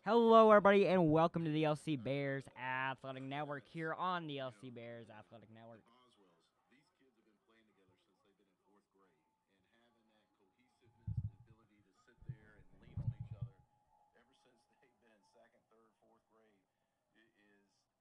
Hello, everybody, and welcome to the LC Bears Athletic Network here on the LC Bears Athletic Network. Boswells, these kids have been playing together since they've been in fourth grade, and having that cohesiveness, the ability to sit there and lean on each other ever since they've been in second, third, fourth grade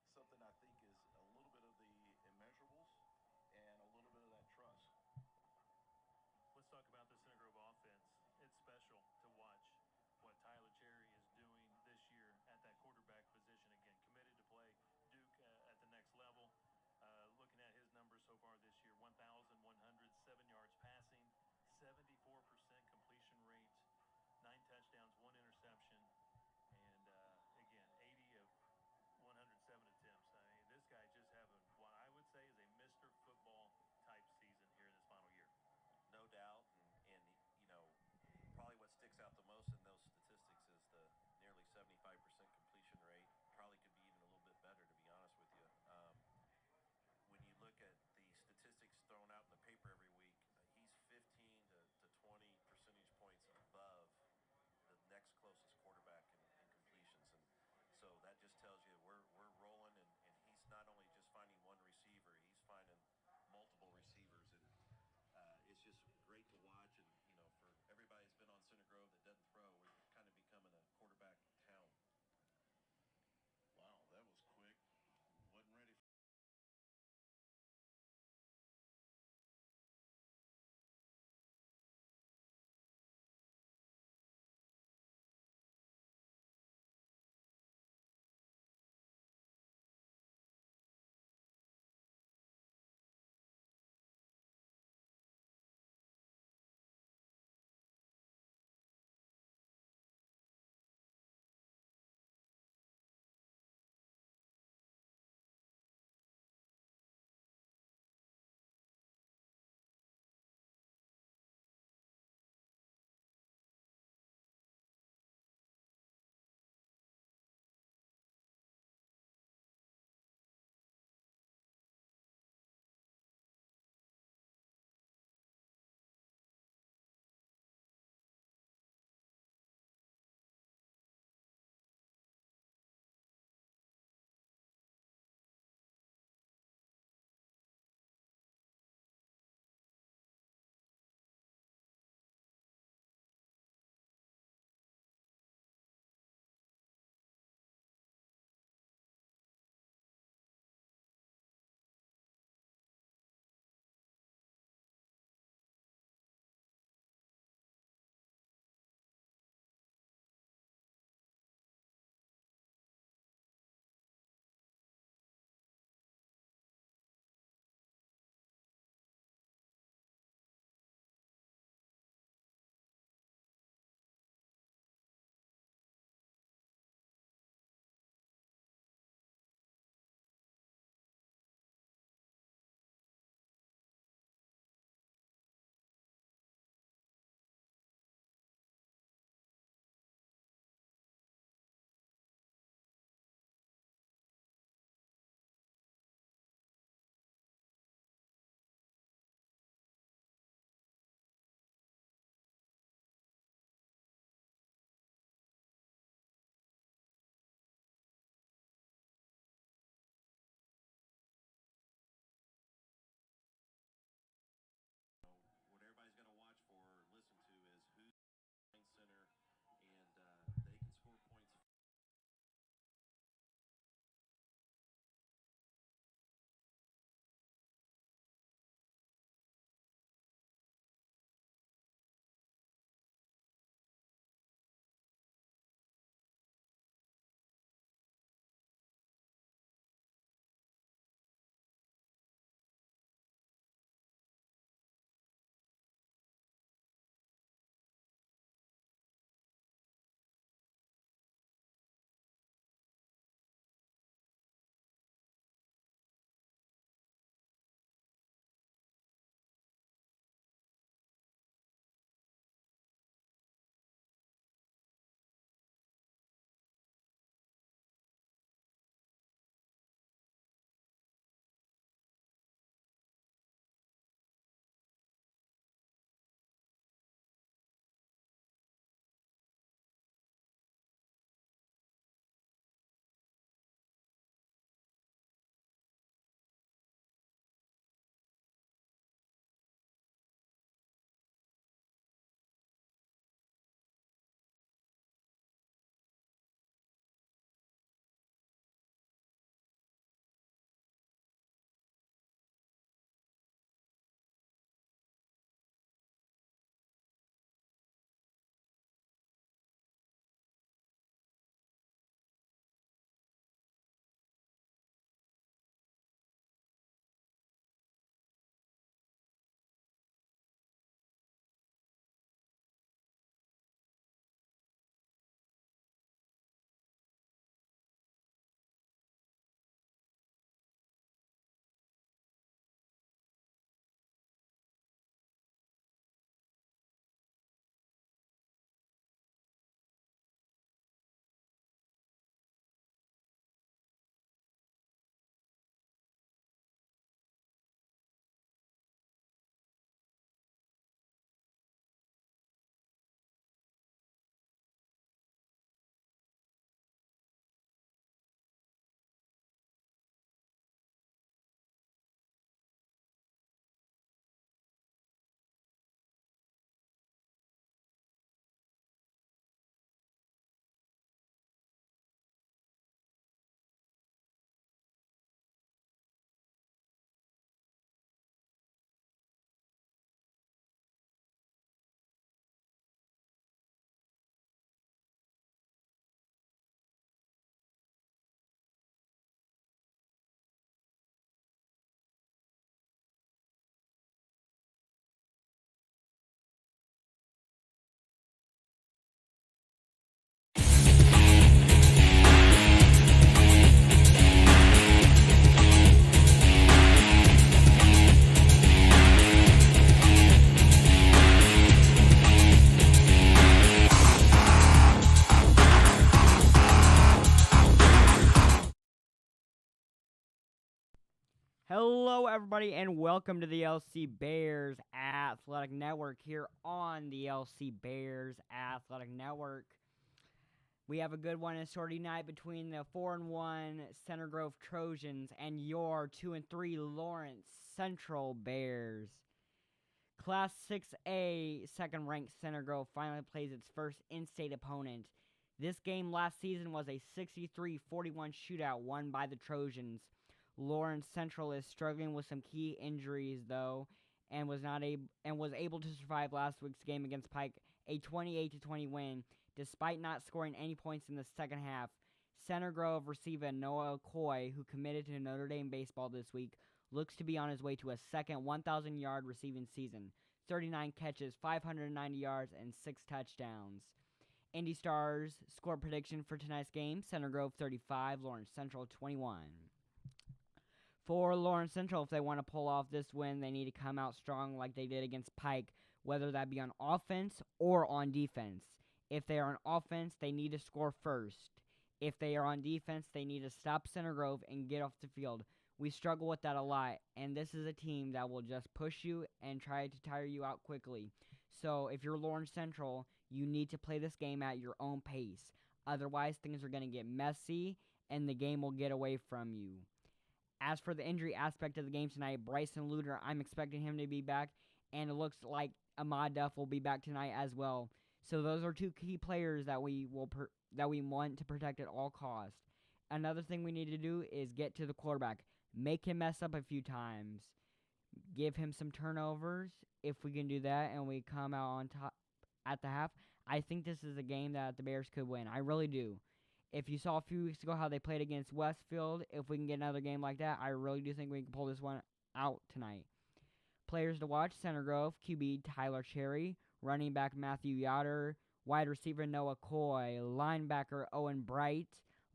is something I think is a little bit of the immeasurables and a little bit of that trust. Let's talk about the Center Grove offense. It's special to watch what Tyler Cherry is doing this year at that quarterback position. Again, committed to play Duke at the next level. Looking at his Hello, everybody, and welcome to the LC Bears Athletic Network here on the LC Bears Athletic Network. We have a good one in store tonight between the 4-1 Center Grove Trojans and your 2-3 Lawrence Central Bears. Class 6A second-ranked Center Grove finally plays its first in-state opponent. This game last season was a 63-41 shootout won by the Trojans. Lawrence Central is struggling with some key injuries, though, and was able to survive last week's game against Pike, a 28-20 win, despite not scoring any points in the second half. Center Grove receiver Noah Coy, who committed to Notre Dame baseball this week, looks to be on his way to a second 1,000-yard receiving season, 39 catches, 590 yards, and 6 touchdowns. Indy Stars score prediction for tonight's game: Center Grove 35, Lawrence Central 21. For Lawrence Central, if they want to pull off this win, they need to come out strong like they did against Pike, whether that be on offense or on defense. If they are on offense, they need to score first. If they are on defense, they need to stop Center Grove and get off the field. We struggle with that a lot, and this is a team that will just push you and try to tire you out quickly. So if you're Lawrence Central, you need to play this game at your own pace. Otherwise, things are going to get messy, and the game will get away from you. As for the injury aspect of the game tonight, Bryson Luter, I'm expecting him to be back, and it looks like Ahmad Duff will be back tonight as well. So those are two key players that we want to protect at all costs. Another thing we need to do is get to the quarterback. Make him mess up a few times. Give him some turnovers. If we can do that and we come out on top at the half, I think this is a game that the Bears could win. I really do. If you saw a few weeks ago how they played against Westfield, if we can get another game like that, I really do think we can pull this one out tonight. Players to watch: Center Grove, QB Tyler Cherry, running back Matthew Yoder, wide receiver Noah Coy, linebacker Owen Bright,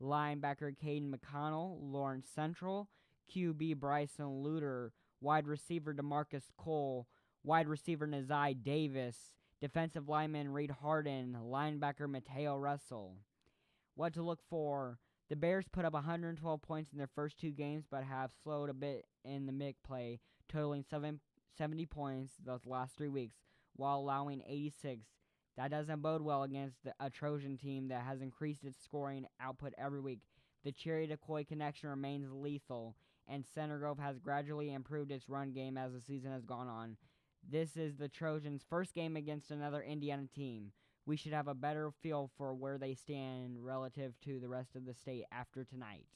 linebacker Caden McConnell, Lawrence Central, QB Bryson Luter, wide receiver DeMarcus Cole, wide receiver Nazai Davis, defensive lineman Reed Harden, linebacker Mateo Russell. What to look for: the Bears put up 112 points in their first two games, but have slowed a bit in the MIC play, totaling 70 points those last 3 weeks, while allowing 86. That doesn't bode well against a Trojan team that has increased its scoring output every week. The Cherry-to-Coy connection remains lethal, and Center Grove has gradually improved its run game as the season has gone on. This is the Trojans' first game against another Indiana team. We should have a better feel for where they stand relative to the rest of the state after tonight.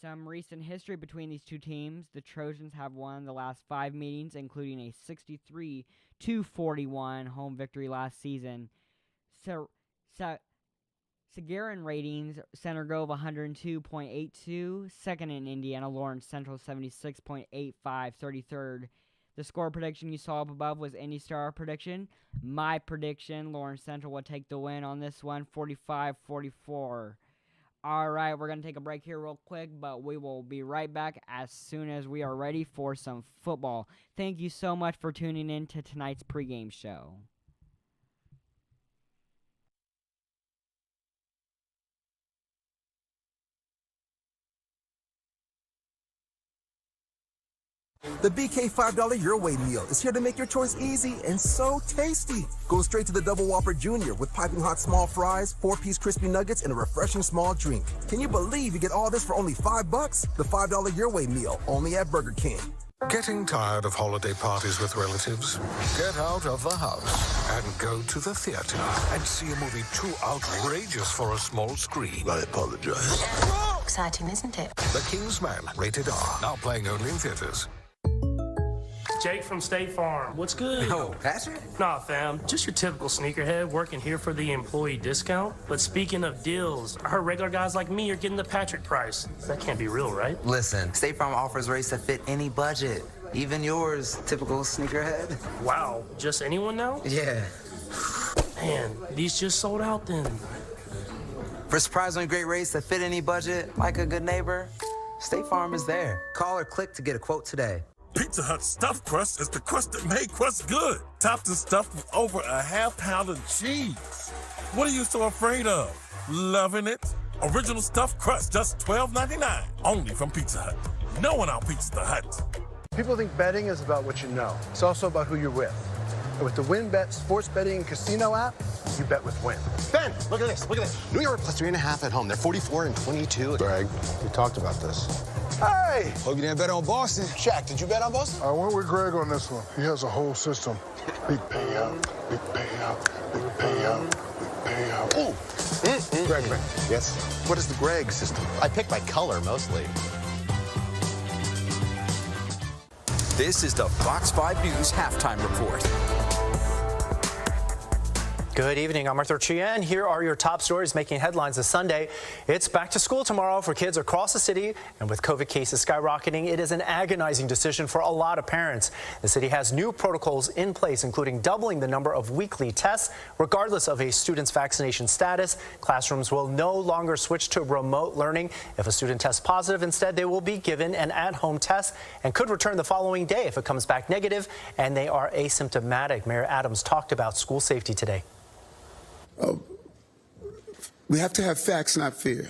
Some recent history between these two teams: the Trojans have won the last 5 meetings, including a 63-41 home victory last season. Sagarin ratings: Center Grove 102.82, second in Indiana, Lawrence Central 76.85, 33rd. The score prediction you saw up above was Indy Star prediction. My prediction: Lawrence Central will take the win on this one, 45-44. All right, we're going to take a break here real quick, but we will be right back as soon as we are ready for some football. Thank you so much for tuning in to tonight's pregame show. The BK $5 Your Way meal is here to make your choice easy and so tasty. Go straight to the Double Whopper Jr. with piping hot small fries, 4-piece crispy nuggets, and a refreshing small drink. Can you believe you get all this for only $5? The $5 Your Way meal, only at Burger King. Getting tired of holiday parties with relatives? Get out of the house and go to the theater and see a movie too outrageous for a small screen. I apologize. Exciting, isn't it? The King's Man, rated R. Now playing only in theaters. Jake from State Farm. What's good? Oh, Patrick? Nah, fam. Just your typical sneakerhead working here for the employee discount. But speaking of deals, I heard regular guys like me are getting the Patrick price. That can't be real, right? Listen, State Farm offers rates that fit any budget. Even yours, typical sneakerhead. Wow. Just anyone now? Yeah. Man, these just sold out then. For surprisingly great rates that fit any budget, like a good neighbor, State Farm is there. Call or click to get a quote today. Pizza Hut stuffed crust is the crust that made crust good. Topped and stuffed with over a half-pound of cheese. What are you so afraid of? Loving it? Original stuffed crust, just $12.99. Only from Pizza Hut. No one outbeats the Hut. People think betting is about what you know. It's also about who you're with. And with the WynnBET sports betting and casino app, you bet with Wynn. Ben, look at this. Look at this. New York plus 3.5 at home. They're 44 and 22. Greg, we talked about this. Hey! Hope you didn't bet on Boston. Shaq, did you bet on Boston? I went with Greg on this one. He has a whole system. Big payout, big payout, big payout, big payout. Ooh! Greg, Yes? what is the Greg system? I pick by color mostly. This is the Fox 5 News Halftime Report. Good evening, I'm Arthur Chia, and here are your top stories making headlines this Sunday. It's back to school tomorrow for kids across the city, and with COVID cases skyrocketing, it is an agonizing decision for a lot of parents. The city has new protocols in place, including doubling the number of weekly tests, regardless of a student's vaccination status. Classrooms will no longer switch to remote learning. If a student tests positive, instead, they will be given an at-home test and could return the following day if it comes back negative and they are asymptomatic. Mayor Adams talked about school safety today. We have to have facts, not fear.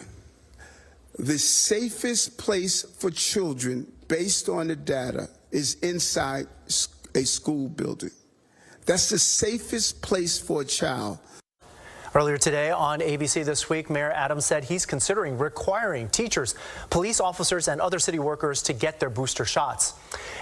The safest place for children, based on the data, is inside a school building. That's the safest place for a child. Earlier today on ABC This Week, Mayor Adams said he's considering requiring teachers, police officers, and other city workers to get their booster shots.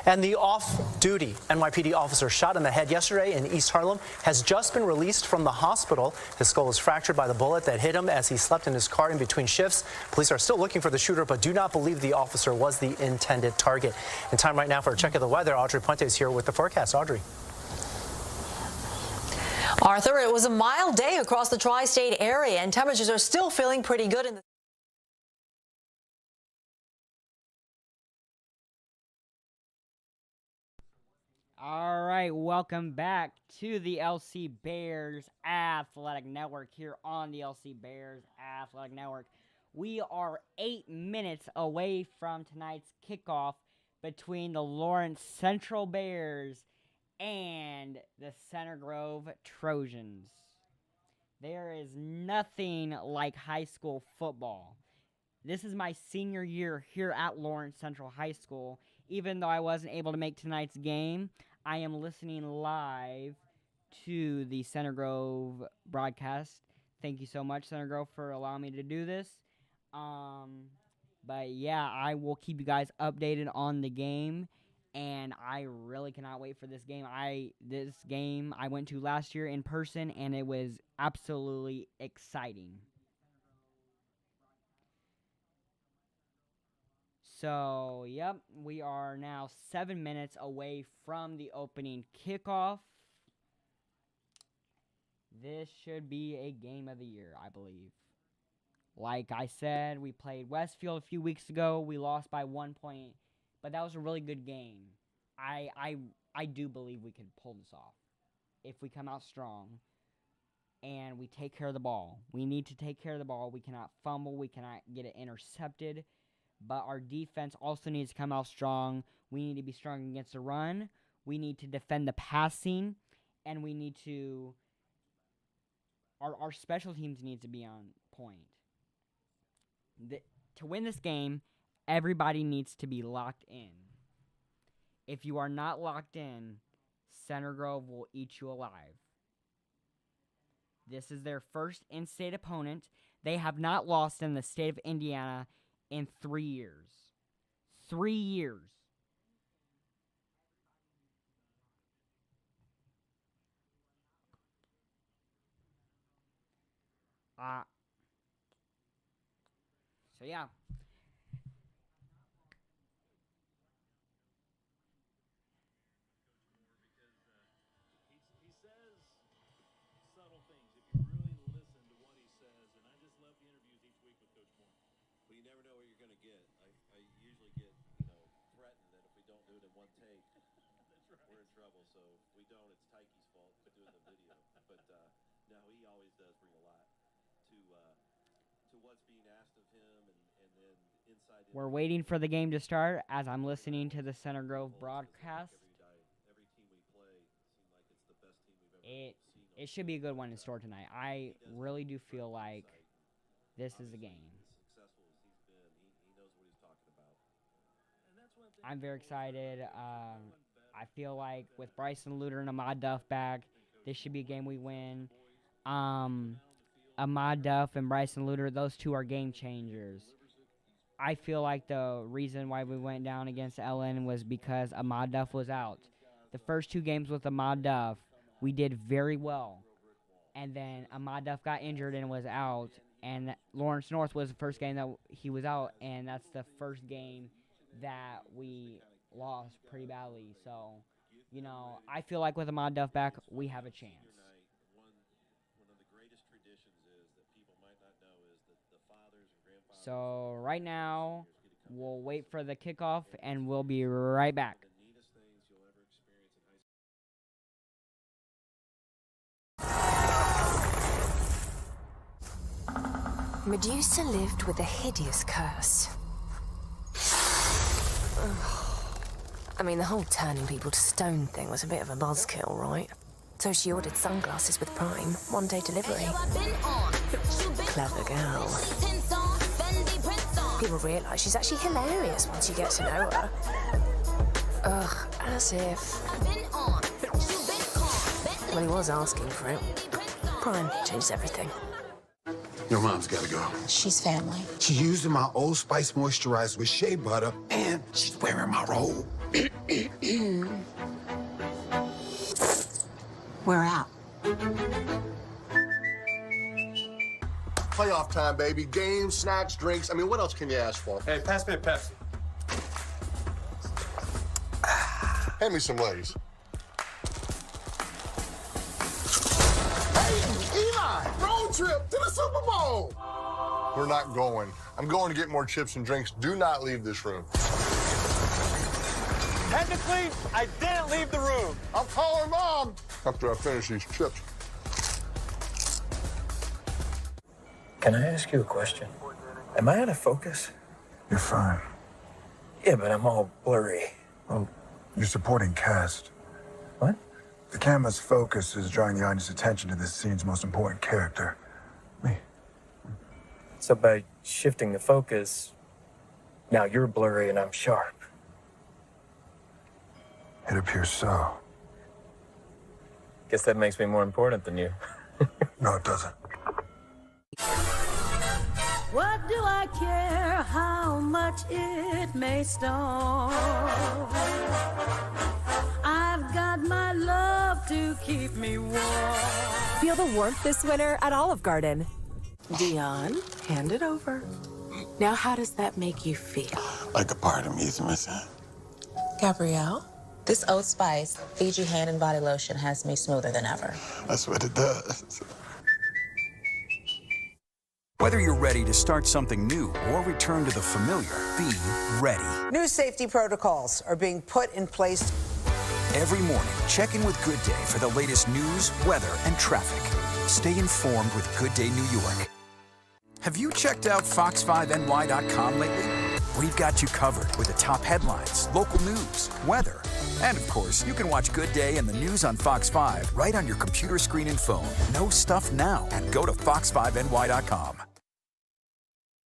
And the off-duty NYPD officer shot in the head yesterday in East Harlem has just been released from the hospital. His skull was fractured by the bullet that hit him as he slept in his car in between shifts. Police are still looking for the shooter, but do not believe the officer was the intended target. And time right now for a check of the weather. Audrey Puente is here with the forecast. Audrey. Arthur, it was a mild day across the tri-state area, and temperatures are still feeling pretty good in the All right, welcome back to the LC Bears Athletic Network here on the LC Bears Athletic Network. We are 8 minutes away from tonight's kickoff between the Lawrence Central Bears and the Center Grove Trojans. There is nothing like high school football. This is my senior year here at Lawrence Central High School. Even though I wasn't able to make tonight's game, I am listening live to the Center Grove broadcast. Thank you so much, Center Grove, for allowing me to do this. But yeah, I will keep you guys updated on the game. And I really cannot wait for this game. This game I went to last year in person, and it was absolutely exciting. So, yep, we are now 7 minutes away from the opening kickoff. This should be a game of the year, I believe. Like I said, we played Westfield a few weeks ago. We lost by 1 point. But that was a really good game. I do believe we can pull this off if we come out strong and we take care of the ball. We need to take care of the ball. We cannot fumble. We cannot get it intercepted. But our defense also needs to come out strong. We need to be strong against the run. We need to defend the passing. And we need to... Our special teams needs to be on point. To win this game, everybody needs to be locked in. If you are not locked in, Center Grove will eat you alive. This is their first in-state opponent. They have not lost in the state of Indiana in 3 years. 3 years. So yeah. Well, you never know what you're going to get. I usually get, threatened that if we don't do it in one take, we're in trouble. So if we don't, it's Tyke's fault for doing the video. But no, he always does bring a lot to what's being asked of him, and then inside. We're waiting for the game to start as I'm listening to the Center Grove broadcast. Every team we play seems like it's the best team we've ever seen. It should be a good one in store tonight. I really do feel like this is the game. I'm very excited. I feel like with Bryson Luter and Ahmad Duff back, this should be a game we win. Ahmad Duff and Bryson Luter, those two are game changers. I feel like the reason why we went down against Ellen was because Ahmad Duff was out. The first two games with Ahmad Duff, we did very well. And then Ahmad Duff got injured and was out. And Lawrence North was the first game that he was out. And that's the first game that we lost pretty badly. So, you know, I feel like with Ahmad Duff back, we have a chance. So right now, we'll wait for the kickoff, and we'll be right back. Medusa lived with a hideous curse. I mean, the whole turning people to stone thing was a bit of a buzzkill, right? So she ordered sunglasses with Prime, one-day delivery. Clever girl. People realise she's actually hilarious once you get to know her. Ugh, as if... Well, he was asking for it. Prime changes everything. Your mom's gotta go. She's family. She's using my Old Spice moisturizer with shea butter, and she's wearing my robe. We're out. Playoff time, baby. Games, snacks, drinks. I mean, what else can you ask for? Hey, pass me a Pepsi. Hand me some Lay's. Hey, Eli! Road trip to the Super Bowl! We're not going. I'm going to get more chips and drinks. Do not leave this room. Technically, I didn't leave the room. I'll call her mom after I finish these chips. Can I ask you a question? Am I out of focus? You're fine. Yeah, but I'm all blurry. Well, you're supporting cast. What? The camera's focus is drawing the audience's attention to this scene's most important character, me. So by shifting the focus, now you're blurry and I'm sharp. It appears so. Guess that makes me more important than you. No, it doesn't. What do I care how much it may storm? I've got my love to keep me warm. Feel the warmth this winter at Olive Garden. Dion, hand it over. Now, how does that make you feel? Like a part of me is missing. Gabrielle? This Old Spice Fiji hand and body lotion has me smoother than ever. That's what it does. Whether you're ready to start something new or return to the familiar, be ready. New safety protocols are being put in place. Every morning, check in with Good Day for the latest news, weather, and traffic. Stay informed with Good Day New York. Have you checked out fox5ny.com lately? We've got you covered with the top headlines, local news, weather, and of course, you can watch Good Day and the news on Fox 5 right on your computer screen and phone. No stuff now, and go to fox5ny.com.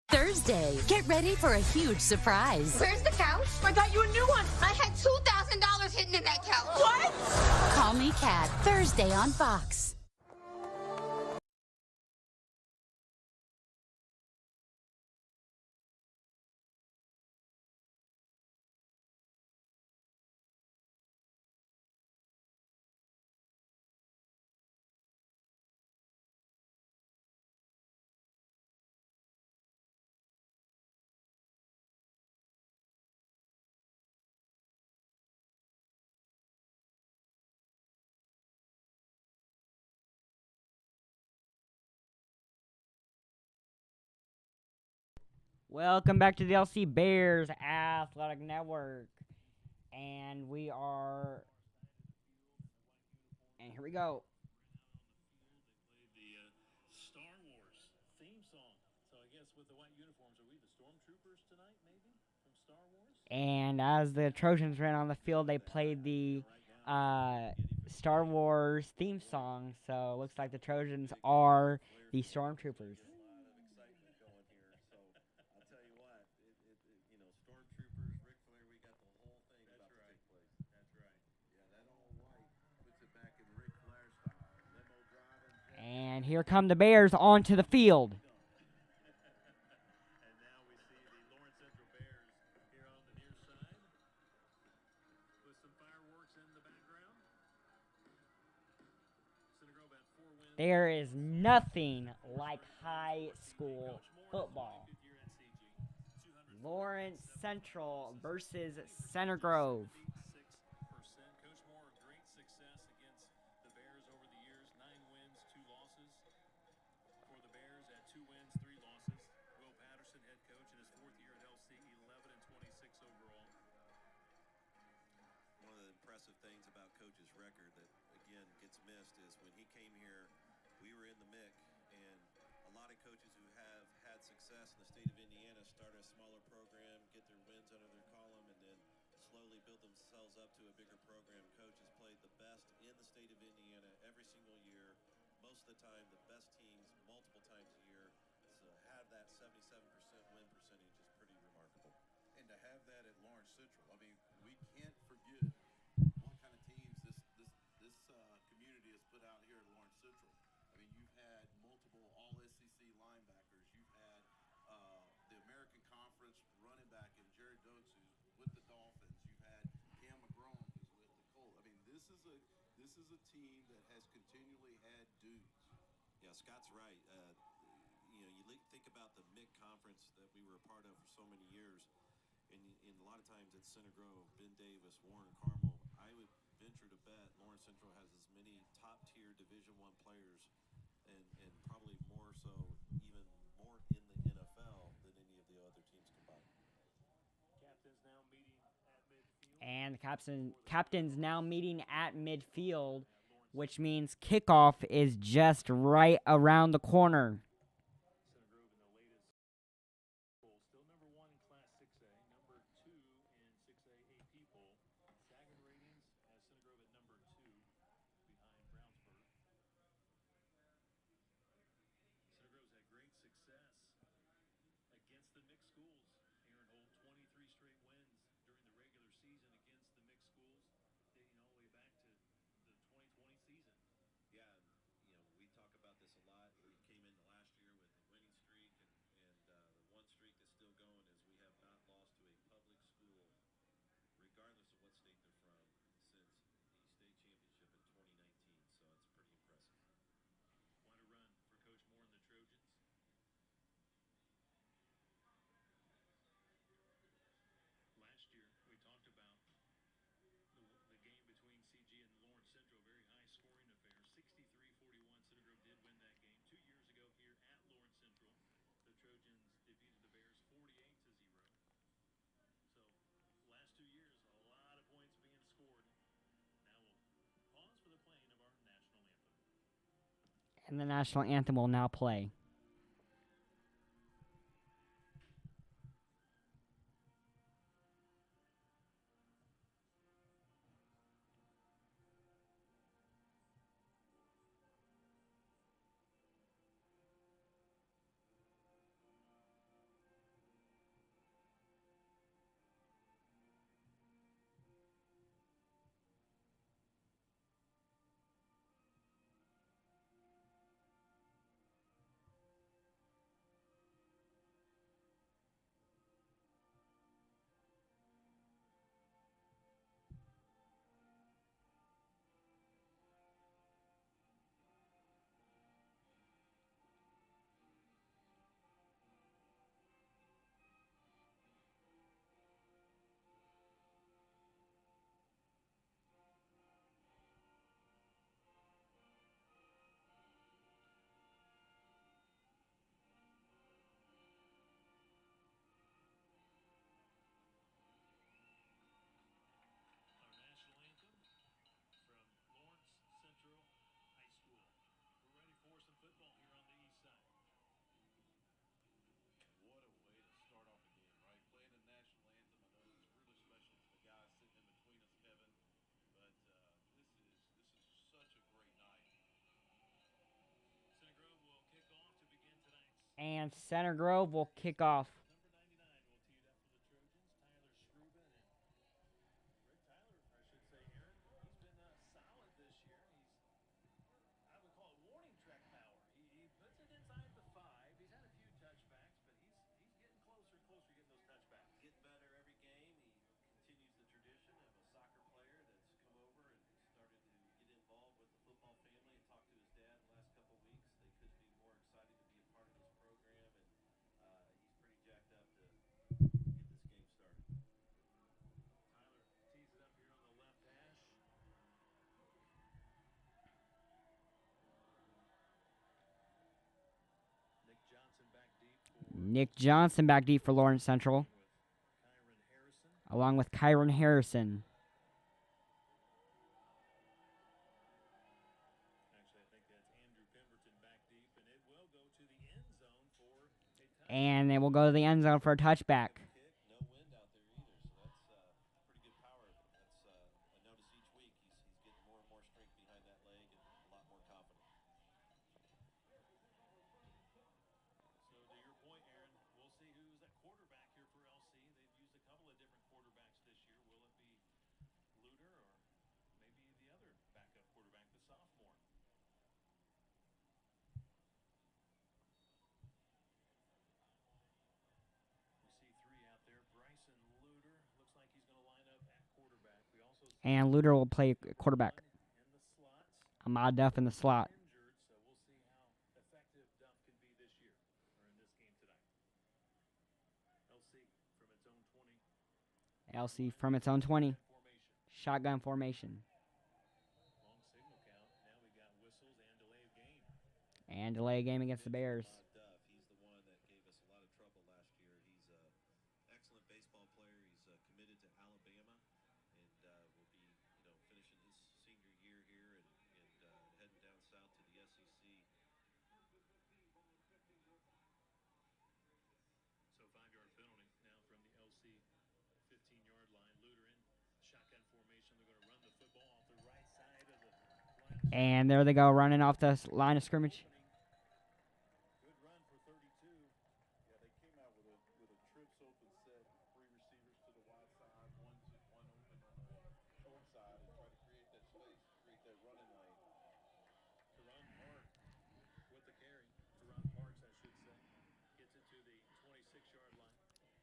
Thursday, get ready for a huge surprise. Where's the couch? I got you a new one. I had $2,000 hidden in that couch. What? Call Me Kat, Thursday on Fox. Welcome back to the LC Bears Athletic Network. And we are... And here we go. Star Wars theme song. So I guess with the white uniforms, are we the stormtroopers tonight, maybe, from Star Wars? And as the Trojans ran on the field, they played the Star Wars theme song. So it looks like the Trojans are the stormtroopers. here come the Bears onto the field. There is nothing like high school football. Lawrence Central versus Center Grove. Coach Moore, great success against the Bears over the years. 9 wins, 2 losses for the Bears at 2 wins, 3 losses. Will Patterson, head coach, in his 4th year at LC, 11-26 overall. One of the impressive things about Coach's record that, again, gets missed is when he came here, we were in the MIC, and a lot of coaches who have had success in the state of Indiana start a smaller program, get their wins under their column, and then slowly build themselves up to a bigger program. Coach has played the best in the state of Indiana every single year, most of the time the best teams multiple times a year. So have that 77% win percentage is pretty remarkable. And to have that at Lawrence Central, I mean, we can't forget what kind of teams this community has put out here at Lawrence Central. I mean, you've had multiple All-SEC linebackers. You've had the American Conference running back in Jared Doakes, who's with the Dolphins. You've had Cam McGrone, who's with the Colts. I mean, this is a team that has continually had dudes. Yeah, Scott's right. You think about the MIC conference that we were a part of for so many years, and a lot of times it's Center Grove, Ben Davis, Warren Carmel. I would venture to bet Lawrence Central has as many top-tier Division I players, and probably more so, even more in the NFL than any of the other teams combined. Captains now meeting at midfield. And the captain's now meeting at midfield, which means kickoff is just right around the corner. Still number 1 in Class 6A, number 2 in 6A AP poll. Sagan ratings has Center Grove at number 2 behind Brownsburg. Center Grove's had great success against the mixed schools. Aaron Holt, 23 straight wins during the regular season against the mixed schools, dating all the way back to the 2020 season. Yeah, we talk about this a lot. We came in last year with a winning streak, and the one streak that's still going is we have not lost to a public school, regardless of what state they're from, since the state championship in 2019. So it's pretty impressive. Quite a run for Coach Moore and the Trojans. Last year, we talked about the game between CG and Lawrence Central, very high-scoring affair. 63-41, Center Grove did win that game. 2 years ago here at Lawrence Central, the Trojans defeated the Bears 48-0. So, last 2 years, a lot of points being scored. Now we'll pause for the playing of our national anthem. And the national anthem will now play. And Center Grove will kick off. He's been solid this year. I would call it warning track power. He Nick Johnson back deep for Lawrence Central, along with Kyron Harrison. And they will go to the end zone for a touchback. And Luter will play quarterback. Ahmad Duff in the slot. LC from its own 20. Shotgun formation. And delay game against the Bears. And there they go, running off the line of scrimmage.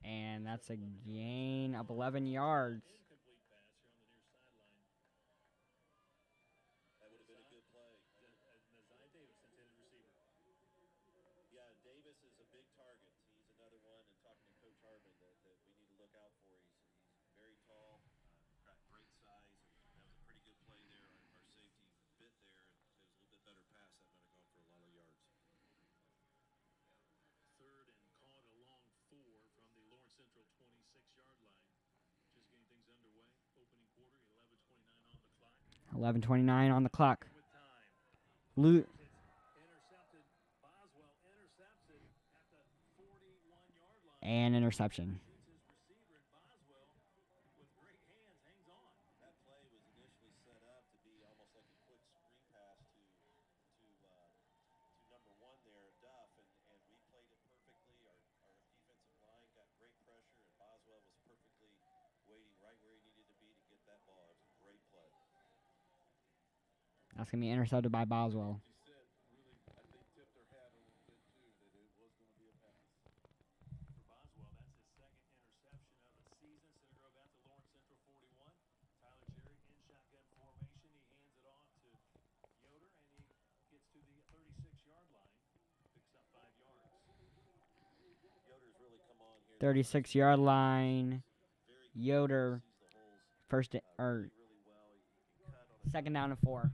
And that's a gain of 11 yards. Central 26-yard line. Just getting things underway. Opening quarter, 11:29 on the clock. Intercepted. Boswell intercepted at the 41-yard line. And interception. That's going to be intercepted by Boswell. The 36-yard line. Yoder, second down and 4.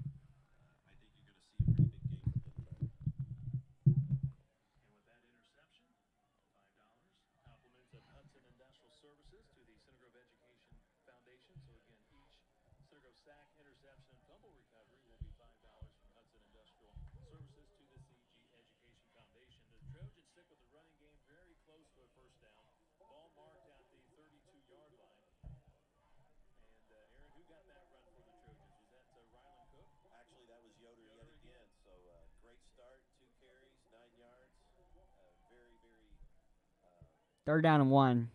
Third down and 1.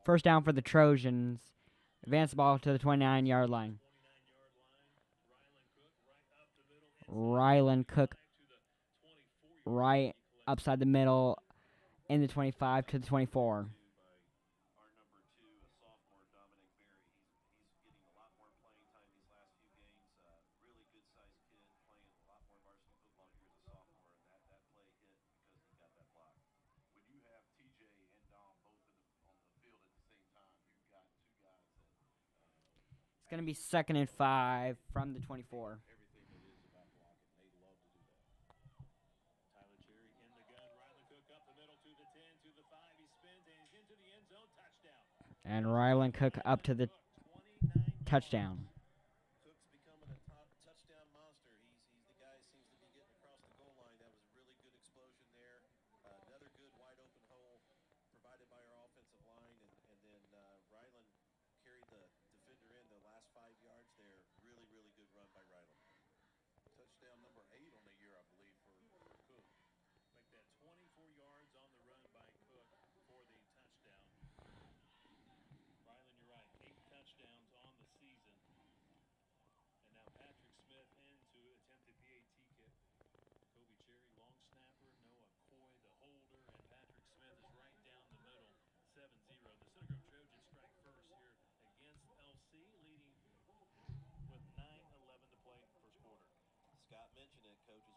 First down for the Trojans. Advance the ball to the 29-yard line. Ryland Cook right upside the middle in the 25 to the 24. It's going to be 2nd and 5 from the 24. And Ryland Cook up to the touchdown. Cook's becoming a touchdown monster. He's the guy who seems to be getting across the goal line. That was a really good explosion there. Another good wide open hole provided by our offensive line. And then Ryland carried the defender in the last 5 yards there. Really, really good run by Ryland. Touchdown number 8 on the year, I believe, for Cook. Make that 24 yards on the run by Cook for the touchdown. Ryland, you're right, 8 touchdowns on the season. And now Patrick Smith in to attempt a PAT kick. Kobe Cherry, long snapper, Noah Coy, the holder, and Patrick Smith is right down the middle, 7-0. The Center Grove Trojans strike first here against LC, leading with 9:11 to play first quarter. Scott mentioned it, coaches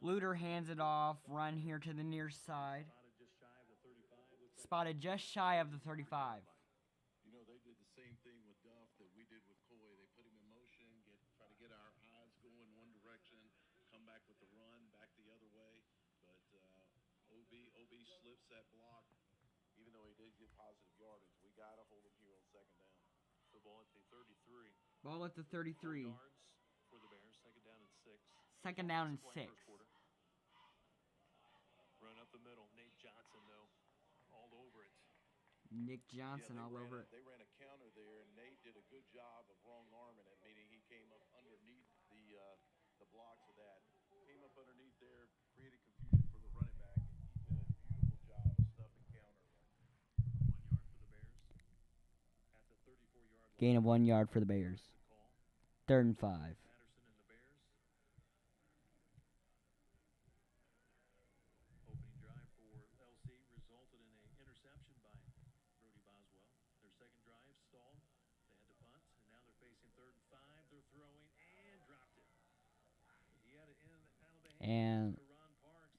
Luter hands it off. Run here to the near side. Spotted just shy of the 35. You know, they did the same thing with Duff that we did with Coy. They put him in motion, try to get our eyes going one direction, come back with the run, back the other way. But OB slips that block, even though he did get positive yardage. We got to hold him here on second down. The ball at the 33. Ball at the 33. Yards for the Bears. Second down and 6. Second down and 6. Run up the middle. Nate Johnson, though, all over it. Nick Johnson all over it. They ran a counter there, and Nate did a good job of wrong arming it, meaning he came up underneath the blocks of that. Came up underneath there, created confusion for the running back, and he did a beautiful job of stuffing counter. 1 yard for the Bears. At the 34-yard line. Gain of 1 yard for the Bears. 3rd and 5. Patterson and the Bears. Opening drive for LC resulted in an interception by Brody Boswell. Their second drive stalled. They had to punt, and now they're facing 3rd and 5. They're throwing and dropped it. He had it in out of the hands. And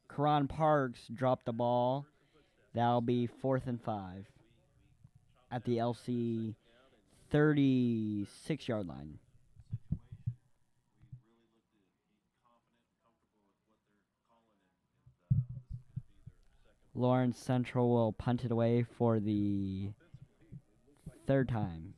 Karan Parks dropped the ball. That'll be 4th and 5 at the LC 36-yard line. Lawrence Central will punt it away for the 3rd time.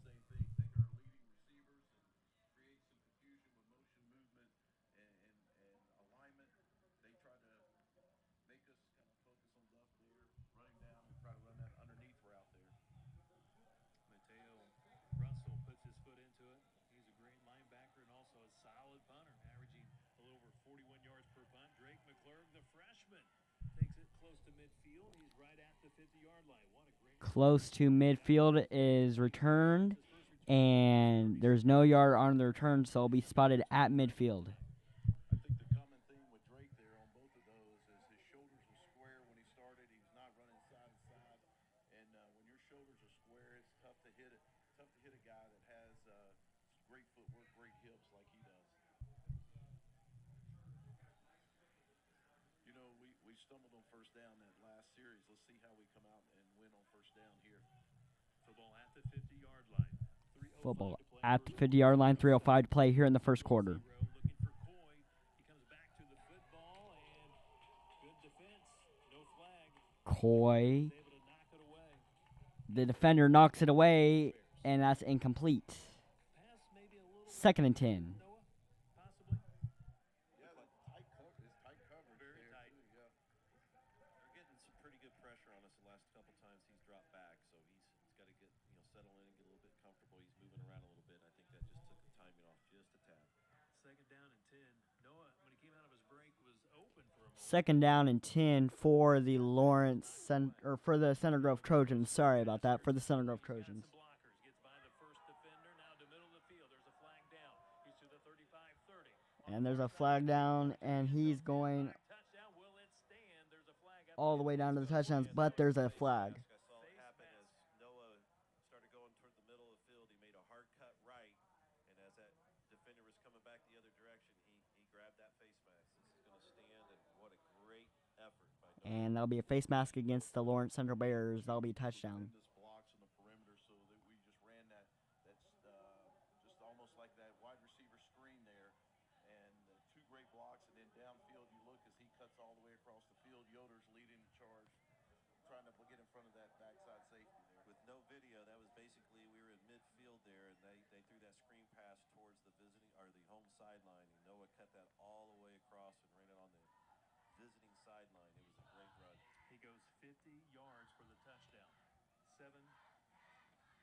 Russell puts his foot into it. He's a great linebacker and also a solid punter, averaging a little over 41 yards per punt. Drake McClurg, the freshman, takes it close to midfield. He's right at the 50-yard line. What a great Close to midfield is returned, and there's no yard on the return, so it'll be spotted at midfield. I think the common theme with Drake there on both of those is his shoulders were square when he started. He was not running side to side, and when your shoulders are square, it's tough to hit it. Tough to hit a guy that has great footwork, great hips like he does. You know, we stumbled on first down that last series. Let's see how we come out and win on first down here. Football at the 50-yard line. Football at the 50-yard line, 3:05 to play here in the first quarter. Looking for Coy. He comes back to the football, and good defense. No flag. Coy. The defender knocks it away, and that's incomplete. 2nd and 10. They're getting some pretty good pressure on us the last couple times he's dropped back, so he's got to get settle in and get a little bit comfortable. He's moving around a little bit. I think that just took the timing off just a tad. Second down and 10. Noah, when he came out of his break, was open for a moment. 2nd down and 10 for the for the Center Grove Trojans. Sorry about that. For the Center Grove Trojans. And there's a flag down, and he's going all the way down to the touchdowns, but there's a flag. I saw it happen as Noah started going toward the middle of the field. He made a hard cut right, and as that defender was coming back the other direction, he grabbed that face mask. This is going to stand, and what a great effort by Noah. And that'll be a face mask against the Lawrence Central Bears. That'll be a touchdown. Blocks on the perimeter, so that we just ran that's just almost like that wide receiver screen there. And 2 great blocks, and then downfield you look as he cuts all the way across the field. Yoder's leading the charge, trying to get in front of that backside safety there. With no video, that was basically we were in midfield there, and they threw that screen pass towards the visiting or the home sideline, and Noah cut that all the way across and ran it on the visiting sideline. It was a great run. He goes 50 yards for the touchdown. 7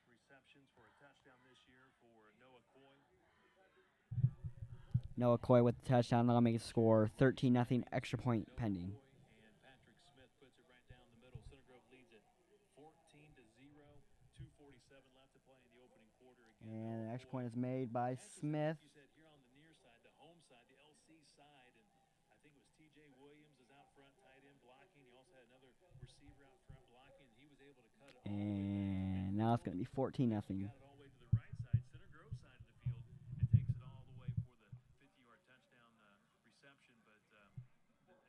receptions for a touchdown this year for Noah Coy. Noah Coy with the touchdown. That'll make a score 13-0 extra point pending. And Patrick Smith puts it right down the middle. Center Grove leads it 14-0. 2:47 left to play in the opening quarter. Again, And the extra point is made by Smith. you said here on the near side, the home side, the LC side, and I think it was TJ Williams is out front, tight end blocking. He also had another receiver out front blocking, and he was able to cut it. And now it's going to be 14-0. All the way to the right side, Center Grove side of the field, and takes it all the way for the 50-yard touchdown reception. But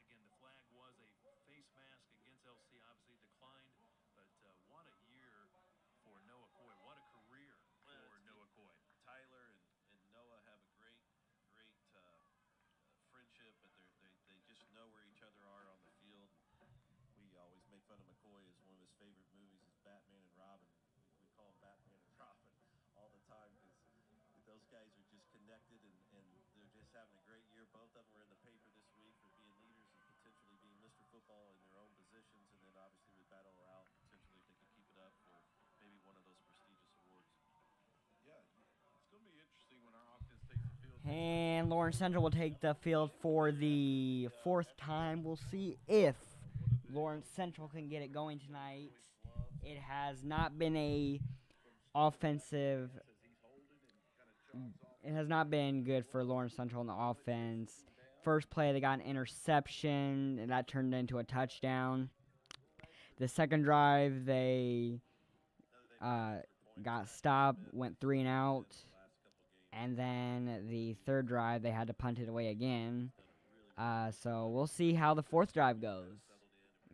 having a great year. Both of them were in the paper this week for being leaders and potentially being Mr. Football in their own positions. And then obviously we battle her out potentially if they can keep it up for maybe one of those prestigious awards. Yeah, it's going to be interesting when our offense takes the field. And Lawrence Central will take the field for the 4th time. We'll see if Lawrence Central can get it going tonight. It has not been a offensive. It has not been good for Lawrence Central in the offense. First play, they got an interception, and that turned into a touchdown. The second drive, they got stopped, went 3 and out. And then the third drive, they had to punt it away again. So we'll see how the 4th drive goes.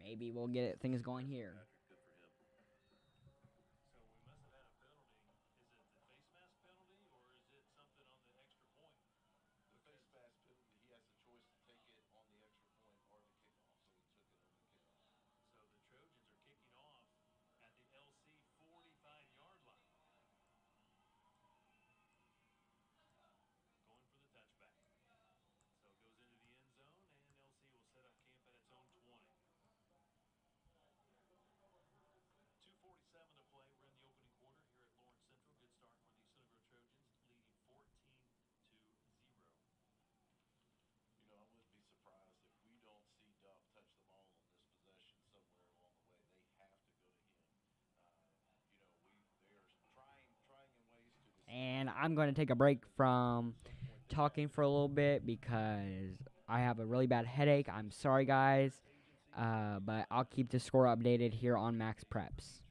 Maybe we'll get things going here. And I'm going to take a break from talking for a little bit because I have a really bad headache. I'm sorry, guys, but I'll keep the score updated here on Max Preps.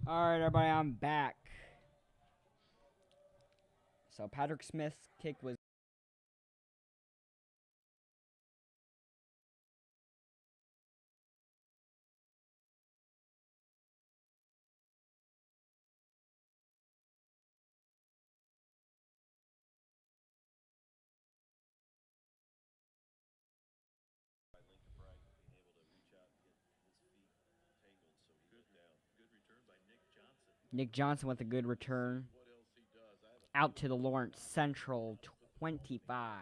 Alright, everybody, I'm back. So Patrick Smith's kick was Nick Johnson with a good return. Out to the Lawrence Central 25.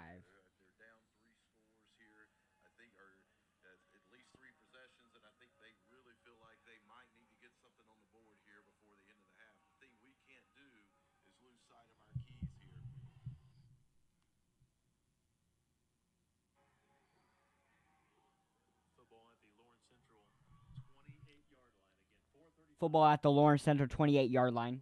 Football at the Lawrence Central 28-yard line.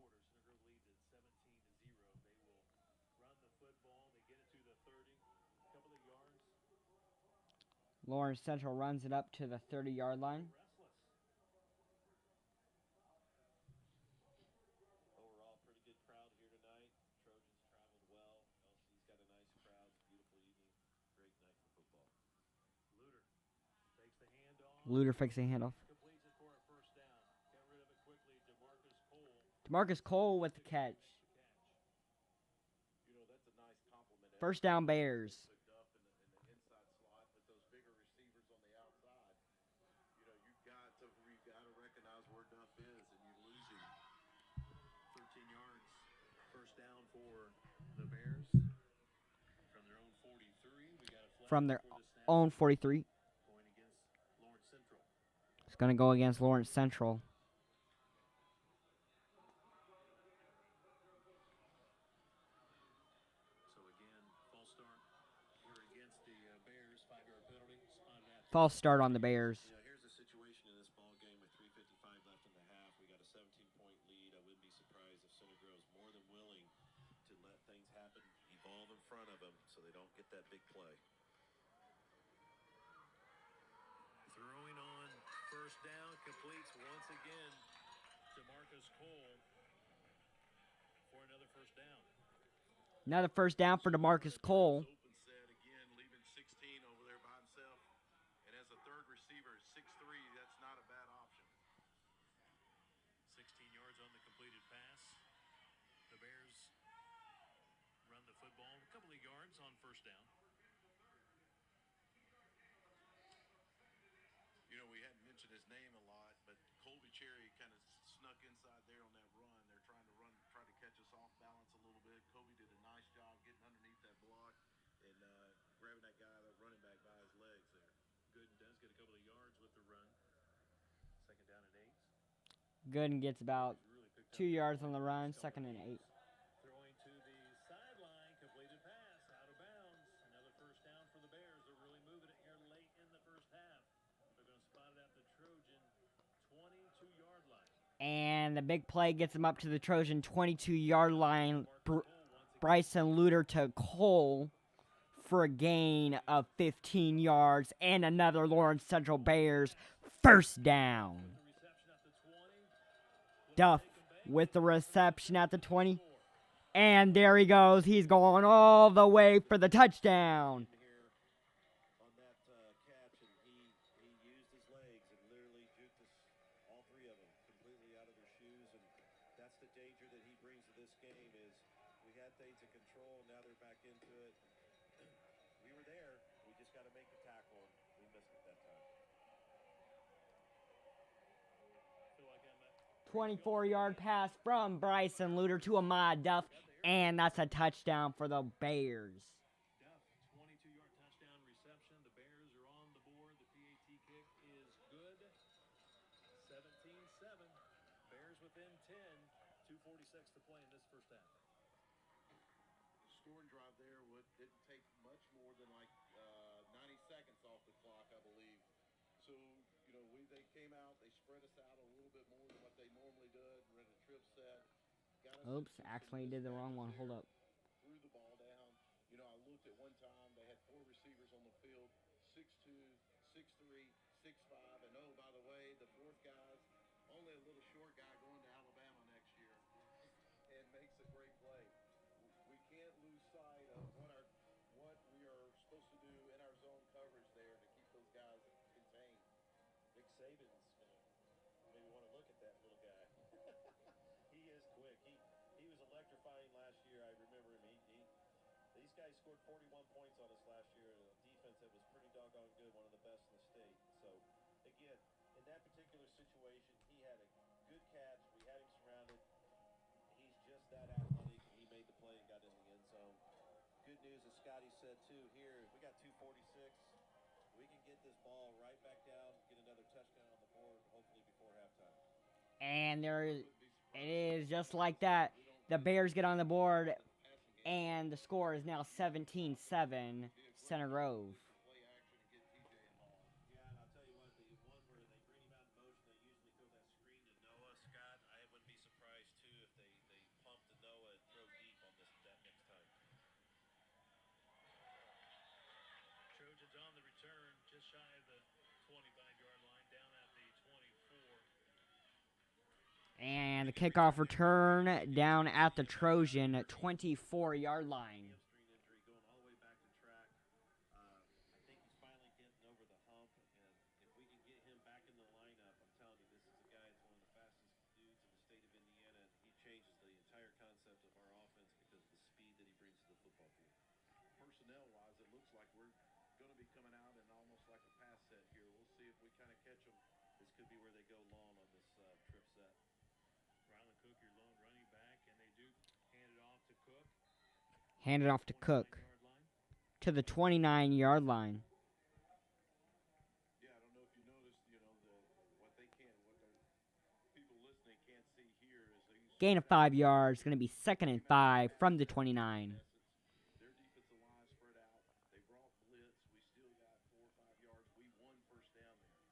Lawrence Central runs it up to the 30-yard line. Overall, pretty good crowd here tonight. Trojans traveled well. LC's got a nice crowd. Beautiful evening. Great night for football. Luter takes the handoff. Luter fakes the handoff. Completes it for a first down. Got rid of it quickly. DeMarcus Cole. DeMarcus Cole with the catch. You know, that's a nice compliment. First down, Bears. From their own 43. It's going to go against Lawrence Central. So again, false start here against the Bears. 5-yard penalty on that. False start on the Bears. You know, here's the situation in this ball game with 3:55 left in the half. We got a 17-point lead. I wouldn't be surprised if Center Grove's more than willing to let things happen, evolve in front of them, so they don't get that big play. Throwing on first down, completes once again to Marcus Cole for another first down. Another first down for DeMarcus Cole. Open set again, leaving 16 over there by himself. And as a third receiver, 6'3", that's not a bad option. 16 yards on the completed pass. The Bears run the football a couple of yards on first down. You know, we hadn't mentioned his name a lot, but Colby Cherry kind of snuck inside there on that run. They're trying to try to catch us off balance a little bit. Colby did a nice job getting underneath that block and grabbing that guy, that running back, by his legs there. Gooden does get a couple of yards with the run. Second down and 8. Gooden gets about 2 yards on the run. Second and 8. Throwing to the sideline, completed pass, out of bounds. Another first down for the Bears. They're really moving it here late in the first half. They're going to spot it at the Trojan 22-yard line. And the big play gets him up to the Trojan 22-yard line. Bryson Luter to Cole for a gain of 15 yards. And another Lawrence Central Bears first down. Duff with the reception at the 20. And there he goes. He's going all the way for the touchdown. On that catch, and he used his legs and literally juked us, all three of them, completely out of their shoes. And that's the danger that he brings to this game is we had things in control, now they're back into it. We were there. We just got to make the tackle. We missed it that time. 24-yard pass from Bryson Luter to Ahmad Duff. And that's a touchdown for the Bears. Duff, 22-yard touchdown reception. The Bears are on the board. The PAT kick is good. 17-7. Bears within 10. 2:46 to play in this first half. The scoring drive there didn't take much more than like 90 seconds off the clock, I believe. So, you know, they came out, they spread us out a little bit more than what they normally did, ran a trip set. Oops, accidentally did the wrong one. Hold up. Threw the ball down. You know, I looked at one time, they had 4 receivers on the field, 6'2", 6'3", 6'5", and oh, by the way, the fourth guy's only a little short guy going to Alabama. Saban's maybe want to look at that little guy. He is quick. He was electrifying last year. I remember him. These guys scored 41 points on us last year. A defense that was pretty doggone good, one of the best in the state. So, again, in that particular situation, he had a good catch. We had him surrounded. He's just that athletic. He made the play and got in the end zone. Good news, as Scotty said, too, here, we got 2:46. We can get this ball right back down, get another touchdown on the board, hopefully before halftime. And it is just like that. The Bears get on the board, and the score is now 17-7, Center Grove. Trojans on the return, just shy of the 25-yard line, down at the 24. And the kickoff return down at the Trojan 24-yard line. Going all the way back to track. I think he's finally getting over the hump, and if we can get him back in the lineup, I'm telling you, this is a guy that's one of the fastest dudes in the state of Indiana. He changes the entire concept of our offense because of the speed that he brings to the football field. Personnel-wise, it looks like we're going to be coming out in almost like a pass set here. We'll see if we kind of catch them. This could be where they go long on this trip set. Ryland Cook, your lone running back, and they do hand it off to Cook. Hand it off to Cook to the 29-yard line. Yeah, I don't know if you noticed, what the people listening can't see here is Gain of 5 yards. Going to be 2nd and 5 from the 29. their defensive line spread out. They brought blitz. We still got 4 or 5 yards. We won first down there.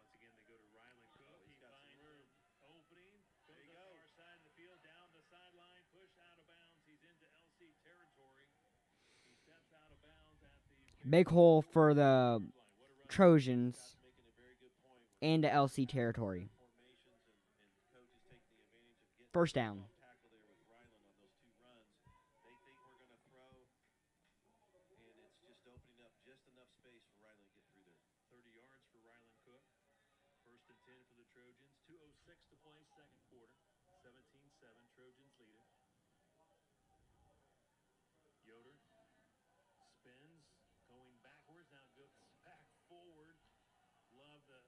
Once again, they go to Ryland Cook. He finds room. Opening. Goes up the far side of the field, down the sideline, pushed out of bounds. He's into LC territory. He steps out of bounds at the Big hole for the Trojans into LC territory. First down. tackle there with Ryland on those 2 runs. They think we're going to throw, and it's just opening up just enough space for Ryland to get through there. 30 yards for Ryland Cook. 1st and 10 for the Trojans. 2:06 to play, second quarter. 17-7, Trojans lead it. Yoder spins, going backwards, now goes back forward. Love the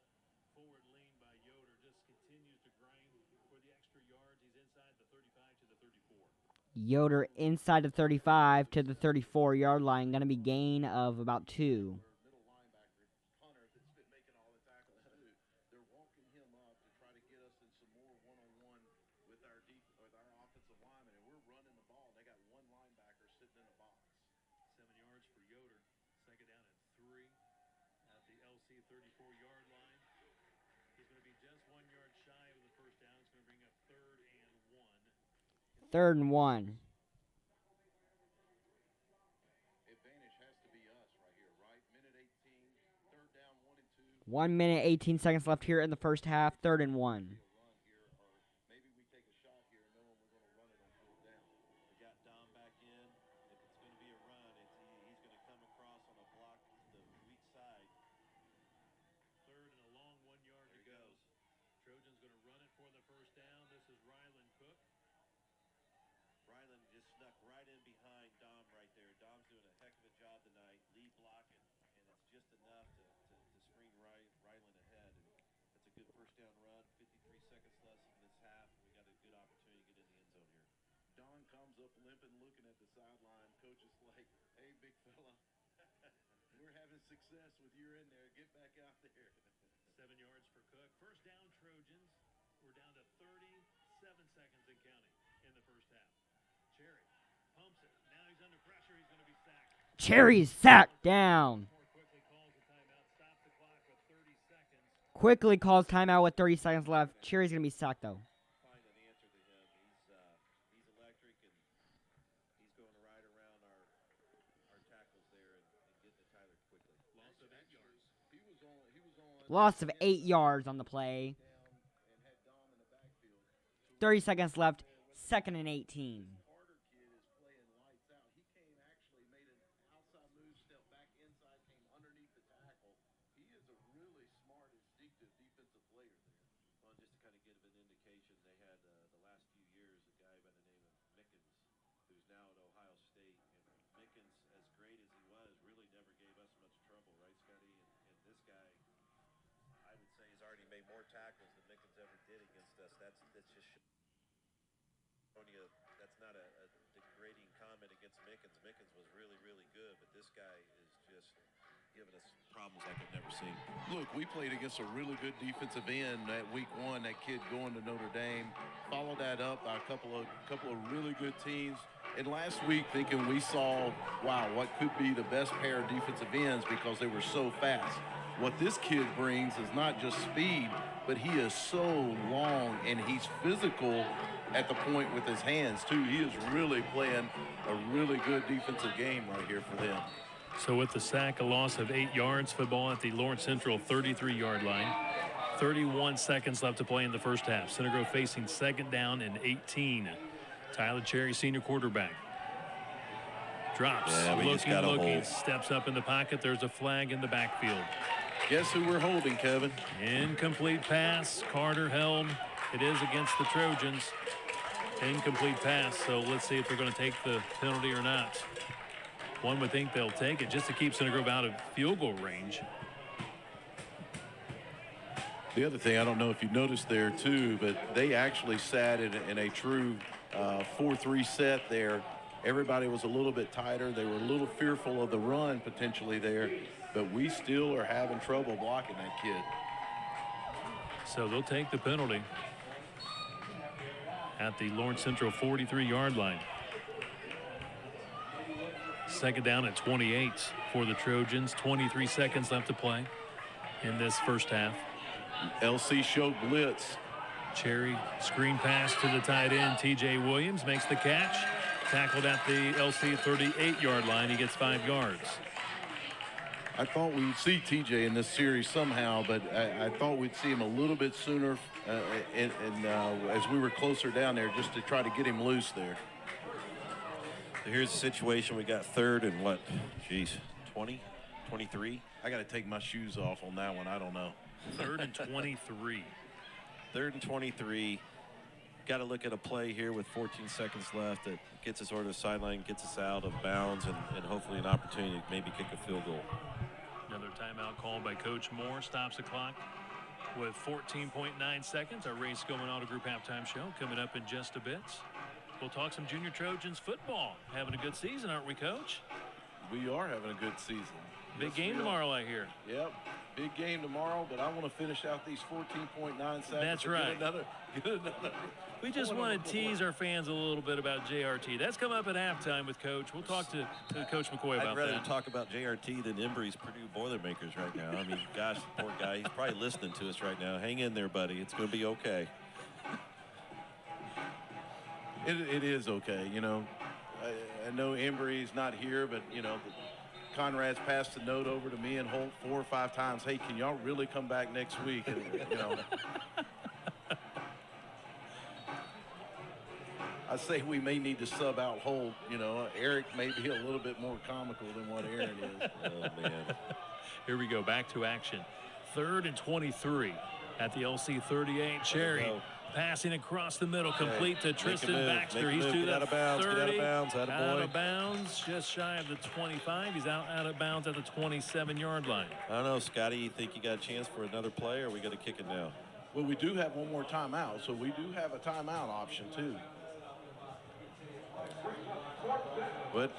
forward lean by Yoder. Just continues to grind for the extra yards. He's inside the 35 to the 34. Yoder inside the 35 to the 34-yard line. Going to be gain of about 2. Middle linebacker, Hunter, that's been making all the tackles too. They're walking him up to try to get us in some more one-on-one with our offensive lineman, and we're running the ball. They got 1 linebacker sitting in a box. 7 yards for Yoder. 2nd down and 3 at the LC 34-yard line. He's going to be just 1 yard shy of the first down. It's going to bring up 3rd and 1. 3rd and 1. Advantage has to be us right here, right? Minute 18, 3rd down, 1 and 2. 1 minute, 18 seconds left here in the first half. 3rd and 1. Maybe we take a shot here knowing we're going to run it on 4th down. We got Dom back in. If it's going to be a run, he's going to come across on a block to the weak side. 3rd and a long 1 yard to go. Trojans going to run it for the first down. This is Ryland Cook. Ryland just snuck right in behind Dom right there. Dom's doing a heck of a job tonight, lead blocking, and it's just enough to screen Ryland ahead. And that's a good first down run. 53 seconds left in this half. We got a good opportunity to get in the end zone here. Don comes up limping, looking at the sideline. Coach is like, hey, big fella, we're having success with you in there. Get back out there. 7 yards for Cook. First down, Trojans. We're down to 37 seconds and counting in the first half. Cherry pumps it. Now he's under pressure. He's going to be sacked. Cherry's sacked down. Quickly calls timeout with 30 seconds left. Cherry's going to be sacked, though. Find an answer to him. He's electric, and he's going right around our tackles there and getting to Tyler quickly. Loss of 8 yards. He was on Loss of 8 yards on the play. 30 seconds left. 2nd and 18. Carter kid is playing lights out. He came actually made an outside move, stepped back inside, came underneath the tackle. He is a guy, I would say, has already made more tackles than Mickens ever did against us. That's just showing you that's not a degrading comment against Mickens. Mickens was really, really good, but this guy is just giving us problems like I've never seen. Look, we played against a really good defensive end that week 1, that kid going to Notre Dame. Followed that up by a couple of really good teams. And last week, thinking we saw, wow, what could be the best pair of defensive ends because they were so fast. What this kid brings is not just speed, but he is so long and he's physical at the point with his hands too. He is really playing a really good defensive game right here for them. So with the sack, a loss of 8 yards, football at the Lawrence Central 33-yard line. 31 seconds left to play in the first half. Center Grove facing 2nd down and 18. Tyler Cherry, senior quarterback. Drops, looking, steps up in the pocket. There's a flag in the backfield. Guess who we're holding, Kevin? Incomplete pass. Carter held. It is against the Trojans. Incomplete pass. So let's see if they're going to take the penalty or not. One would think they'll take it just to keep Center Grove out of field goal range. The other thing, I don't know if you noticed there too, but they actually sat in a true 4-3 set there. Everybody was a little bit tighter. They were a little fearful of the run potentially there, but we still are having trouble blocking that kid. So they'll take the penalty at the Lawrence Central 43-yard line. 2nd down at 28 for the Trojans. 23 seconds left to play in this first half. LC showed blitz. Cherry screen pass to the tight end. TJ Williams makes the catch. Tackled at the LC 38-yard line. He gets 5 yards. I thought we'd see TJ in this series somehow, but I thought we'd see him a little bit sooner as we were closer down there just to try to get him loose there. So here's the situation. We got 3rd and what? Jeez, 20, 23? I got to take my shoes off on that one. I don't know. 3rd and 23. 3rd and 23. Got to look at a play here with 14 seconds left that gets us over the sideline, gets us out of bounds, and hopefully an opportunity to maybe kick a field goal. Another timeout called by Coach Moore. Stops the clock with 14.9 seconds. Our Race Going Auto Group halftime show coming up in just a bit. We'll talk some Junior Trojans football. Having a good season, aren't we, Coach? We are having a good season. Big game tomorrow, I hear. Yep, big game tomorrow, but I want to finish out these 14.9 seconds. That's right. Get another. We just want to tease our fans a little bit about JRT. That's come up at halftime with Coach. We'll talk to Coach McCoy about that. I'd rather talk about JRT than Embry's Purdue Boilermakers right now. I mean, gosh, poor guy. He's probably listening to us right now. Hang in there, buddy. It's going to be okay. It is okay. You know, I know Embry's not here, but, you know, Conrad's passed the note over to me and Holt 4 or 5 times. Hey, can y'all really come back next week? And, you know, I say we may need to sub out Holt. You know, Eric may be a little bit more comical than what Aaron is. Oh, man. Here we go. Back to action. 3rd and 23 at the LC 38. Cherry passing across the middle, complete to Tristan Baxter. He's to the 30. Out of bounds, just shy of the 25. He's out of bounds at the 27-yard line. I don't know, Scotty. You think you got a chance for another play, or are we going to kick it now? Well, we do have one more timeout, so we do have a timeout option too. But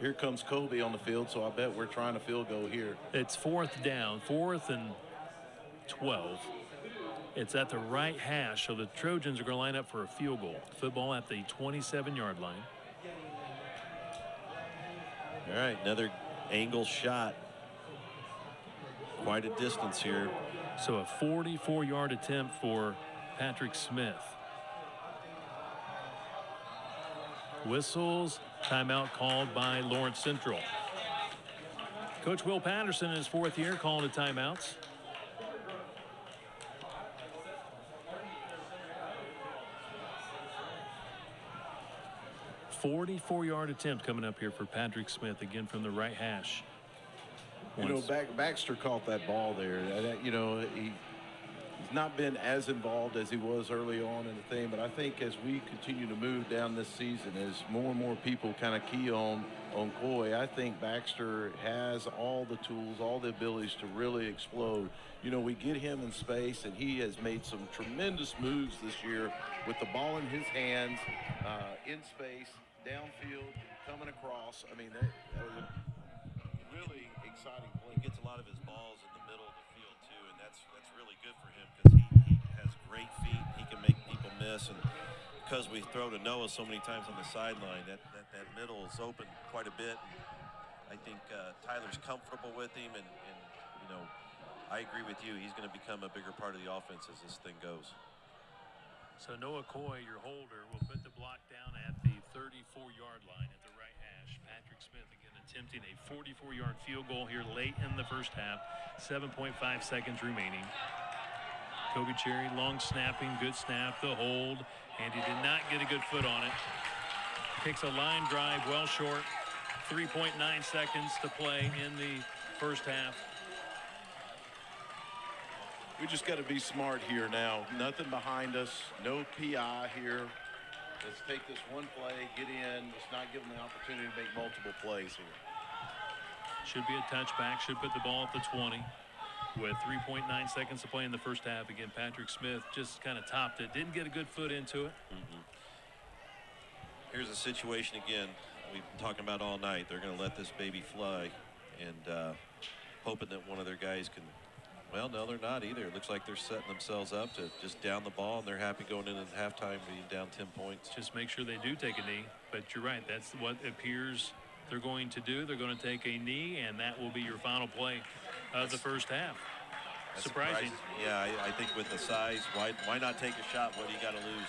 here comes Colby on the field, so I bet we're trying to field goal here. It's 4th down, 4th and 12. It's at the right hash, so the Trojans are going to line up for a field goal. Football at the 27-yard line. All right, another angle shot. Quite a distance here. So a 44-yard attempt for Patrick Smith. Whistles, timeout called by Lawrence Central. Coach Will Patterson in his 4th year calling the timeouts. A 44-yard attempt coming up here for Patrick Smith, again from the right hash. You know, Baxter caught that ball there. You know, not been as involved as he was early on in the thing, but I think as we continue to move down this season, as more and more people kind of key on Coy, I think Baxter has all the tools, all the abilities to really explode. You know, we get him in space, and he has made some tremendous moves this year with the ball in his hands, in space, downfield, coming across. I mean, that was a really exciting play. He gets a lot of his balls in the middle of the field too, and that's really good for him because he has great feet. He can make people miss, and because we throw to Noah so many times on the sideline, that middle is open quite a bit. I think Tyler's comfortable with him, and you know, I agree with you. He's going to become a bigger part of the offense as this thing goes. So Noah Coy, your holder, will put the block down at the 34-yard line at the right hash. Patrick Smith again attempting a 44-yard field goal here late in the first half. 7.5 seconds remaining. Kobe Cherry, long snapping, good snap, the hold, and he did not get a good foot on it. Takes a line drive well short. 3.9 seconds to play in the first half. We just got to be smart here now. Nothing behind us. No PI here. Let's take this one play, get in. Let's not give them the opportunity to make multiple plays here. Should be a touchback. Should put the ball at the 20 with 3.9 seconds to play in the first half. Again, Patrick Smith just kind of topped it. Didn't get a good foot into it. Here's a situation again we've been talking about all night. They're going to let this baby fly, and hoping that one of their guys can. Well, no, they're not either. It looks like they're setting themselves up to just down the ball, and they're happy going in at halftime being down 10 points. Just make sure they do take a knee. But you're right. That's what appears they're going to do. They're going to take a knee, and that will be your final play of the first half. That's Surprising. Yeah, I think with the size, why not take a shot? What do you got to lose?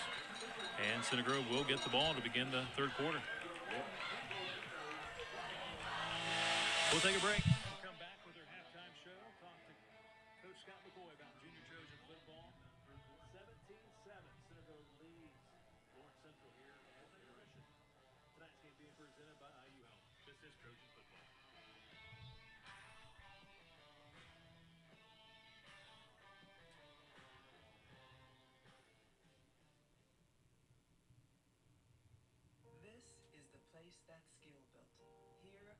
And Center Grove will get the ball to begin the third quarter. We'll take a break. We'll come back with our halftime show. Talk to Coach Scott McCoy about junior Trojan football. 17-7. Center Grove leads Lawrence Central here at intermission. Tonight's game being presented by IU Health. This is Trojan football. This is the place that's skill built. Here,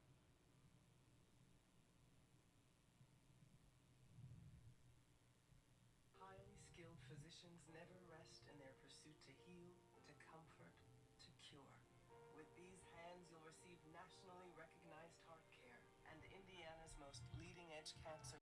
highly skilled physicians never rest in their pursuit to heal, to comfort, to cure. With these hands, you'll receive nationally recognized heart care and Indiana's most leading-edge cancer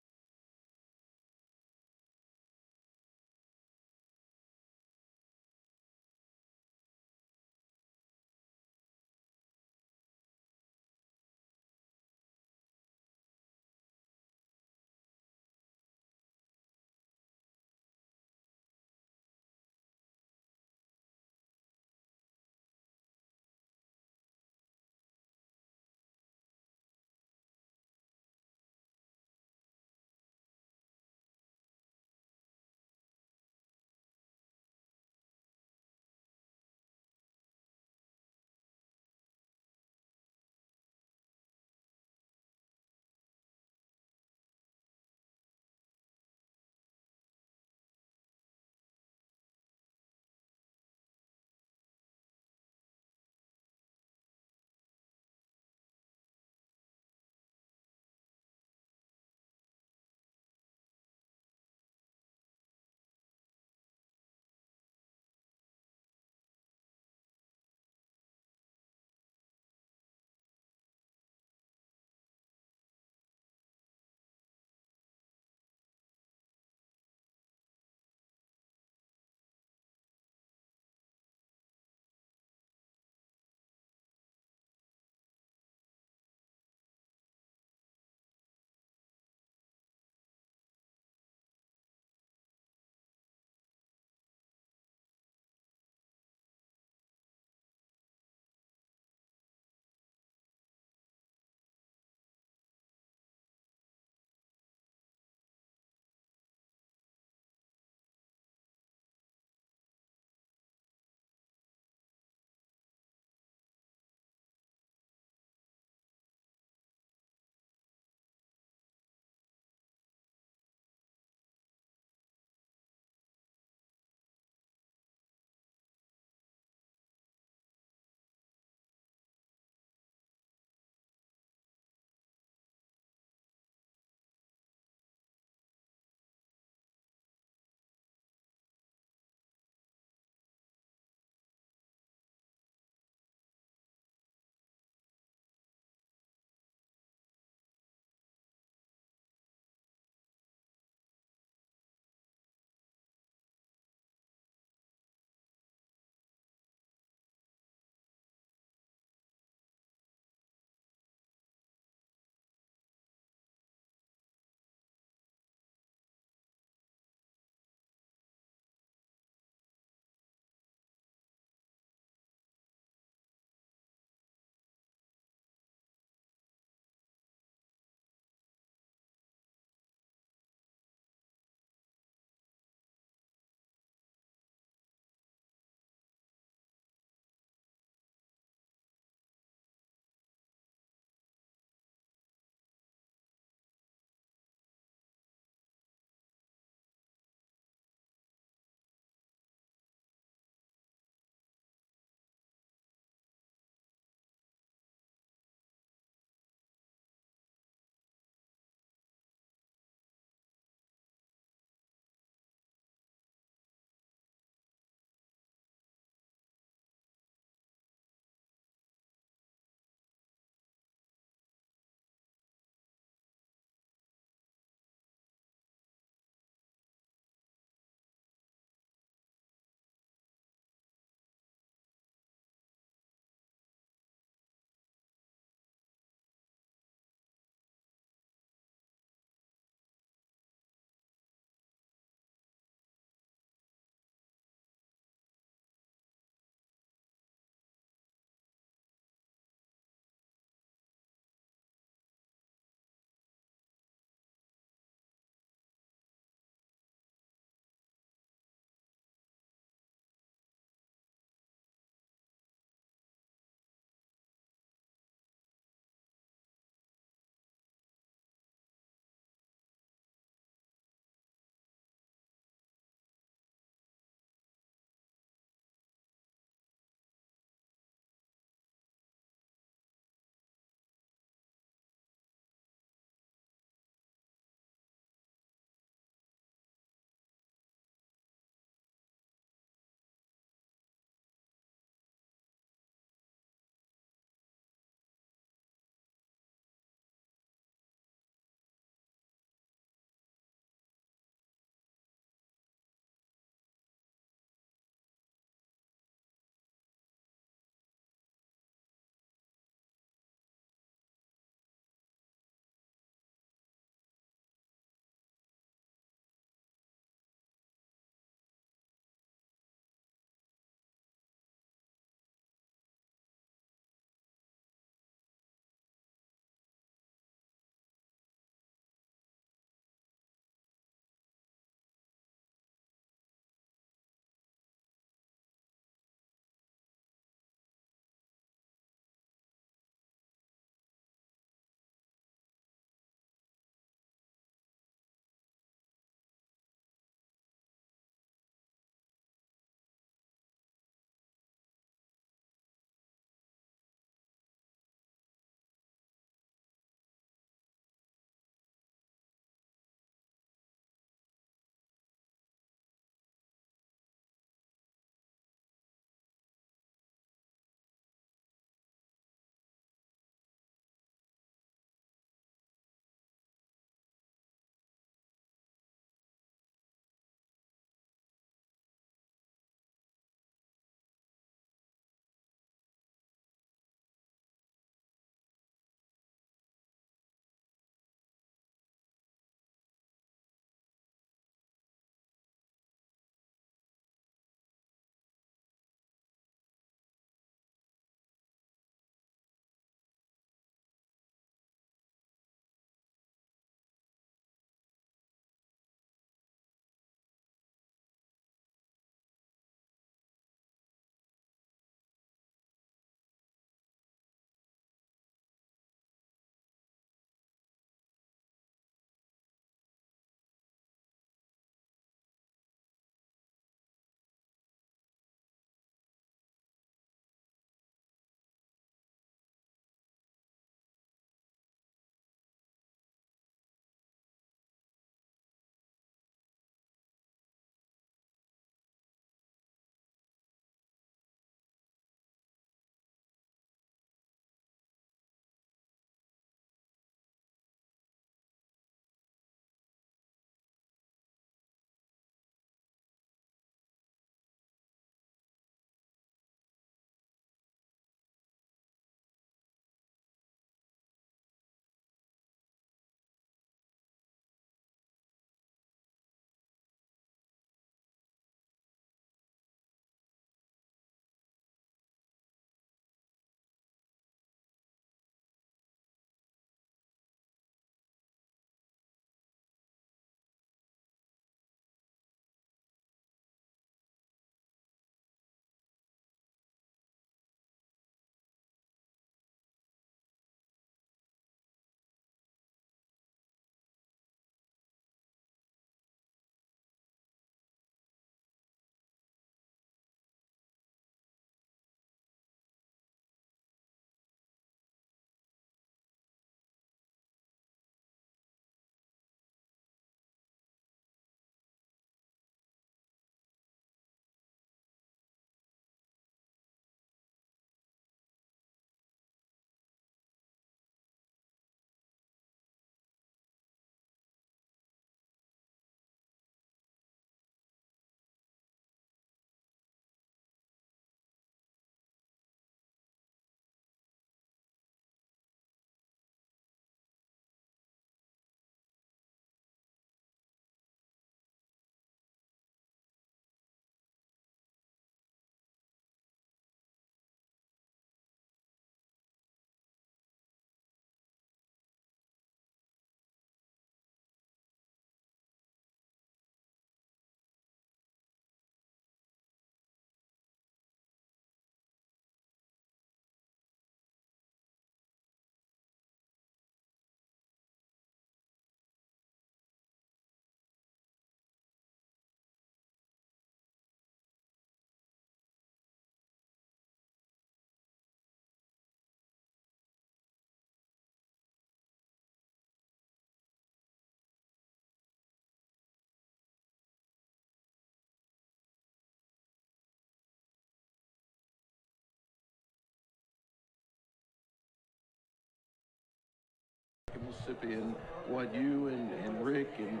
Mississippi, and what you and Rick and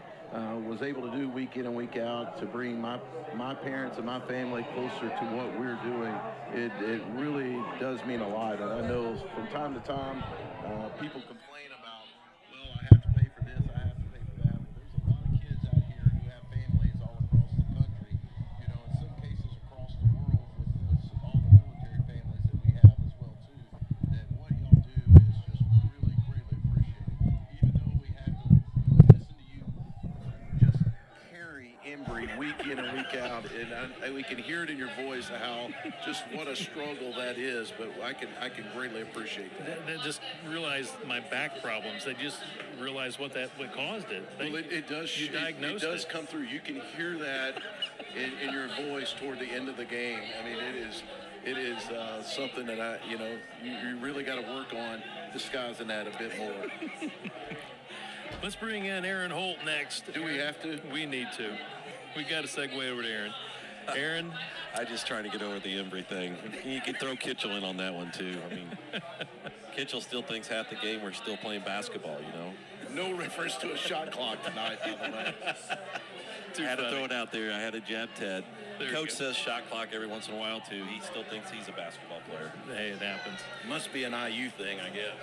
was able to do week in and week out to bring my parents and my family closer to what we're doing, it really does mean a lot. And I know from time to time people complain about, well, I have to pay for this, I have to pay for that. But there's a lot of kids out here who have families all across the country, you know, in some cases across the world with all the military families that we have as well too, that what y'all do is just really greatly appreciated. Even though we have to listen to you just carry Embry week in and week out, and we can hear it in your voice how just what a struggle that is, but I can greatly appreciate that. They just realized my back problems. They just realized what caused it. Well, it does. You diagnosed it does come through. You can hear that in your voice toward the end of the game. I mean, it is something that you really got to work on disguising that a bit more. Let's bring in Aaron Holt next. Do we have to? We need to. We got to segue over to Aaron. Aaron, I just trying to get over the Embry thing. You can throw Kitchell in on that one too. I mean, Kitchell still thinks half the game we're still playing basketball. You know. No reference to a shot clock tonight, by the way. I had to throw it out there. I had to jab Ted. Coach says shot clock every once in a while too. He still thinks he's a basketball player. Hey, it happens. Must be an IU thing, I guess.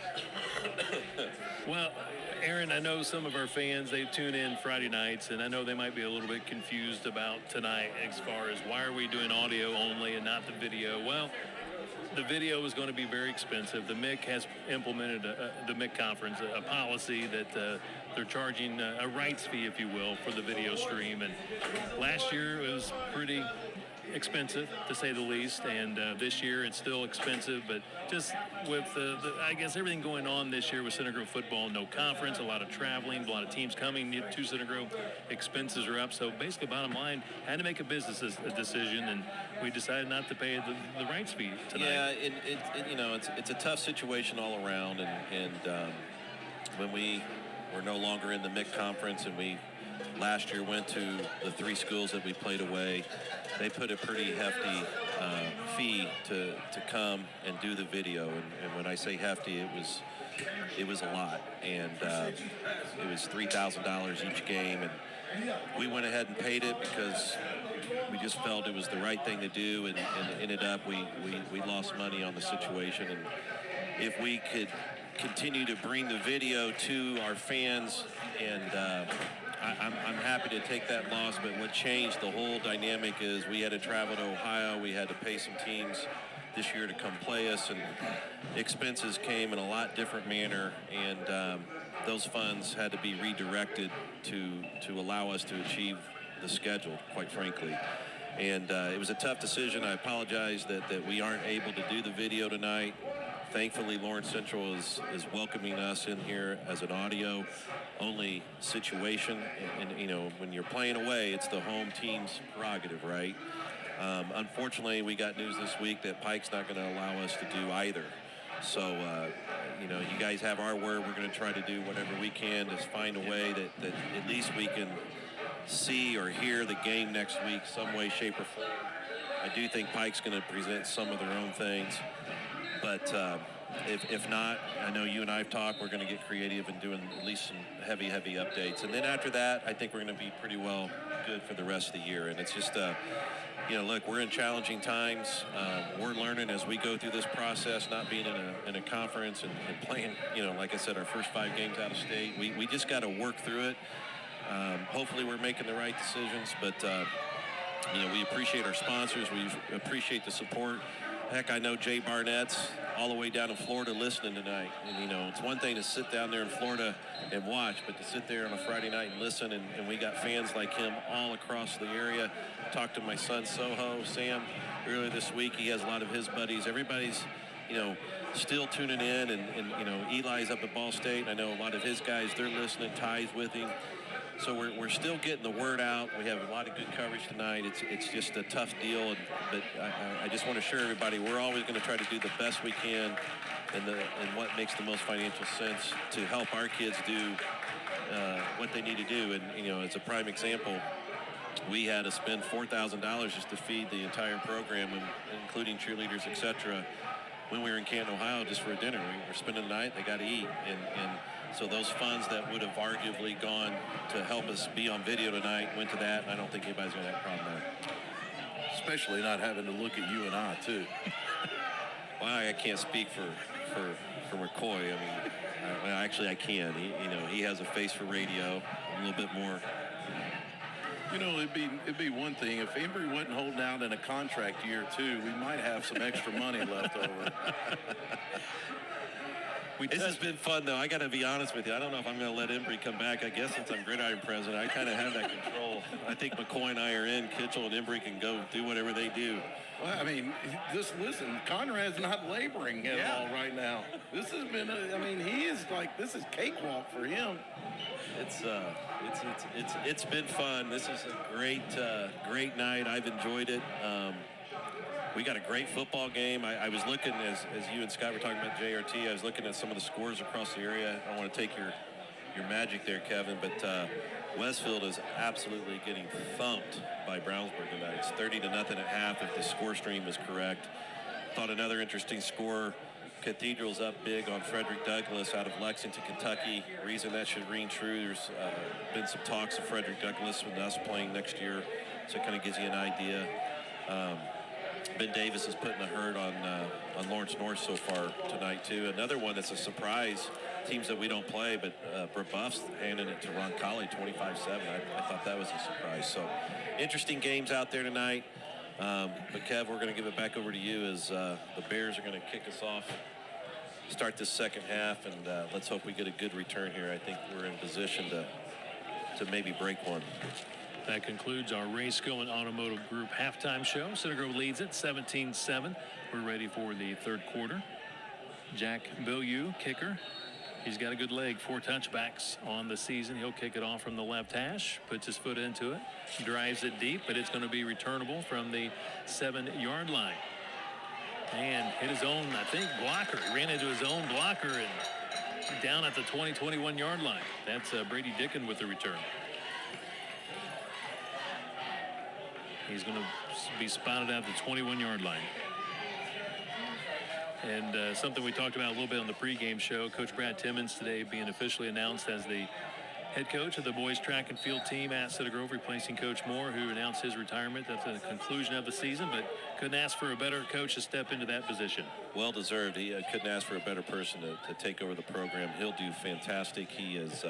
Well, Aaron, I know some of our fans, they tune in Friday nights, and I know they might be a little bit confused about tonight as far as why are we doing audio only and not the video. Well, the video is going to be very expensive. The MIC has implemented, the MIC conference, a policy that they're charging a rights fee, if you will, for the video stream. And last year it was pretty expensive, to say the least, and this year it's still expensive, but just with I guess everything going on this year with Center Grove football, no conference, a lot of traveling, a lot of teams coming to Center Grove, expenses are up. So basically, bottom line, had to make a business decision, and we decided not to pay the rights fee tonight. Yeah, it's a tough situation all around, and when we were no longer in the MIC conference, and we last year went to the 3 schools that we played away, they put a pretty hefty fee to come and do the video, and when I say hefty, it was a lot, and it was $3,000 each game, and we went ahead and paid it because we just felt it was the right thing to do, and ended up we lost money on the situation, and if we could continue to bring the video to our fans, and I'm happy to take that loss, but what changed the whole dynamic is we had to travel to Ohio. We had to pay some teams this year to come play us, and expenses came in a lot different manner, and those funds had to be redirected to allow us to achieve the schedule, quite frankly. And it was a tough decision. I apologize that we aren't able to do the video tonight. Thankfully, Lawrence Central is welcoming us in here as an audio-only situation. And, when you're playing away, it's the home team's prerogative, right? Unfortunately, we got news this week that Pike's not going to allow us to do either. So, you guys have our word. We're going to try to do whatever we can to find a way that at least we can see or hear the game next week some way, shape, or form. I do think Pike's going to present some of their own things. But if not, I know you and I have talked, we're going to get creative and doing at least some heavy updates. And then after that, I think we're going to be pretty well good for the rest of the year. And it's just, look, we're in challenging times. We're learning as we go through this process, not being in a conference and playing, like I said, our first 5 games out of state. We just got to work through it. Hopefully we're making the right decisions. But, we appreciate our sponsors. We appreciate the support. Heck, I know Jay Barnett's all the way down in Florida listening tonight. And, it's one thing to sit down there in Florida and watch, but to sit there on a Friday night and listen, and we got fans like him all across the area. Talked to my son, Soho, Sam, earlier this week. He has a lot of his buddies. Everybody's, still tuning in, and Eli's up at Ball State. I know a lot of his guys, they're listening, Ty's with him. So we're still getting the word out. We have a lot of good coverage tonight. It's just a tough deal, but I just want to assure everybody we're always going to try to do the best we can and what makes the most financial sense to help our kids do what they need to do. And, as a prime example, we had to spend $4,000 just to feed the entire program, including cheerleaders, etc., when we were in Canton, Ohio, just for a dinner. We were spending the night, they got to eat. And So those funds that would have arguably gone to help us be on video tonight went to that. And I don't think anybody's going to have a problem there. Especially not having to look at you and I, too. Well, I can't speak for McCoy. I mean, actually, I can. He has a face for radio, a little bit more. You know, it'd be one thing if Embry wasn't holding out in a contract year too. We might have some extra money left over. This has been fun, though. I got to be honest with you. I don't know if I'm going to let Embry come back. I guess since I'm Gridiron president, I kind of have that control. I think McCoy and I are in. Kitchell and Embry can go do whatever they do. Well, I mean, just listen. Conrad's not laboring at all right now. This has been. He is like, this is cakewalk for him. It's been fun. This is a great night. I've enjoyed it. We got a great football game. I was looking, as you and Scott were talking about JRT, I was looking at some of the scores across the area. I don't want to take your magic there, Kevin, but Westfield is absolutely getting thumped by Brownsburg tonight. It's 30-0 at half if the score stream is correct. Thought another interesting score. Cathedral's up big on Frederick Douglass out of Lexington, Kentucky. Reason that should ring true, there's been some talks of Frederick Douglass with us playing next year, so it kind of gives you an idea. Ben Davis is putting a hurt on Lawrence North so far tonight, too. Another one that's a surprise, teams that we don't play, but Brebeuf's handing it to Roncalli 25-7. I thought that was a surprise. So interesting games out there tonight. But, Kev, we're going to give it back over to you as the Bears are going to kick us off, start this second half, and let's hope we get a good return here. I think we're in position to maybe break one. That concludes our Rayco and Automotive Group halftime show. Center Grove leads it 17-7. We're ready for the third quarter. Jack Beaulieu, kicker. He's got a good leg, 4 touchbacks on the season. He'll kick it off from the left hash, puts his foot into it, drives it deep, but it's going to be returnable from the 7-yard line. And hit his own, I think, blocker. He ran into his own blocker and down at the 21-yard line. That's Brady Dickon with the return. He's going to be spotted at the 21-yard line. And something we talked about a little bit on the pregame show, Coach Brad Timmons today being officially announced as the head coach of the boys track and field team at Cedar Grove, replacing Coach Moore, who announced his retirement at the conclusion of the season, but couldn't ask for a better coach to step into that position. Well deserved. He couldn't ask for a better person to take over the program. He'll do fantastic. He has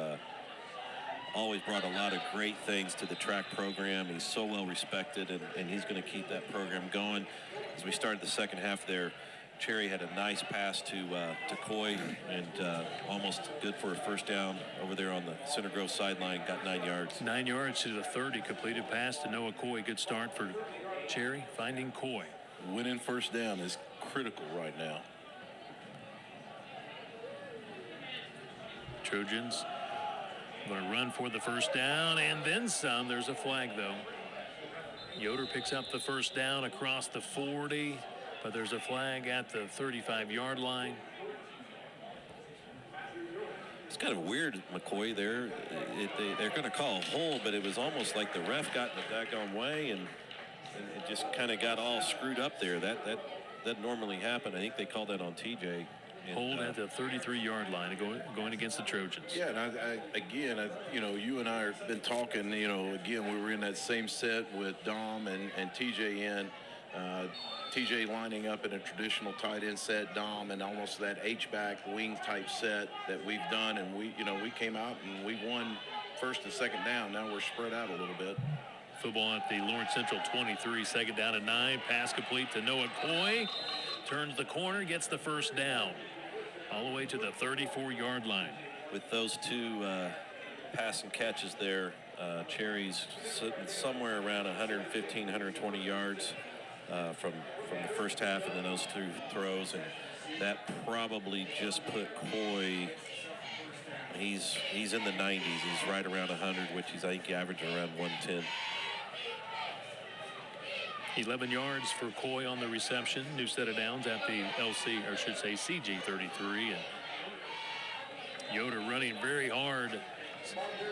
always brought a lot of great things to the track program. He's so well respected, and he's going to keep that program going. As we started the second half there, Cherry had a nice pass to Coy, and almost good for a first down over there on the Center Grove sideline. Got 9 yards. 9 yards to the 30. Completed pass to Noah Coy. Good start for Cherry, finding Coy. Winning first down is critical right now. Trojans going to run for the first down and then some. There's a flag, though. Yoder picks up the first down across the 40, but there's a flag at the 35-yard line. It's kind of weird, McCoy, there. They're going to call a hold, but it was almost like the ref got in the daggone way, and it just kind of got all screwed up there. That normally happen. I think they called that on TJ. Hold at the 33-yard line, going against the Trojans. Yeah, and you and I have been talking. Again, we were in that same set with Dom and TJ in. TJ lining up in a traditional tight end set, Dom, and almost that H-back wing type set that we've done. And we came out and we won first and second down. Now we're spread out a little bit. Football at the Lawrence Central 23, second down and 9. Pass complete to Noah Coy. Turns the corner, gets the first down. All the way to the 34-yard line. With those two pass and catches there, Cherry's sitting somewhere around 115, 120 yards from the first half, and then those two throws, and that probably just put Coy. He's in the 90s. He's right around 100, which he's, I think, averaging around 110. 11 yards for Coy on the reception. New set of downs at the LC, or should say CG 33. And Yoder running very hard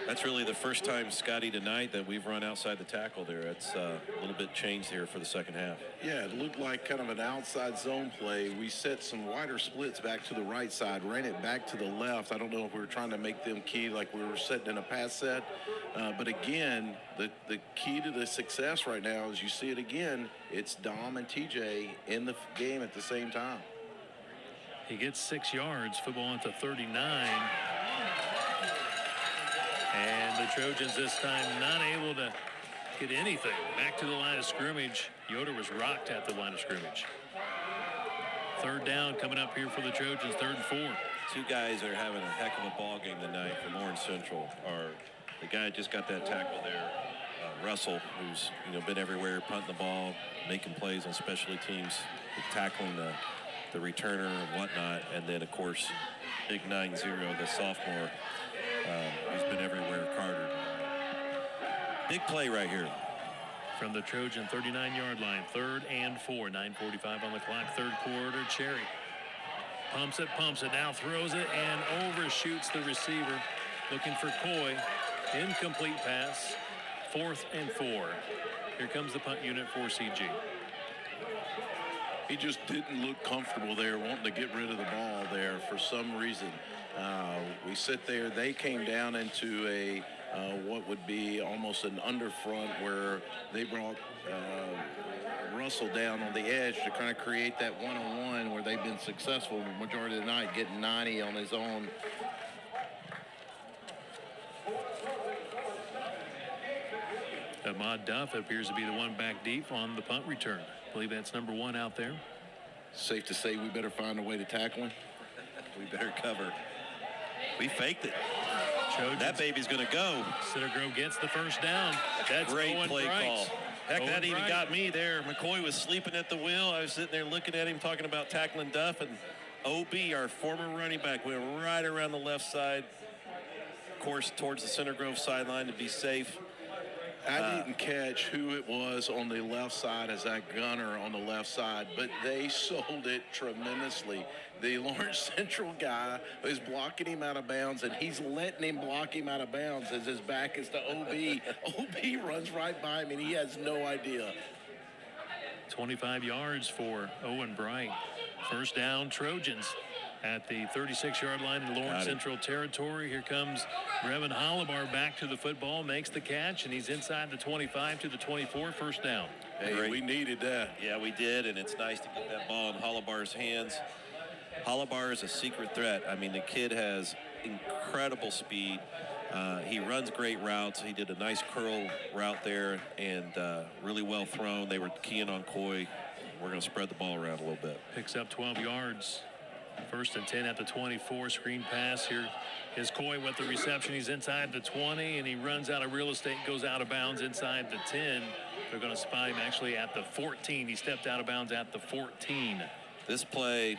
That's really the first time, Scotty, tonight that we've run outside the tackle there. It's a little bit changed here for the second half. Yeah, it looked like kind of an outside zone play. We set some wider splits back to the right side, ran it back to the left. I don't know if we were trying to make them key like we were setting in a pass set. But again, the key to the success right now is you see it again. It's Dom and TJ in the game at the same time. He gets 6 yards, football at the 39. And the Trojans this time not able to get anything. Back to the line of scrimmage. Yoder was rocked at the line of scrimmage. Third down coming up here for the Trojans, 3rd and 4. Two guys are having a heck of a ball game tonight for Lawrence Central. The guy that just got that tackle there, Russell, who's been everywhere, punting the ball, making plays on specialty teams, tackling the returner and whatnot, and then of course big 9-0, the sophomore, who's been everywhere, Carter. Big play right here from the Trojan 39-yard line. 3rd and 4, 9:45 on the clock, 3rd quarter. Cherry pumps it, now throws it and overshoots the receiver, looking for Coy. Incomplete pass. 4th and 4. Here comes the punt unit for CG. He just didn't look comfortable there, wanting to get rid of the ball there for some reason. We sit there. They came down into a what would be almost an underfront where they brought Russell down on the edge to kind of create that one-on-one where they've been successful the majority of the night, getting 90 on his own. Ahmad Duff appears to be the one back deep on the punt return. I believe that's number 1 out there. Safe to say we better find a way to tackle him. We better cover. We faked it. Trojans. That baby's going to go. Center Grove gets the first down. That's great Owen play Bright. call. Heck, Owen that even Bright. got me there. McCoy was sleeping at the wheel. I was sitting there looking at him, talking about tackling Duff, and OB, our former running back, went right around the left side, of course, towards the Center Grove sideline to be safe. I didn't catch who it was on the left side as that gunner on the left side, but they sold it tremendously. The Lawrence Central guy is blocking him out of bounds, and he's letting him block him out of bounds as his back is to OB. OB runs right by him, and he has no idea. 25 yards for Owen Bright. First down, Trojans at the 36-yard line in Lawrence Central territory. Here comes Brevin Holibar back to the football, makes the catch, and he's inside the 25 to the 24, first down. Hey, we needed that. Yeah, we did, and it's nice to get that ball in Holibar's hands. Holibar is a secret threat. I mean, the kid has incredible speed. He runs great routes. He did a nice curl route there and really well thrown. They were keying on Coy. We're going to spread the ball around a little bit. Picks up 12 yards. 1st and 10 at the 24. Screen pass. Here is Coy with the reception. He's inside the 20, and he runs out of real estate, goes out of bounds inside the 10. They're going to spot him actually at the 14. He stepped out of bounds at the 14. This play,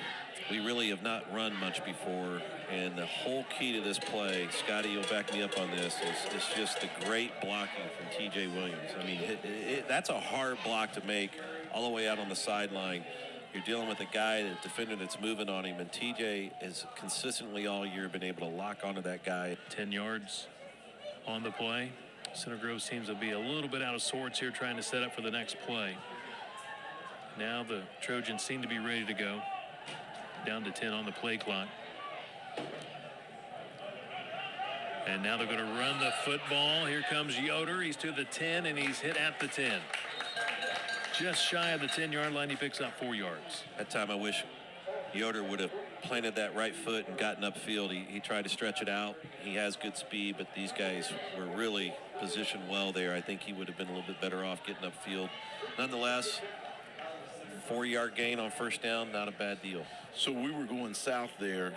we really have not run much before, and the whole key to this play, Scotty, you'll back me up on this, is just the great blocking from T.J. Williams. I mean, that's a hard block to make all the way out on the sideline. You're dealing with a guy, the defender that's moving on him, and TJ has consistently all year been able to lock onto that guy. 10 yards on the play. Center Grove seems to be a little bit out of sorts here, trying to set up for the next play. Now the Trojans seem to be ready to go. Down to 10 on the play clock. And now they're going to run the football. Here comes Yoder. He's to the 10, and he's hit at the 10. Just shy of the 10-yard line. He picks up 4 yards. That time I wish Yoder would have planted that right foot and gotten upfield. He tried to stretch it out. He has good speed, but these guys were really positioned well there. I think he would have been a little bit better off getting upfield. Nonetheless, 4-yard gain on first down, not a bad deal. So we were going south there,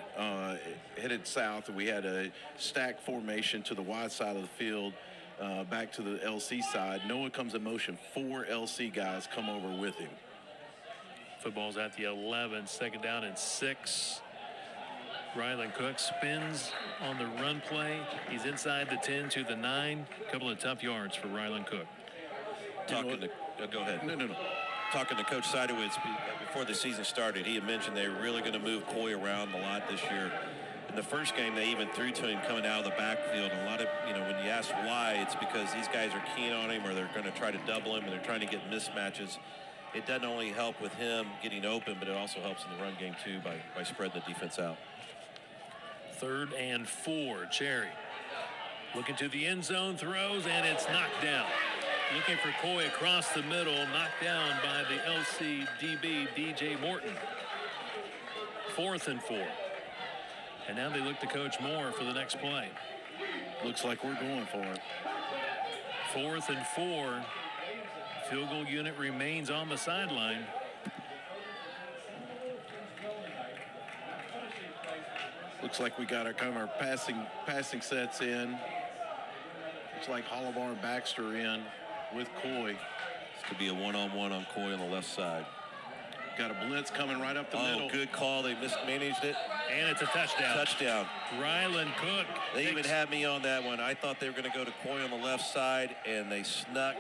headed south, and we had a stack formation to the wide side of the field, back to the LC side. Noah comes in motion. 4 LC guys come over with him. Football's at the 11, 2nd down and 6. Ryland Cook spins on the run play. He's inside the 10 to the 9. A couple of tough yards for Ryland Cook. Go ahead. No. Talking to Coach Seidowitz before the season started, he had mentioned they're really going to move Coy around a lot this year. In the first game, they even threw to him coming out of the backfield. A lot of, when you ask why, it's because these guys are keen on him or they're going to try to double him and they're trying to get mismatches. It doesn't only help with him getting open, but it also helps in the run game, too, by spreading the defense out. 3rd and 4. Cherry looking to the end zone, throws, and it's knocked down. Looking for Coy across the middle, knocked down by the LC DB, DJ Morton. 4th and 4. And now they look to Coach Moore for the next play. Looks like we're going for it. 4th and 4. Field goal unit remains on the sideline. Looks like we got our passing sets in. Looks like Hollivar and Baxter in with Coy. This could be a one-on-one on Coy on the left side. Got a blitz coming right up the middle. Good call. They mismanaged it. And it's a touchdown. Touchdown. Ryland Cook. They even had me on that one. I thought they were going to go to Coy on the left side, and they snuck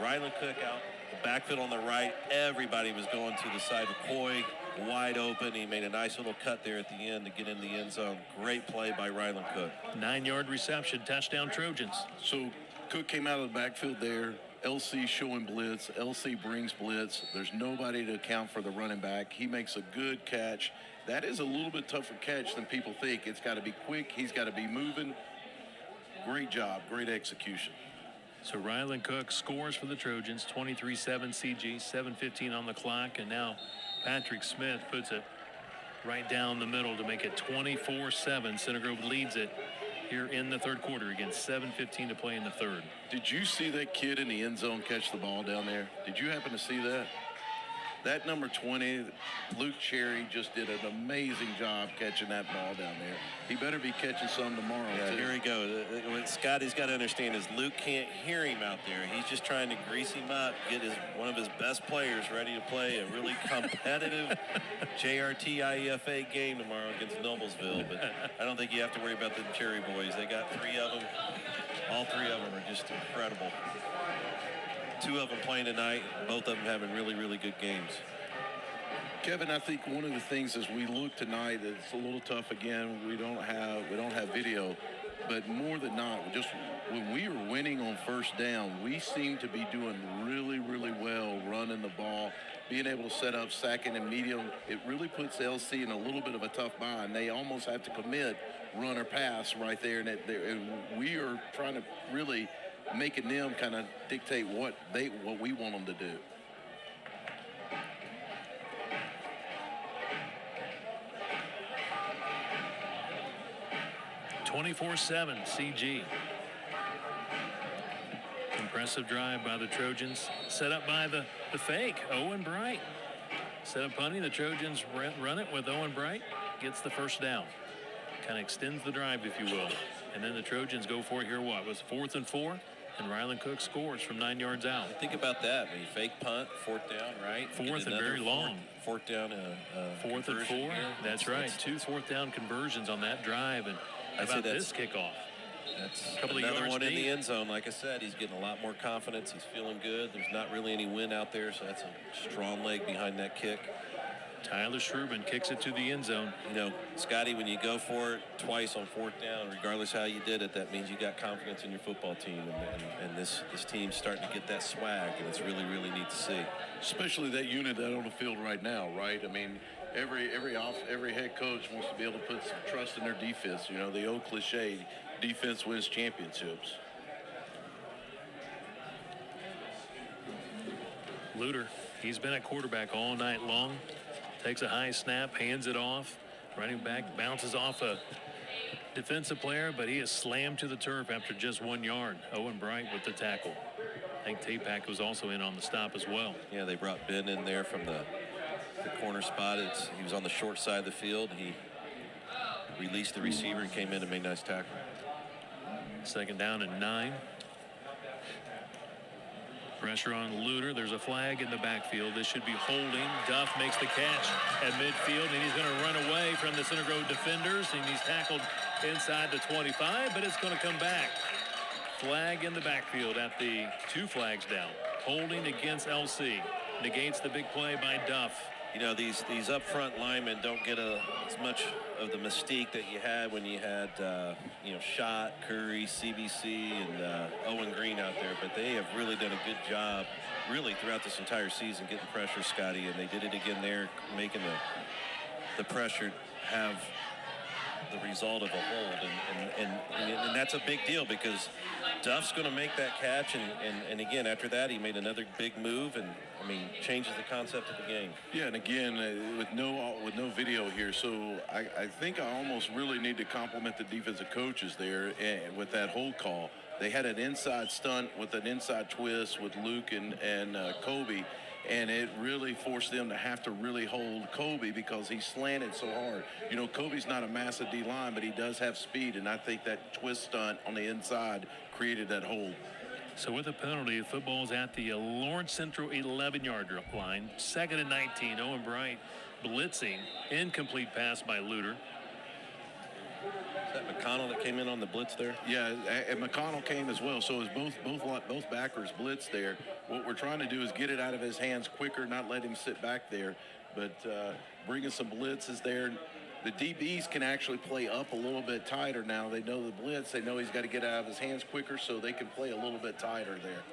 Ryland Cook out the backfield on the right. Everybody was going to the side of Coy, wide open. He made a nice little cut there at the end to get in the end zone. Great play by Ryland Cook. 9-yard reception, touchdown Trojans. So Cook came out of the backfield there. LC showing blitz. LC brings blitz. There's nobody to account for the running back. He makes a good catch. That is a little bit tougher catch than people think. It's got to be quick. He's got to be moving. Great job. Great execution. So Ryland Cook scores for the Trojans. 23-7 CG. 7:15 on the clock. And now Patrick Smith puts it right down the middle to make it 24-7. Center Grove leads it here in the third quarter. Again, 7:15 to play in the third. Did you see that kid in the end zone catch the ball down there? Did you happen to see that? That number 20, Luke Cherry, just did an amazing job catching that ball down there. He better be catching some tomorrow, too. Here we go. What Scotty's got to understand is Luke can't hear him out there. He's just trying to grease him up, get one of his best players ready to play a really competitive JRT IEFA game tomorrow against Noblesville. But I don't think you have to worry about the Cherry boys. They got 3 of them. All 3 of them are just incredible. 2 of them playing tonight, both of them having really, really good games. Kevin, I think one of the things as we look tonight, it's a little tough again. We don't have video, but more than not, just when we were winning on first down, we seem to be doing really, really well running the ball, being able to set up second and medium. It really puts LC in a little bit of a tough bind. They almost have to commit run or pass right there, and we are trying to really making them kind of dictate what we want them to do. (24-7) CG. Impressive drive by the Trojans. Set up by the fake. Owen Bright. Set up punting. The Trojans run it with Owen Bright. Gets the first down. Kind of extends the drive, if you will. And then the Trojans go for it here. What was 4th and 4? And Ryland Cook scores from 9 yards out. Think about that. I mean, fake punt, 4th down, right? 4th and very long. 4th down. 4th and 4. That's right. 2 4th down conversions on that drive. And how about this kickoff? That's a couple another of yards one deep in the end zone. Like I said, he's getting a lot more confidence. He's feeling good. There's not really any wind out there, so that's a strong leg behind that kick. Tyler Shrubin kicks it to the end zone. You know, Scotty, when you go for it twice on 4th down, regardless how you did it, that means you got confidence in your football team. And this team's starting to get that swag, and it's really, really neat to see. Especially that unit that on the field right now, right? I mean, every head coach wants to be able to put some trust in their defense. You know, the old cliche, defense wins championships. Luter, he's been at quarterback all night long. Takes a high snap, hands it off. Running back bounces off a defensive player, but he is slammed to the turf after just 1 yard. Owen Bright with the tackle. I think Tapak was also in on the stop as well. Yeah, they brought Ben in there from the corner spot. He was on the short side of the field. He released the receiver and came in and made a nice tackle. 2nd down and 9. Pressure on Luter. There's a flag in the backfield. This should be holding. Duff makes the catch at midfield, and he's going to run away from the Center Grove defenders, and he's tackled inside the 25, but it's going to come back. Flag in the backfield at the 2 flags down. Holding against LC. Negates the big play by Duff. you know, these up front linemen don't get as much of the mystique that you had when you had, you know, Schott, Curry, CBC, and Owen Green out there. But they have really done a good job, really, throughout this entire season, getting pressure, Scotty, and they did it again there, making the pressure have the result of a hold, and that's a big deal because Duff's going to make that catch, and again after that he made another big move, and I mean changes the concept of the game. Yeah, and again with no video here, so I think I almost really need to compliment the defensive coaches there with that hold call. They had an inside stunt with an inside twist with Luke and Kobe. And it really forced them to have to really hold Kobe because he slanted so hard. You know, Kobe's not a massive D-line, but he does have speed, and I think that twist stunt on the inside created that hold. So with a penalty, football's at the Lawrence Central 11-yard line. 2nd and 19. Owen Bright blitzing. Incomplete pass by Luter. Is that McConnell that came in on the blitz there? Yeah, and McConnell came as well. So as both backers blitz there. What we're trying to do is get it out of his hands quicker, not let him sit back there, but bringing some blitzes there. The DBs can actually play up a little bit tighter now. They know the blitz. They know he's got to get out of his hands quicker, so they can play a little bit tighter there.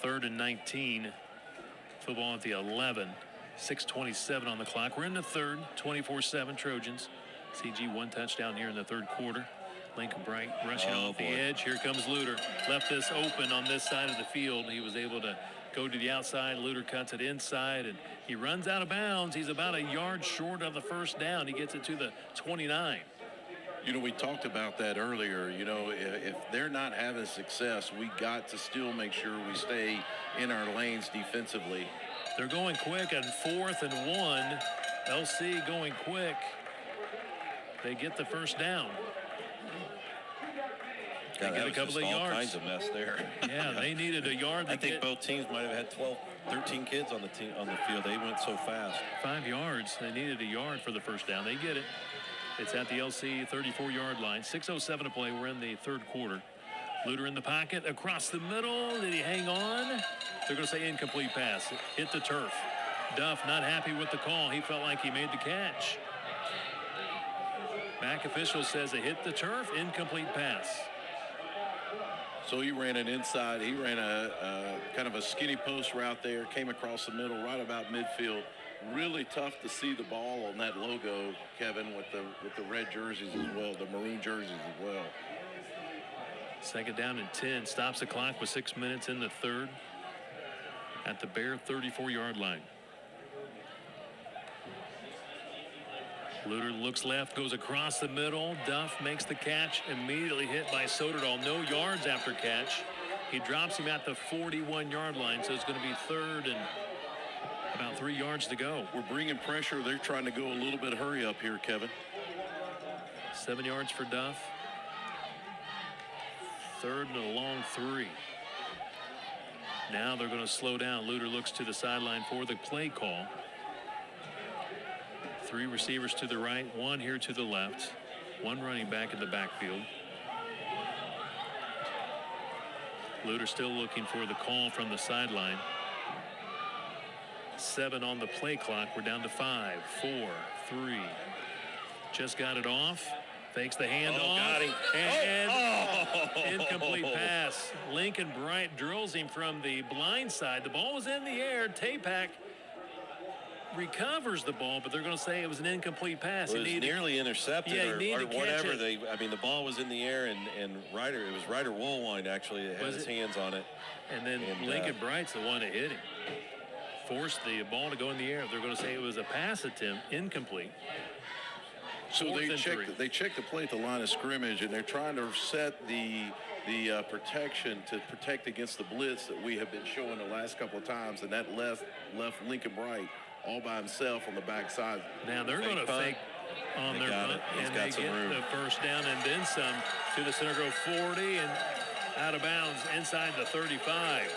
3rd and 19. Football at the 11. 6:27 on the clock. We're in the third. 24-7 Trojans. CG 1 touchdown here in the third quarter. Lincoln Bright rushing off the edge. Here comes Luter. Left this open on this side of the field. He was able to go to the outside. Luter cuts it inside, and he runs out of bounds. He's about a yard short of the first down. He gets it to the 29. You know, we talked about that earlier. You know, if they're not having success, we got to still make sure we stay in our lanes defensively. They're going quick on 4th and 1. LC going quick. They get the first down. They get a couple of yards. All kinds of mess there. Yeah, they needed a yard. I think both teams might have had 13 kids on the field. They went so fast. 5 yards. They needed a yard for the first down. They get it. It's at the LC 34-yard line. 6:07 to play. We're in the third quarter. Luter in the pocket across the middle. Did he hang on? They're going to say incomplete pass. Hit the turf. Duff not happy with the call. He felt like he made the catch. Back official says it hit the turf. Incomplete pass. So he ran an inside. He ran a kind of a skinny post route there. Came across the middle, right about midfield. Really tough to see the ball on that logo, Kevin, with the red jerseys as well, the maroon jerseys as well. 2nd down and 10. Stops the clock with 6 minutes in the third at the Bear 34-yard line. Luter looks left, goes across the middle. Duff makes the catch, immediately hit by Soderdahl. No yards after catch. He drops him at the 41-yard line, so it's going to be 3rd and about 3 yards to go. We're bringing pressure. They're trying to go a little bit hurry up here, Kevin. 7 yards for Duff. 3rd and a long 3. Now they're going to slow down. Luter looks to the sideline for the play call. 3 receivers to the right, 1 here to the left, 1 running back in the backfield. Luter still looking for the call from the sideline. 7 on the play clock. We're down to 5, 4, 3. Just got it off. Fakes the handoff. Got him. And incomplete pass. Lincoln Bright drills him from the blind side. The ball was in the air. Tapak recovers the ball, but they're going to say it was an incomplete pass. It was nearly intercepted, yeah, or whatever. I mean, the ball was in the air, and Ryder, it was Ryder Woolwine actually that had his hands on it. And then Lincoln Bright's the one that hit him. Forced the ball to go in the air. They're going to say it was a pass attempt, incomplete. So they checked the play at the line of scrimmage, and they're trying to set the protection to protect against the blitz that we have been showing the last couple of times, and that left Lincoln Bright all by himself on the backside. Now they're going to fake on their punt, and they get the first down and then some to the Center Grove 40 and out of bounds inside the 35.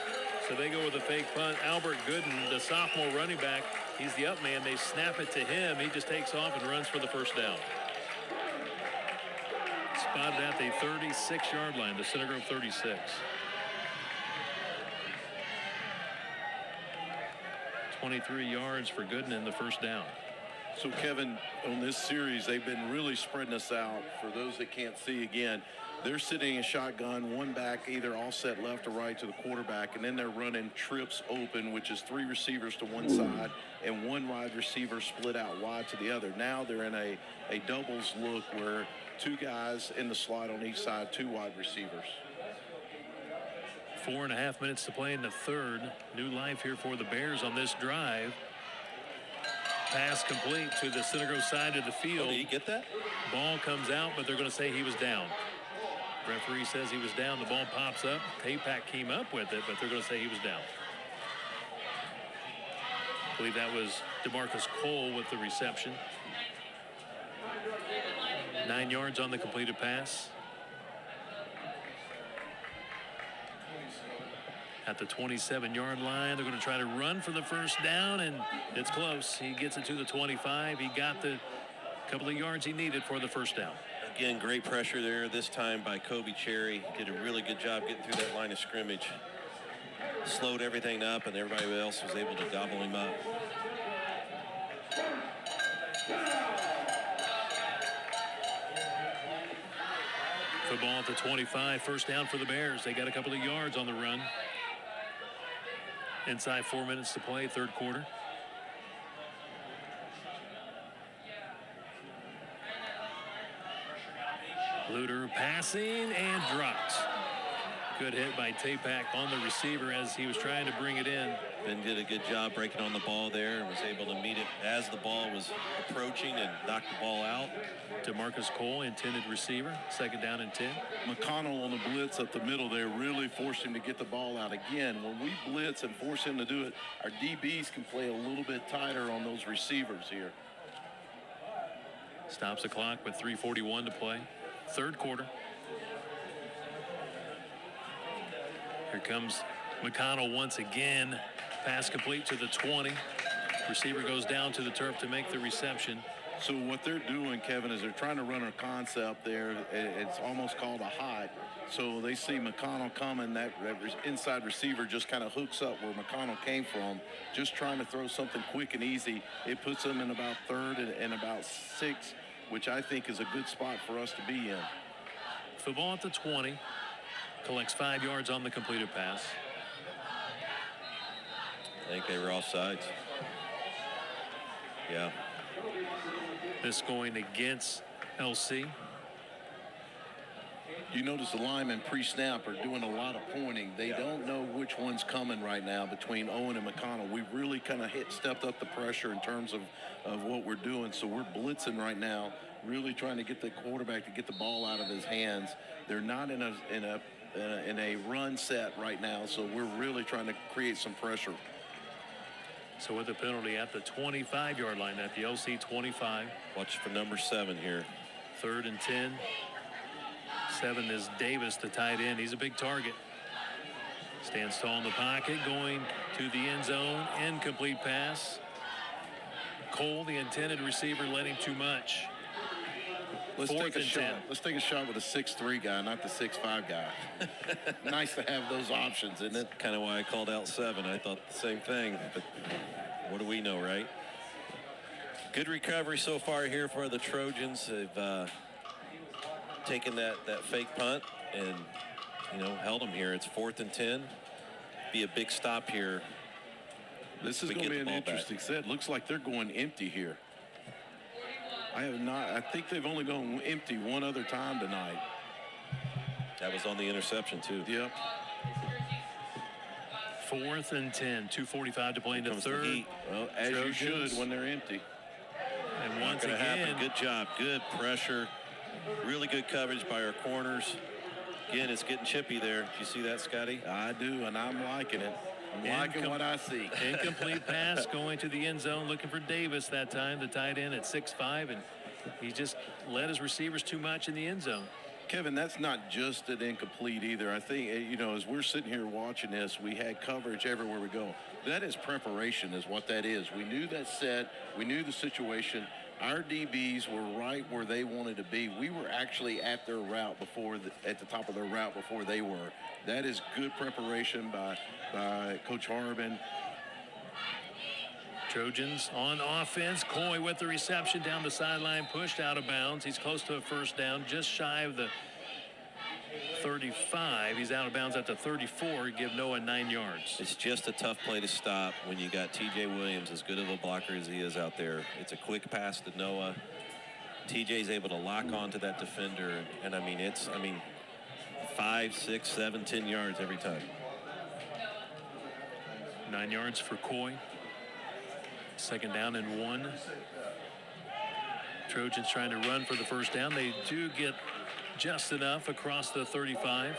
So they go with a fake punt. Albert Gooden, the sophomore running back, he's the up man. They snap it to him. He just takes off and runs for the first down. Spotted at the 36-yard line, the Center Grove 36. 23 yards for Gooden, the first down. So, Kevin, on this series, they've been really spreading us out. For those that can't see again, they're sitting in shotgun, one back either offset left or right to the quarterback, and then they're running trips open, which is 3 receivers to one side and 1 wide receiver split out wide to the other. Now they're in a doubles look where 2 guys in the slot on each side, 2 wide receivers. 4.5 minutes to play in the third. New life here for the Bears on this drive. Pass complete to the center side of the field. Oh, did he get that? Ball comes out, but they're going to say he was down. Referee says he was down. The ball pops up. Tapak came up with it, but they're going to say he was down. I believe that was DeMarcus Cole with the reception. 9 yards on the completed pass. At the 27-yard line, they're going to try to run for the first down, and it's close. He gets it to the 25. He got the couple of yards he needed for the first down. Again, great pressure there this time by Kobe Cherry. Did a really good job getting through that line of scrimmage. Slowed everything up, and everybody else was able to gobble him up. Football at the 25, first down for the Bears. They got a couple of yards on the run. Inside 4 minutes to play, third quarter. Luter passing and dropped. Good hit by Tapak on the receiver as he was trying to bring it in. Ben did a good job breaking on the ball there and was able to meet it as the ball was approaching and knocked the ball out. DeMarcus Cole, intended receiver, second down and 10. McConnell on the blitz up the middle there really forced him to get the ball out. Again, when we blitz and force him to do it, our DBs can play a little bit tighter on those receivers here. Stops the clock with 3:41 to play. Third quarter. Here comes McConnell once again. Pass complete to the 20. Receiver goes down to the turf to make the reception. So what they're doing, Kevin, is they're trying to run a concept there. It's almost called a hot. So they see McConnell coming. That inside receiver just kind of hooks up where McConnell came from, just trying to throw something quick and easy. It puts them in about third and about 6, which I think is a good spot for us to be in. Football at the 20. Collects 5 yards on the completed pass. I think they were offsides. Yeah. This going against LC. You notice the linemen pre-snap are doing a lot of pointing. They don't know which one's coming right now between Owen and McConnell. We've really kind of stepped up the pressure in terms of what we're doing. So we're blitzing right now, really trying to get the quarterback to get the ball out of his hands. They're not in a run set right now, so we're really trying to create some pressure. So with the penalty at the 25-yard line at the LC 25. Watch for number 7 here. 3rd and 10. 7 is Davis, the tight end. He's a big target. Stands tall in the pocket, going to the end zone. Incomplete pass. Cole, the intended receiver, led him too much. Let's 4th take a and shot. 10. Let's take a shot with a 6'3" guy, not the 6'5" guy. Nice to have those options, isn't it? Kind of why I called out 7. I thought the same thing, but what do we know, right? Good recovery so far here for the Trojans. They've taken that fake punt and, held them here. It's 4th and 10. Be a big stop here. This is going to be an interesting set. Looks like they're going empty here. I think they've only gone empty one other time tonight. That was on the interception too. Yep. 4th and 10. 2:45 to play in the third. Well, as Trojans. you should when they're empty. And once Not gonna again, happen. Good job. Good pressure. Really good coverage by our corners. Again, it's getting chippy there. Do you see that, Scotty? I do, and I'm liking it. I'm liking what I see. Incomplete pass going to the end zone, looking for Davis that time, the tight end at 6'5", and he just led his receivers too much in the end zone. Kevin, that's not just an incomplete either. I think, as we're sitting here watching this, we had coverage everywhere we go. That is preparation is what that is. We knew that set. We knew the situation. Our DBs were right where they wanted to be. We were actually at their route at the top of their route before they were. That is good preparation by Coach Harbin. Trojans on offense. Coy with the reception down the sideline, pushed out of bounds. He's close to a first down, just shy of the 35. He's out of bounds at the 34. Give Noah 9 yards. It's just a tough play to stop when you got TJ Williams, as good of a blocker as he is out there. It's a quick pass to Noah. TJ's able to lock onto that defender, and I mean 5, 6, 7, 10 yards every time. 9 yards for Coy. Second down and 1. Trojans trying to run for the first down. They do get just enough across the 35.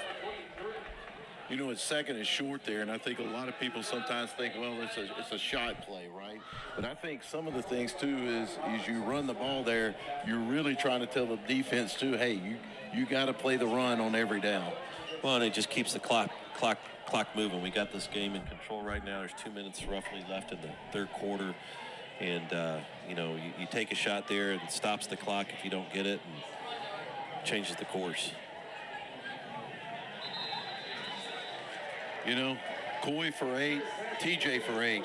You know, it's second and short there, and I think a lot of people sometimes think, well, it's a shot play, right? But I think some of the things too is you run the ball there, you're really trying to tell the defense too, hey, you got to play the run on every down. Well, and it just keeps the clock moving. We got this game in control right now. There's 2 minutes roughly left in the third quarter, and you know, you take a shot there and it stops the clock if you don't get it and changes the course. You know, Coy for 8, TJ for 8.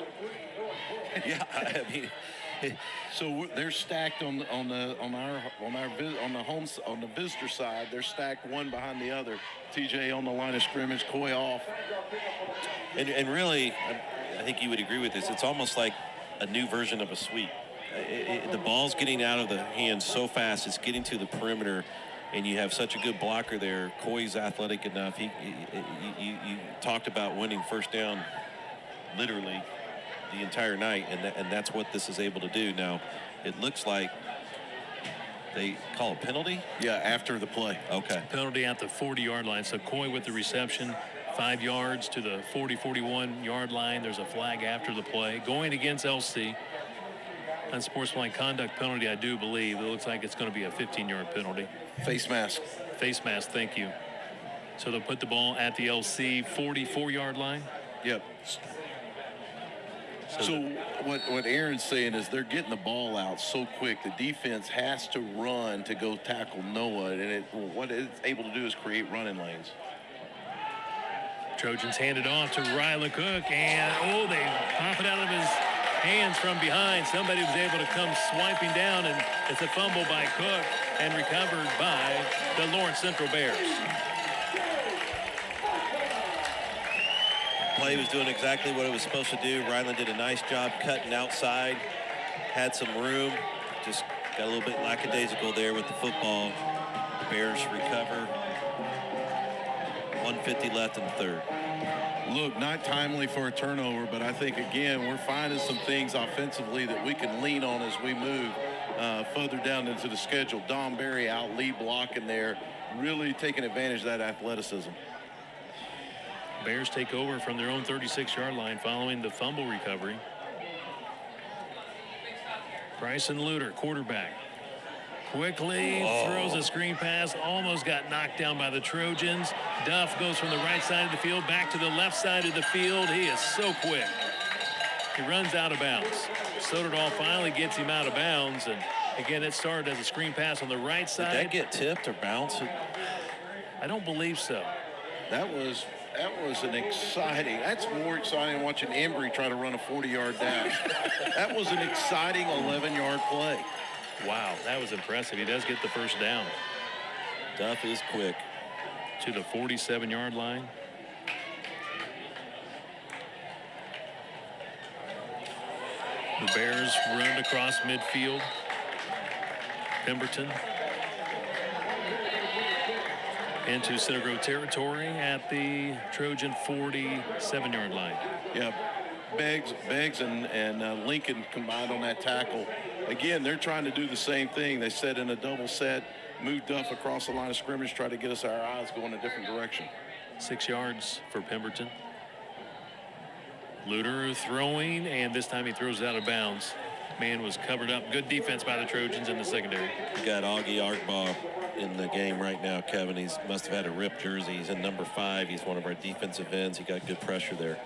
Yeah, I mean, so they're stacked on the visitor side. They're stacked one behind the other. TJ on the line of scrimmage, Coy off. And really, I think you would agree with this. It's almost like a new version of a sweep. The ball's getting out of the hands so fast. It's getting to the perimeter. And you have such a good blocker there. Coy's athletic enough. You talked about winning first down literally the entire night, and that's what this is able to do. Now, it looks like they call a penalty? Yeah, after the play. Okay. Penalty at the 40-yard line. So Coy with the reception, 5 yards to the 41-yard line. There's a flag after the play. Going against LC. Unsportsmanlike conduct penalty, I do believe. It looks like it's going to be a 15-yard penalty. Face mask. Face mask, thank you. So they'll put the ball at the LC 44-yard line? Yep. So what Aaron's saying is they're getting the ball out so quick. The defense has to run to go tackle Noah, and what it's able to do is create running lanes. Trojans hand it off to Rylan Cook, and they pop it out of his hands from behind. Somebody was able to come swiping down, and it's a fumble by Cook and recovered by the Lawrence Central Bears. Play was doing exactly what it was supposed to do. Ryland did a nice job cutting outside, had some room, just got a little bit lackadaisical there with the football. The Bears recover. 1:50 left in the third. Look, not timely for a turnover, but I think, again, we're finding some things offensively that we can lean on as we move further down into the schedule. Don Berry out lead blocking there, really taking advantage of that athleticism. Bears take over from their own 36-yard line following the fumble recovery. Bryson Luter, quarterback. Quickly throws a screen pass, almost got knocked down by the Trojans. Duff goes from the right side of the field back to the left side of the field. He is so quick. He runs out of bounds. Soderdahl finally gets him out of bounds, and again, it started as a screen pass on the right side. Did that get tipped or bounced? I don't believe so. That was an exciting. That's more exciting than watching Embry try to run a 40-yard dash. That was an exciting 11-yard play. Wow, that was impressive. He does get the first down. Duff is quick. To the 47-yard line. The Bears run across midfield. Pemberton into Center Grove territory at the Trojan 47-yard line. Yeah, Beggs and Lincoln combined on that tackle. Again, they're trying to do the same thing. They set in a double set, moved Duff across the line of scrimmage, try to get us our eyes going a different direction. 6 yards for Pemberton. Luter throwing, and this time he throws it out of bounds. Man was covered up. Good defense by the Trojans in the secondary. You got Augie Argbaugh in the game right now, Kevin. He must have had a ripped jersey. He's in number 5. He's one of our defensive ends. He got good pressure there.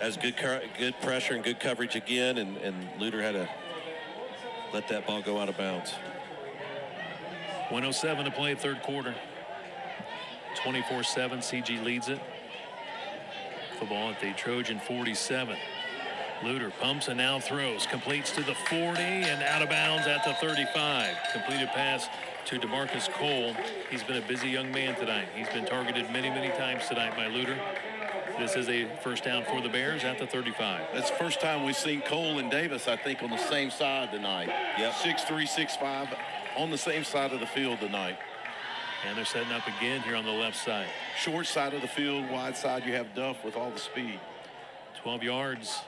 Has good pressure and good coverage again, and Luter had to let that ball go out of bounds. 1:07 to play, third quarter. 24-7, CG leads it. Football at the Trojan 47. Luter pumps and now throws. Completes to the 40 and out of bounds at the 35. Completed pass to DeMarcus Cole. He's been a busy young man tonight. He's been targeted many, many times tonight by Luter. This is a first down for the Bears at the 35. That's the first time we've seen Cole and Davis, I think, on the same side tonight. Yep. 6'3", 6'5", on the same side of the field tonight. And they're setting up again here on the left side. Short side of the field, wide side, you have Duff with all the speed. 12 yards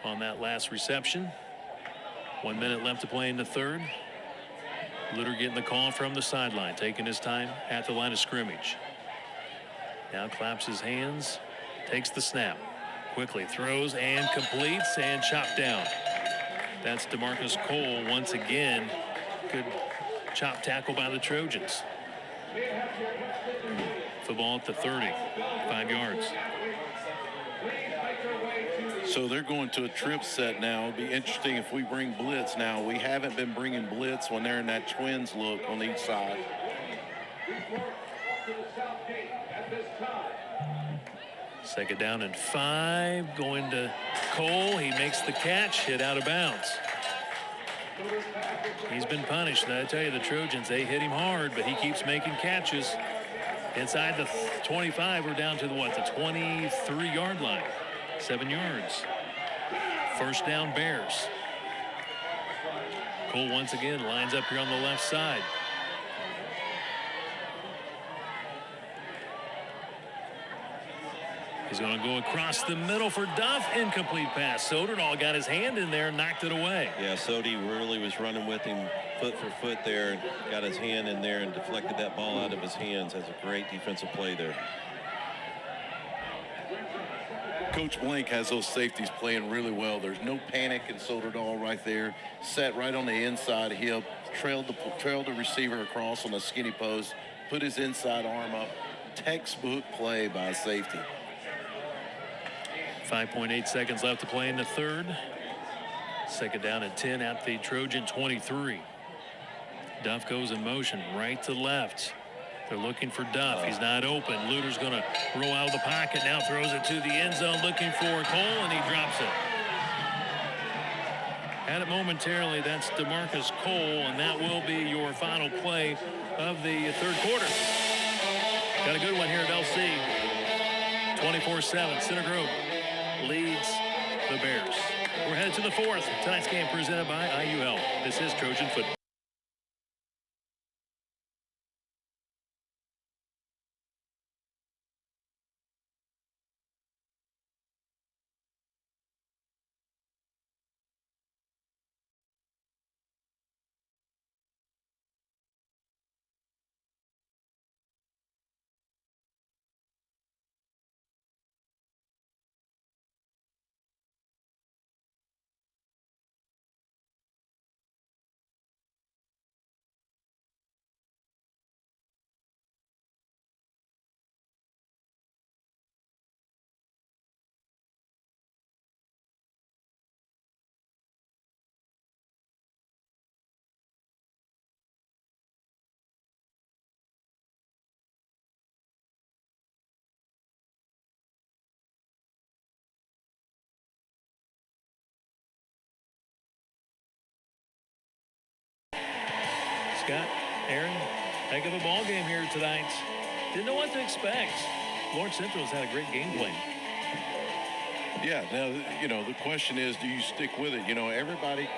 on that last reception. 1 minute left to play in the third. Luter getting the call from the sideline, taking his time at the line of scrimmage. Now claps his hands, takes the snap, quickly throws and completes and chopped down. That's DeMarcus Cole once again. Good chop tackle by the Trojans. Football at the 30, 5 yards. So they're going to a trip set now. It'll be interesting if we bring blitz now. We haven't been bringing blitz when they're in that twins look on each side. Second down and 5, going to Cole. He makes the catch, hit out of bounds. He's been punished. I tell you, the Trojans, they hit him hard, but he keeps making catches. Inside the 25, we're down to the 23-yard line. 7 yards. First down, Bears. Cole once again lines up here on the left side. He's going to go across the middle for Duff. Incomplete pass. Soderdahl got his hand in there and knocked it away. Yeah, Sodi really was running with him foot for foot there, and got his hand in there and deflected that ball out of his hands. Has a great defensive play there. Coach Blank has those safeties playing really well. There's no panic in Soderdahl right there. Set right on the inside hip, trailed the receiver across on a skinny post, put his inside arm up. Textbook play by a safety. 5.8 seconds left to play in the third. Second down and 10 at the Trojan 23. Duff goes in motion right to left. They're looking for Duff. He's not open. Luter's going to roll out of the pocket. Now throws it to the end zone looking for Cole, and he drops it. Had it momentarily. That's DeMarcus Cole, and that will be your final play of the third quarter. Got a good one here at LC. 24-7. Center Grove leads the Bears. We're headed to the fourth. Tonight's game presented by IUL. This is Trojan Football. Scott, Aaron, heck of a ball game here tonight. Didn't know what to expect. Lawrence Central's had a great game plan. Yeah, now, you know, the question is, do you stick with it? You know, everybody,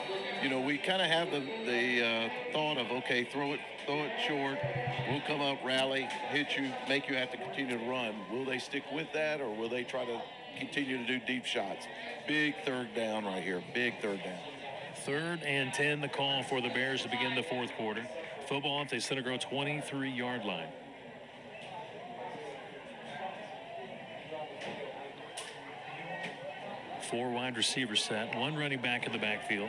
you know, we kind of have the thought of, okay, throw it short, we'll come up, rally, hit you, make you have to continue to run. Will they stick with that, or will they try to continue to do deep shots? Big third down right here, big third down. 3rd and 10, the call for the Bears to begin the fourth quarter. Football at the Center Grove 23-yard line. Four wide receiver set, one running back in the backfield.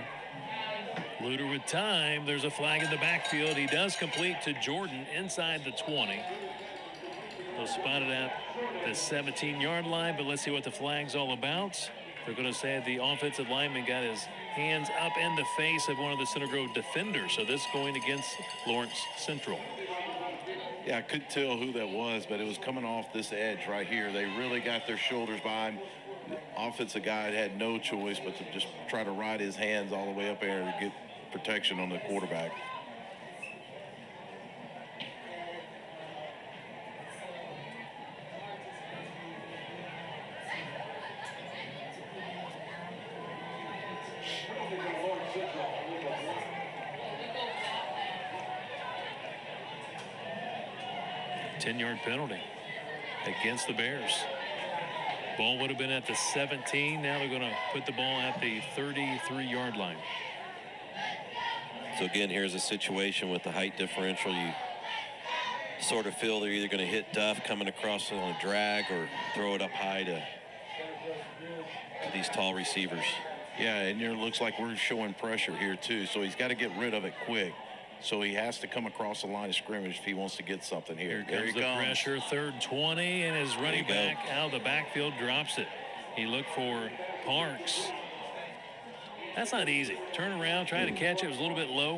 Luter with time. There's a flag in the backfield. He does complete to Jordan inside the 20. They'll spot it at the 17-yard line, but let's see what the flag's all about. They're going to say the offensive lineman got his hands up in the face of one of the Center Grove defenders. So this going against Lawrence Central. Yeah, I couldn't tell who that was, but it was coming off this edge right here. They really got their shoulders behind. offensive guy had no choice but to just try to ride his hands all the way up there to get protection on the quarterback. Ten-yard penalty against the Bears. Ball would have been at the 17. Now they're going to put the ball at the 33-yard line. So again, here's a situation with the height differential. You sort of feel they're either going to hit Duff coming across on a drag or throw it up high to these tall receivers. Yeah, and it looks like we're showing pressure here too. So he's got to get rid of it quick. So he has to come across the line of scrimmage if he wants to get something here. Here comes the pressure, 3rd 20, and his running back out of the backfield drops it. He looked for Parks. That's not easy. Turn around, trying to catch it. It was a little bit low.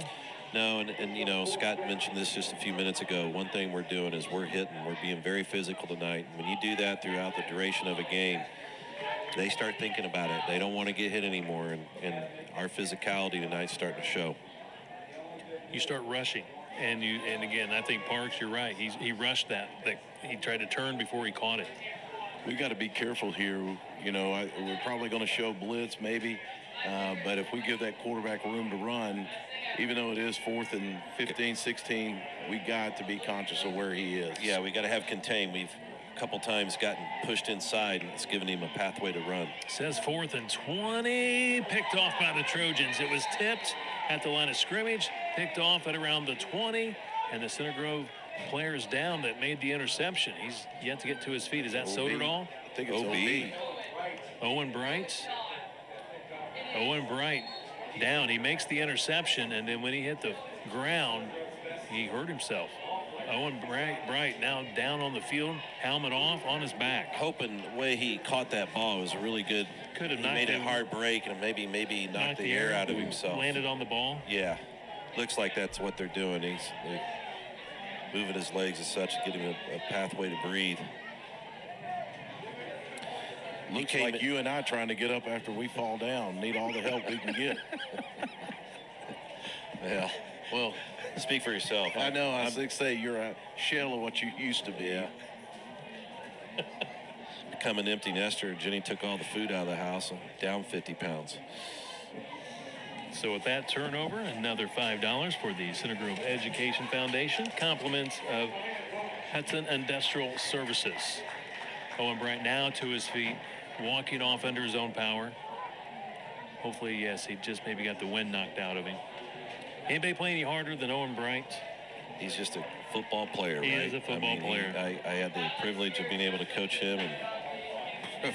No, and you know, Scott mentioned this just a few minutes ago. One thing we're doing is we're hitting. We're being very physical tonight. When you do that throughout the duration of a game, they start thinking about it. They don't want to get hit anymore, and our physicality tonight's starting to show. You start rushing, and again, I think Parks, you're right. He rushed that. He tried to turn before he caught it. We got to be careful here. You know, we're probably going to show blitz maybe, but if we give that quarterback room to run, even though it is 4th and 15, 16, we got to be conscious of where he is. Yeah, we got to have contain. We've a couple times gotten pushed inside, and it's given him a pathway to run. Says 4th and 20, picked off by the Trojans. It was tipped at the line of scrimmage, picked off at around the 20, and the Center Grove player is down that made the interception. He's yet to get to his feet. Is that Soderdahl? I think it's OB. Owen Bright. Owen Bright down. He makes the interception, and then when he hit the ground, he hurt himself. Owen Bright now down on the field, helmet off, on his back. Hoping the way he caught that ball was really good. Could have made a hard break and maybe knocked the air out of himself. Landed on the ball. Yeah, looks like that's what they're doing. They're moving his legs as such to get him a pathway to breathe. Looks like you and I trying to get up after we fall down. Need all the help we can get. Yeah. Well, speak for yourself. I know. I was say you're a shell of what you used to be. Yeah. Become an empty nester. Jenny took all the food out of the house and down 50 pounds. So with that turnover, another $5 for the Center Grove Education Foundation. Compliments of Hudson Industrial Services. Owen Bright now to his feet, walking off under his own power. Hopefully, yes, he just maybe got the wind knocked out of him. Anybody play any harder than Owen Bright? He's just a football player, He right? is a football player. I had the privilege of being able to coach him in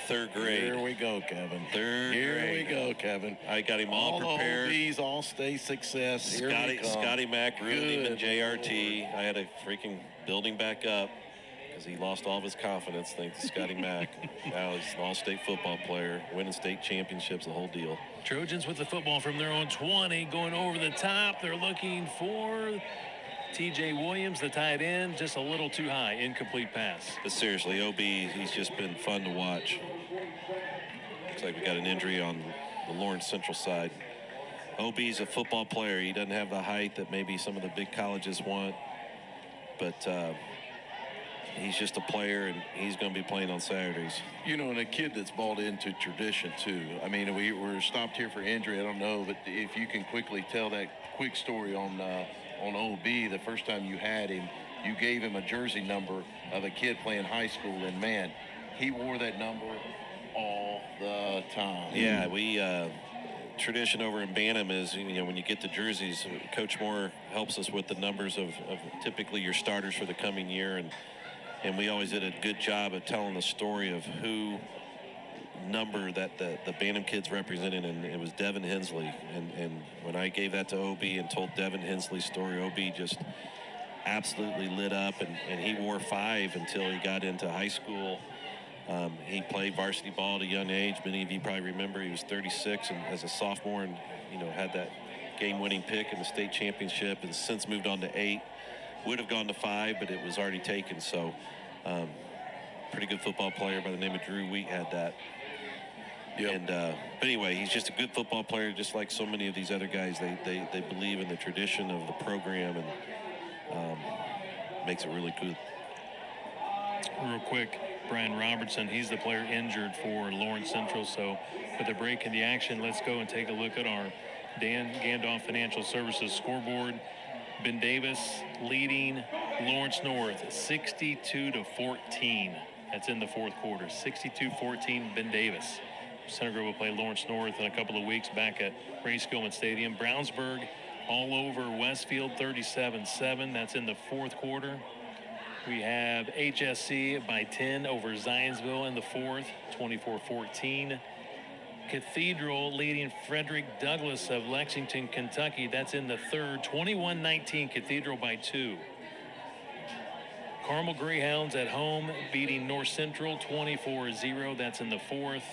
3rd grade. Here we go, Kevin. Here we go, Kevin. I got him all prepared. These all-state success. Scotty Mack ruined him in JRT. I had to freaking build him back up because he lost all of his confidence thanks to Scotty Mack. Now he's an all-state football player, winning state championships, the whole deal. Trojans with the football from their own 20, going over the top. They're looking for TJ Williams, the tight end, just a little too high. Incomplete pass. But seriously, OB, he's just been fun to watch. Looks like we got an injury on the Lawrence Central side. OB's a football player. He doesn't have the height that maybe some of the big colleges want. But he's just a player, and he's going to be playing on Saturdays. You know, and a kid that's bought into tradition, too. I mean, we were stopped here for injury. I don't know, but if you can quickly tell that quick story on OB, the first time you had him, you gave him a jersey number of a kid playing high school, and, man, he wore that number all the time. Yeah, we tradition over in Bantam is, you know, when you get the jerseys, Coach Moore helps us with the numbers of typically your starters for the coming year, and we always did a good job of telling the story of who number that the Bantam kids represented, and it was Devin Hensley. And when I gave that to OB and told Devin Hensley's story, OB just absolutely lit up, and he wore 5 until he got into high school. He played varsity ball at a young age. Many of you probably remember he was 36 and as a sophomore, and you know, had that game-winning pick in the state championship, and since moved on to 8. Would have gone to 5, but it was already taken. So pretty good football player by the name of Drew Wheat had that. And but anyway, he's just a good football player, just like so many of these other guys. They believe in the tradition of the program, and makes it really good. Real quick, Brian Robertson, he's the player injured for Lawrence Central. So with a break in the action, let's go and take a look at our Dan Gandolf Financial Services scoreboard. Ben Davis leading Lawrence North 62-14. That's in the fourth quarter. 62-14, Ben Davis. Center Grove will play Lawrence North in a couple of weeks back at Ray Skillman Stadium. Brownsburg all over Westfield 37-7. That's in the fourth quarter. We have HSC by 10 over Zionsville in the fourth, 24-14. Cathedral leading Frederick Douglass of Lexington, Kentucky. That's in the third, 21-19, Cathedral by 2. Carmel Greyhounds at home beating North Central 24-0. That's in the fourth.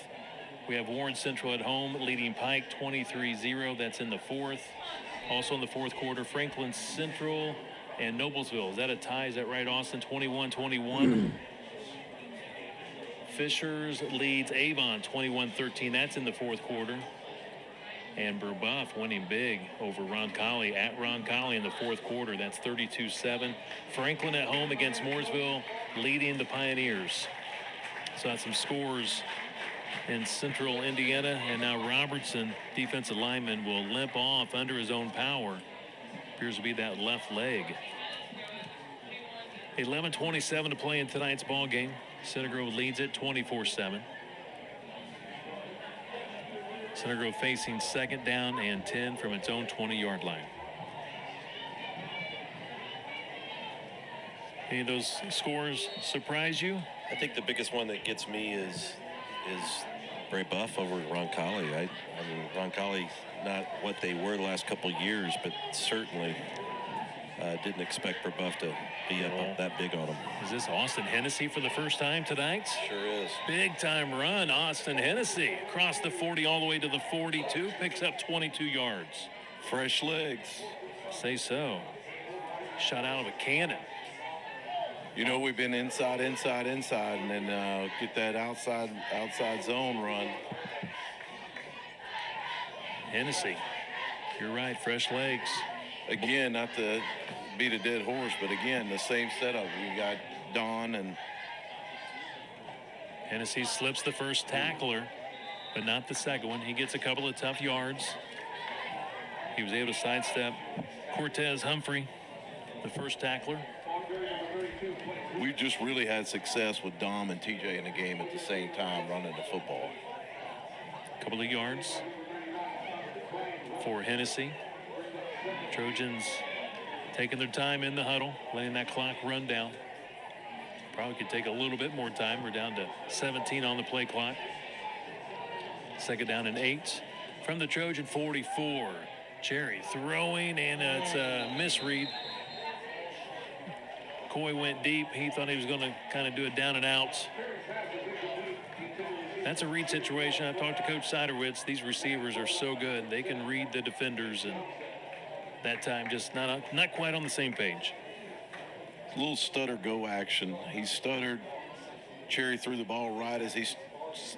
We have Warren Central at home leading Pike 23-0. That's in the fourth. Also in the fourth quarter, Franklin Central and Noblesville. Is that a tie? Is that right, Austin? 21-21. Fishers leads Avon 21-13. That's in the fourth quarter. And Brebeuf winning big over Roncalli at Roncalli in the fourth quarter. That's 32-7. Franklin at home against Mooresville leading the Pioneers. So that's some scores in Central Indiana. And now Robertson, defensive lineman, will limp off under his own power. Appears to be that left leg. 11:27 to play in tonight's ball game. Center Grove leads it 24-7. Center Grove facing second down and 10 from its own 20-yard line. Any of those scores surprise you? I think the biggest one that gets me is Brebeuf over Roncalli. I mean, Roncalli, not what they were the last couple of years, but certainly didn't expect Brebeuf to be up that big on him. Is this Austin Hennessy for the first time tonight? Sure is. Big time run, Austin Hennessy across the 40 all the way to the 42, picks up 22 yards. Fresh legs. Say so. Shot out of a cannon. You know, we've been inside, and then get that outside zone run. Hennessy, you're right, fresh legs. Again, not to beat a dead horse, but again, the same setup. We got Don and Hennessy slips the first tackler, but not the second one. He gets a couple of tough yards. He was able to sidestep Cortez Humphrey, the first tackler. We just really had success with Dom and TJ in the game at the same time running the football. Couple of yards for Hennessy. Trojans taking their time in the huddle, letting that clock run down. Probably could take a little bit more time. We're down to 17 on the play clock. Second down and 8 from the Trojan 44. Cherry throwing, and it's a misread. Coy went deep. He thought he was going to kind of do it down and out. That's a read situation. I talked to Coach Siderwitz. These receivers are so good. They can read the defenders, and that time just not quite on the same page. A little stutter go action. He stuttered. Cherry threw the ball right as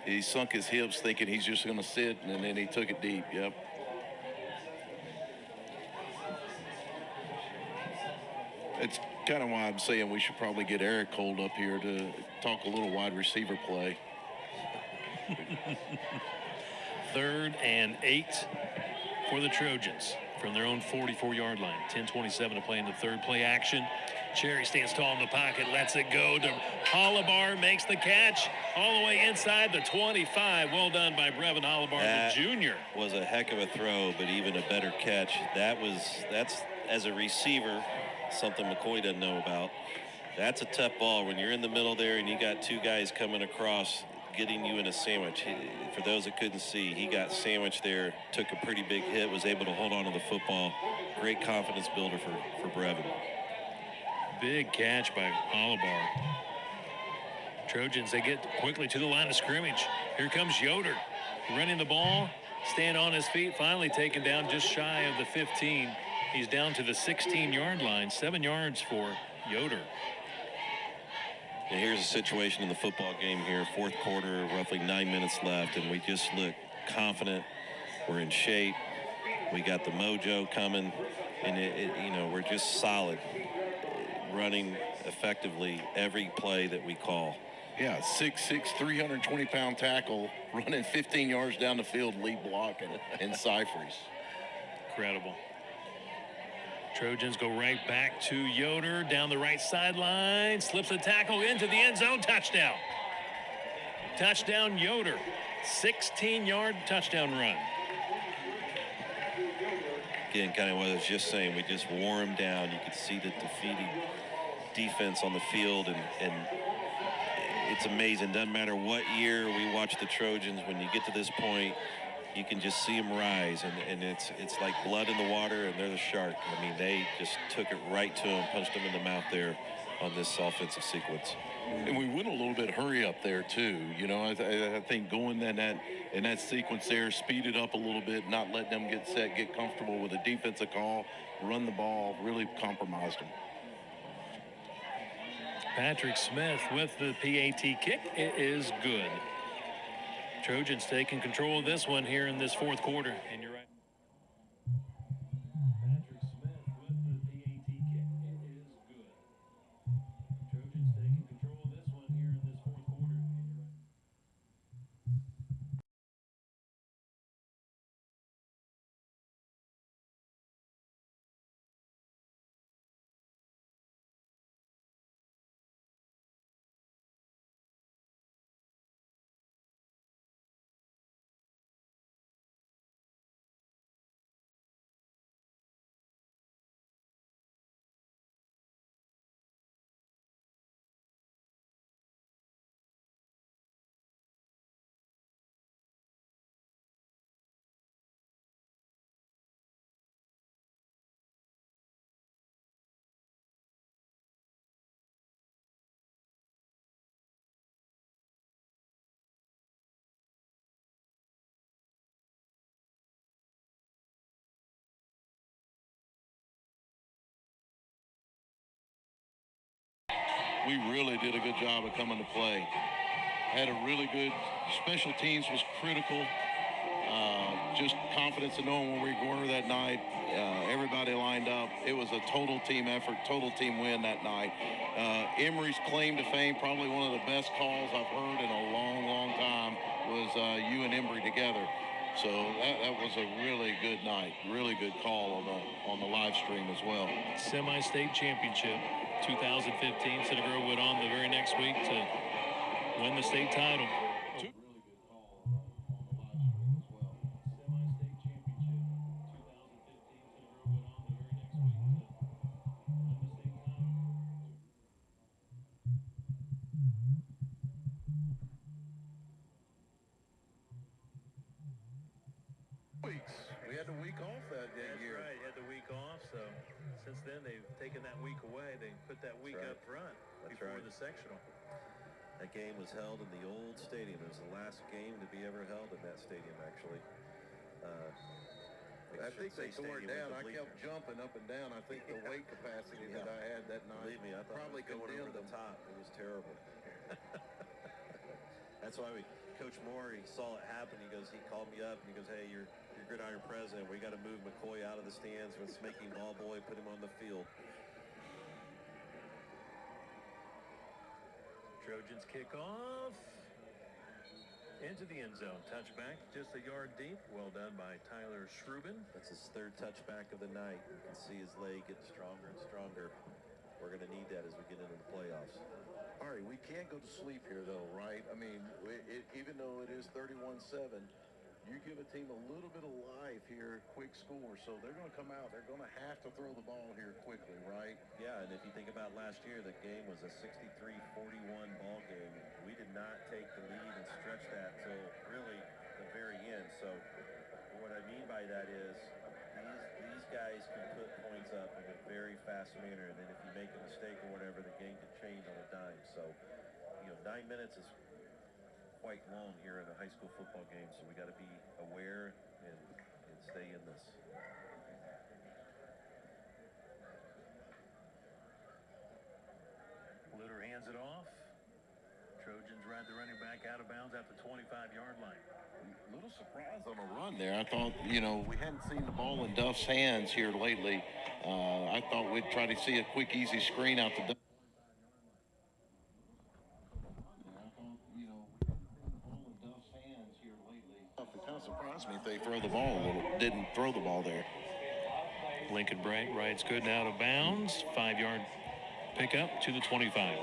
he sunk his hips, thinking he's just going to sit, and then he took it deep. Yep. It's kind of why I'm saying we should probably get Eric Hold up here to talk a little wide receiver play. 3rd and 8 for the Trojans from their own 44-yard line. 10:27 to play in the third. Play action. Cherry stands tall in the pocket, lets it go to Hollibar, makes the catch all the way inside the 25. Well done by Brevin Hollibar, the junior. Was a heck of a throw, but even a better catch. That's as a receiver, something McCoy doesn't know about. That's a tough ball when you're in the middle there and you got two guys coming across, getting you in a sandwich. For those that couldn't see, he got sandwiched there, took a pretty big hit, was able to hold on to the football. Great confidence builder for Brevin. Big catch by Hollibar. Trojans, they get quickly to the line of scrimmage. Here comes Yoder running the ball, staying on his feet, finally taken down just shy of the 15. He's down to the 16-yard line, 7 yards for Yoder. And here's a situation in the football game here, fourth quarter, roughly 9 minutes left, and we just look confident. We're in shape. We got the mojo coming, and you know, we're just solid, running effectively every play that we call. Yeah, 6'6", 320-pound tackle, running 15 yards down the field, lead blocking, and Cyphers. Incredible. Trojans go right back to Yoder down the right sideline, slips a tackle into the end zone, touchdown. Touchdown Yoder, 16-yard touchdown run. Again, kind of what I was just saying, we just wore them down. You could see the defeated defense on the field, and it's amazing. Doesn't matter what year we watch the Trojans, when you get to this point, you can just see them rise, and it's like blood in the water, and they're the shark. I mean, they just took it right to them, punched them in the mouth there on this offensive sequence. And we went a little bit hurry up there too. You know, I think going in that sequence there, speed it up a little bit, not letting them get set, get comfortable with a defensive call, run the ball, really compromised them. Patrick Smith with the PAT kick. It is good. Trojans taking control of this one here in this fourth quarter. And you're right. Patrick Smith with the PAT kick. It is good. Trojans taking control of this one here in this fourth quarter. And you're right. We really did a good job of coming to play. Had a really good, special teams was critical. Just confidence in knowing when we were going that night. Everybody lined up. It was a total team effort, total team win that night. Emory's claim to fame, probably one of the best calls I've heard in a long, long time, was you and Emory together. So that was a really good night, really good call on the live stream as well. Semi-state championship, 2015. Center Grove went on the very next week to win the state title. We had the week off that year. That's right, had the week off, so since then they've taken that week away. They put that week up front before the sectional. That game was held in the old stadium. It was the last game to be ever held in that stadium, actually. I think they tore it down. I kept jumping up and down. I think the weight capacity that I had that night Believe me, I thought probably it was going over condemned the them. top. It was terrible. That's why Coach Moore, he saw it happen. He called me up and he goes, hey, you're gridiron president. We got to move McCoy out of the stands. Let's make him ball boy, put him on the field. Trojans kick off into the end zone. Touchback just a yard deep. Well done by Tyler Schrubin. That's his third touchback of the night. You can see his leg getting stronger and stronger. We're going to need that as we get into the playoffs. All right, we can't go to sleep here, though, right? I mean, even though it is 31-7, you give a team a little bit of life here, quick score, so they're going to come out. They're going to have to throw the ball here quickly, right? Yeah, and if you think about last year, the game was a 63-41 ball game. We did not take the lead and stretch that till really the very end. So what I mean by that is these guys can put points up in a very fast manner, and then if you make a mistake or whatever, the game could change on a dime. So, 9 minutes is quite long here in a high school football game, so we got to be aware and stay in this. Luter hands it off. kick out of bounds at the 25-yard line. A little surprised on a run there. I thought, we hadn't seen the ball in Duff's hands here lately. I thought we'd try to see a quick, easy screen out the Duff. It kind of surprised me if they didn't throw the ball there. Lincoln Wright's good and out of bounds. 5-yard pickup to the 25.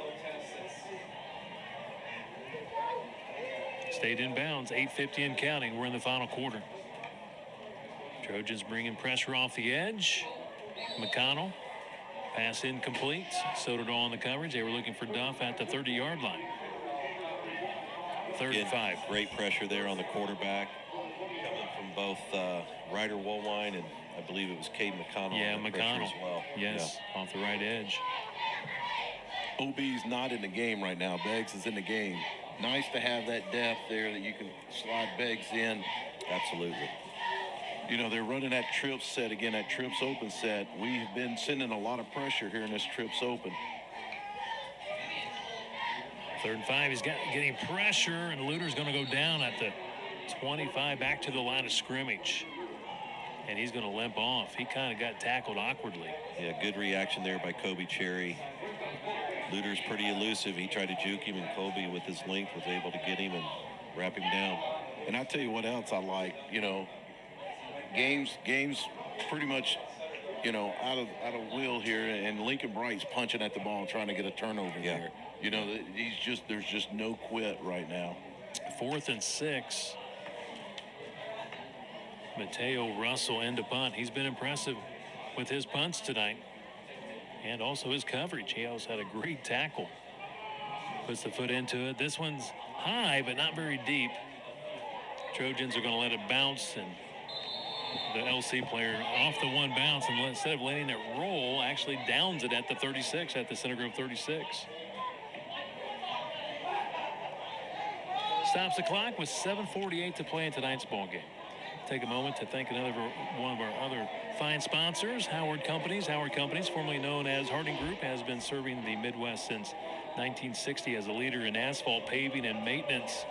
Stayed in bounds. 8:50 and counting. We're in the final quarter. Trojans bringing pressure off the edge. McConnell. Pass incomplete. Sotomayor on the coverage. They were looking for Duff at the 30-yard line. 3rd and 5. Great pressure there on the quarterback. Coming from both Ryder Woolwine and I believe it was Cade McConnell. Yeah, McConnell as well. Yes, yeah. Off the right edge. OB's not in the game right now. Beggs is in the game. Nice to have that depth there that you can slide Beggs in. Absolutely. They're running that trips set again, that trips open set. We've been sending a lot of pressure here in this trips open. 3rd and 5. He's getting pressure, and Luter's going to go down at the 25, back to the line of scrimmage. And he's going to limp off. He kind of got tackled awkwardly. Yeah, good reaction there by Kobe Cherry. Luter's pretty elusive. He tried to juke him, and Kobe, with his length, was able to get him and wrap him down. And I tell you what else I like. Games pretty much, out of will here, and Lincoln Bright's punching at the ball and trying to get a turnover there. There's just no quit right now. 4th and 6. Mateo Russell end to punt. He's been impressive with his punts tonight and also his coverage. He also had a great tackle. Puts the foot into it. This one's high, but not very deep. Trojans are going to let it bounce, and the LC player off the one bounce, and instead of letting it roll, actually downs it at the 36, at the Center Grove 36. Stops the clock with 7:48 to play in tonight's ball game. Take a moment to thank another one of our other fine sponsors, Howard Companies. Howard Companies, formerly known as Harding Group, has been serving the Midwest since 1960 as a leader in asphalt paving and maintenance.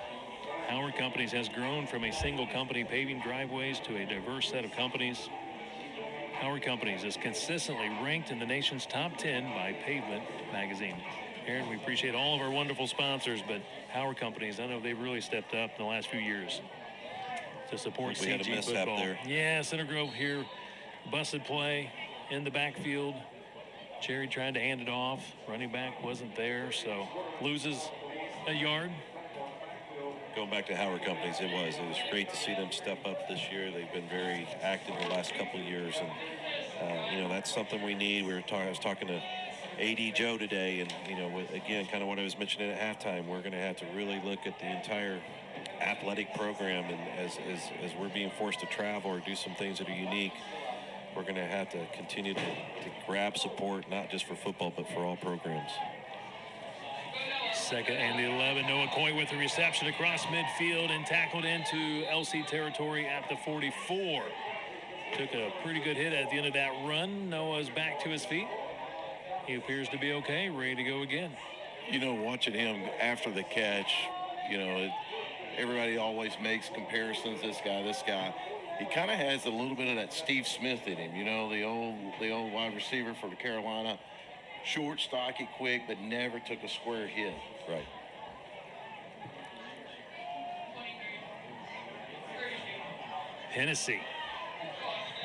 Howard Companies has grown from a single company paving driveways to a diverse set of companies. Howard Companies is consistently ranked in the nation's top 10 by Pavement magazine. Aaron, we appreciate all of our wonderful sponsors, but Howard Companies, I know they've really stepped up in the last few years to support CG football. There. Yeah, Center Grove here, busted play in the backfield. Cherry tried to hand it off. Running back wasn't there, so loses a yard. Going back to Howard Companies, it was great to see them step up this year. They've been very active the last couple of years, and that's something we need. I was talking to AD Joe today, and again, kind of what I was mentioning at halftime, we're going to have to really look at the entire athletic program, and as we're being forced to travel or do some things that are unique, we're going to have to continue to grab support, not just for football but for all programs. 2nd and 11. Noah Coy with the reception across midfield and tackled into LC territory at the 44. Took a pretty good hit at the end of that run. Noah's back to his feet. He appears to be okay, ready to go again. Watching him after the catch, everybody always makes comparisons. This guy. He kind of has a little bit of that Steve Smith in him. The old wide receiver for the Carolina. Short, stocky, quick, but never took a square hit. Right. Hennessy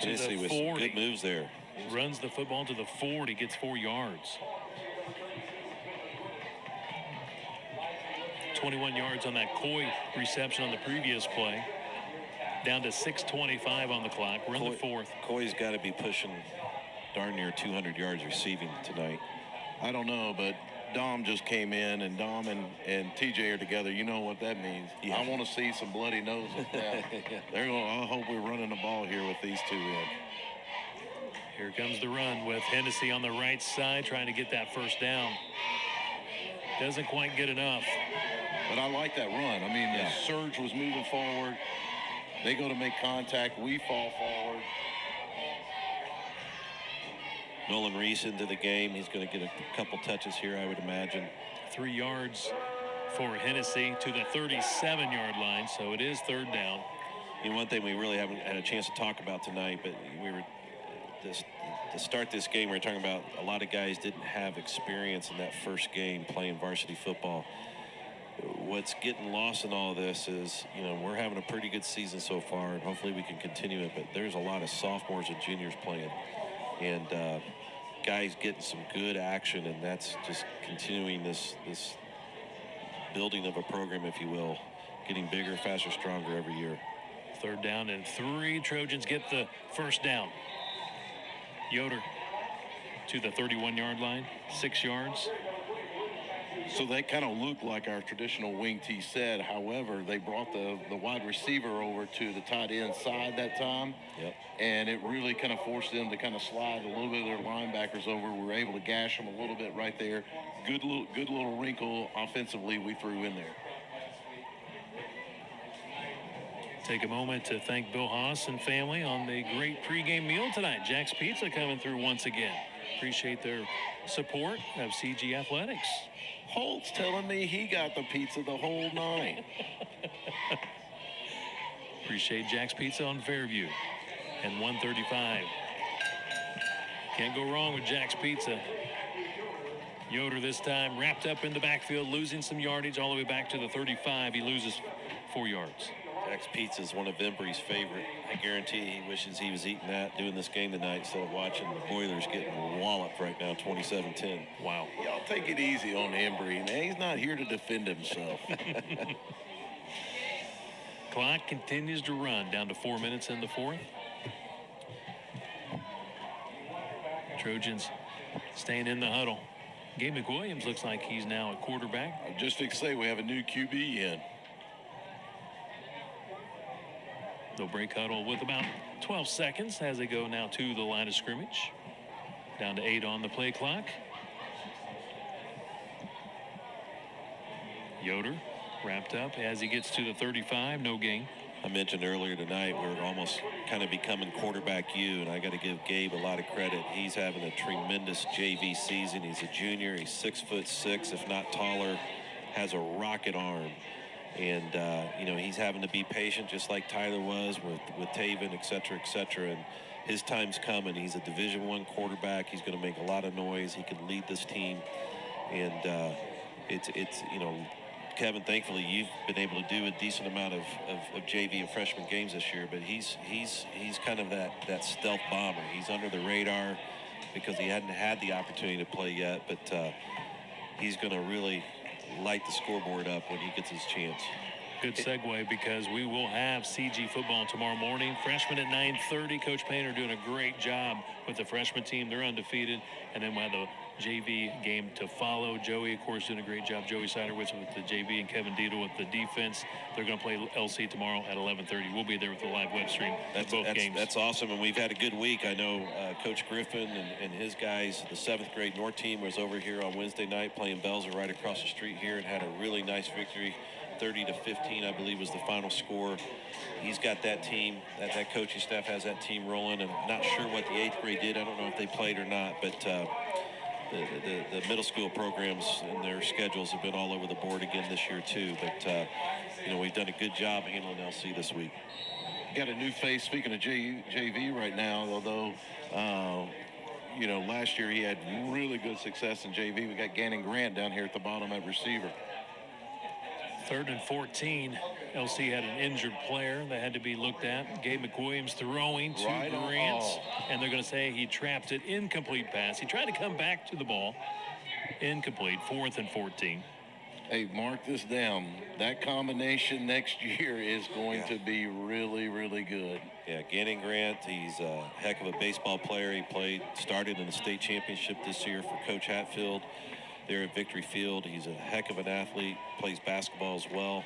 with some good moves there. Runs the football to the 40, gets 4 yards. 21 yards on that Coy reception on the previous play. Down to 6:25 on the clock. We're in the 4th. Coy's got to be pushing darn near 200 yards receiving tonight. I don't know, but Dom just came in, and Dom and TJ are together. You know what that means. Yeah. I want to see some bloody noses now. I hope we're running the ball here with these two in. Here comes the run with Hennessy on the right side trying to get that first down. Doesn't quite get enough. But I like that run. I mean, the surge was moving forward. They go to make contact. We fall forward. Nolan Reese into the game. He's going to get a couple touches here, I would imagine. 3 yards for Hennessy to the 37-yard line, so it is third down. One thing we really haven't had a chance to talk about tonight, but we were to start this game, we were talking about a lot of guys didn't have experience in that first game playing varsity football. What's getting lost in all of this is, we're having a pretty good season so far, and hopefully we can continue it, but there's a lot of sophomores and juniors playing, and guys getting some good action, and that's just continuing this building of a program, if you will, getting bigger, faster, stronger every year. Third down and 3. Trojans get the first down. Yoder to the 31-yard line, 6 yards. So they kind of look like our traditional wing T set. However, they brought the wide receiver over to the tight end side that time. Yep. And it really kind of forced them to kind of slide a little bit of their linebackers over. We were able to gash them a little bit right there. Good little wrinkle offensively we threw in there. Take a moment to thank Bill Haas and family on the great pregame meal tonight. Jack's Pizza coming through once again. Appreciate their support of CG Athletics. Holt's telling me he got the pizza the whole night. Appreciate Jack's Pizza on Fairview. And 135. Can't go wrong with Jack's Pizza. Yoder this time wrapped up in the backfield, losing some yardage all the way back to the 35. He loses 4 yards. Jack's Pizza is one of Embry's favorite. I guarantee he wishes he was eating that doing this game tonight instead of watching the Boilers getting walloped right now, 27-10. Wow. Y'all take it easy on Embry, man. He's not here to defend himself. Clock continues to run down to 4 minutes in the fourth. Trojans staying in the huddle. Gabe McWilliams looks like he's now a quarterback. I just fixed to say we have a new QB in. They'll break huddle with about 12 seconds as they go now to the line of scrimmage. Down to 8 on the play clock. Yoder wrapped up as he gets to the 35, no gain. I mentioned earlier tonight we're almost kind of becoming quarterback U, and I got to give Gabe a lot of credit. He's having a tremendous JV season. He's a junior. He's 6'6", if not taller, has a rocket arm. And, he's having to be patient just like Tyler was with Taven, et cetera, and his time's coming. He's a Division I quarterback. He's going to make a lot of noise. He can lead this team. And Kevin, thankfully, you've been able to do a decent amount of JV and freshman games this year, but he's kind of that stealth bomber. He's under the radar because he hadn't had the opportunity to play yet, but he's going to really light the scoreboard up when he gets his chance. Good segue because we will have CG football tomorrow morning. Freshmen at 9:30. Coach Painter doing a great job with the freshman team. They're undefeated. And then we'll have the JV game to follow. Joey, of course, doing a great job. Joey Siderwitz with the JV and Kevin Dietel with the defense. They're going to play LC tomorrow at 11:30. We'll be there with the live web stream of both games. That's awesome, and we've had a good week. I know Coach Griffin and his guys, the 7th grade North team, was over here on Wednesday night playing Belzer right across the street here and had a really nice victory. 30-15, I believe, was the final score. He's got that team, that coaching staff has that team rolling, and I'm not sure what the 8th grade did. I don't know if they played or not, but the middle school programs and their schedules have been all over the board again this year too. But we've done a good job handling LC this week. Got a new face, speaking of JV right now, although last year he had really good success in JV. We got Gannon Grant down here at the bottom at receiver. 3rd and 14. LC had an injured player that had to be looked at. Gabe McWilliams throwing to Grant, and they're going to say he trapped it. Incomplete pass. He tried to come back to the ball. Incomplete. 4th and 14. Hey, mark this down. That combination next year is going to be really, really good. Yeah, Gannon Grant, he's a heck of a baseball player. He started in the state championship this year for Coach Hatfield there at Victory Field. He's a heck of an athlete, plays basketball as well.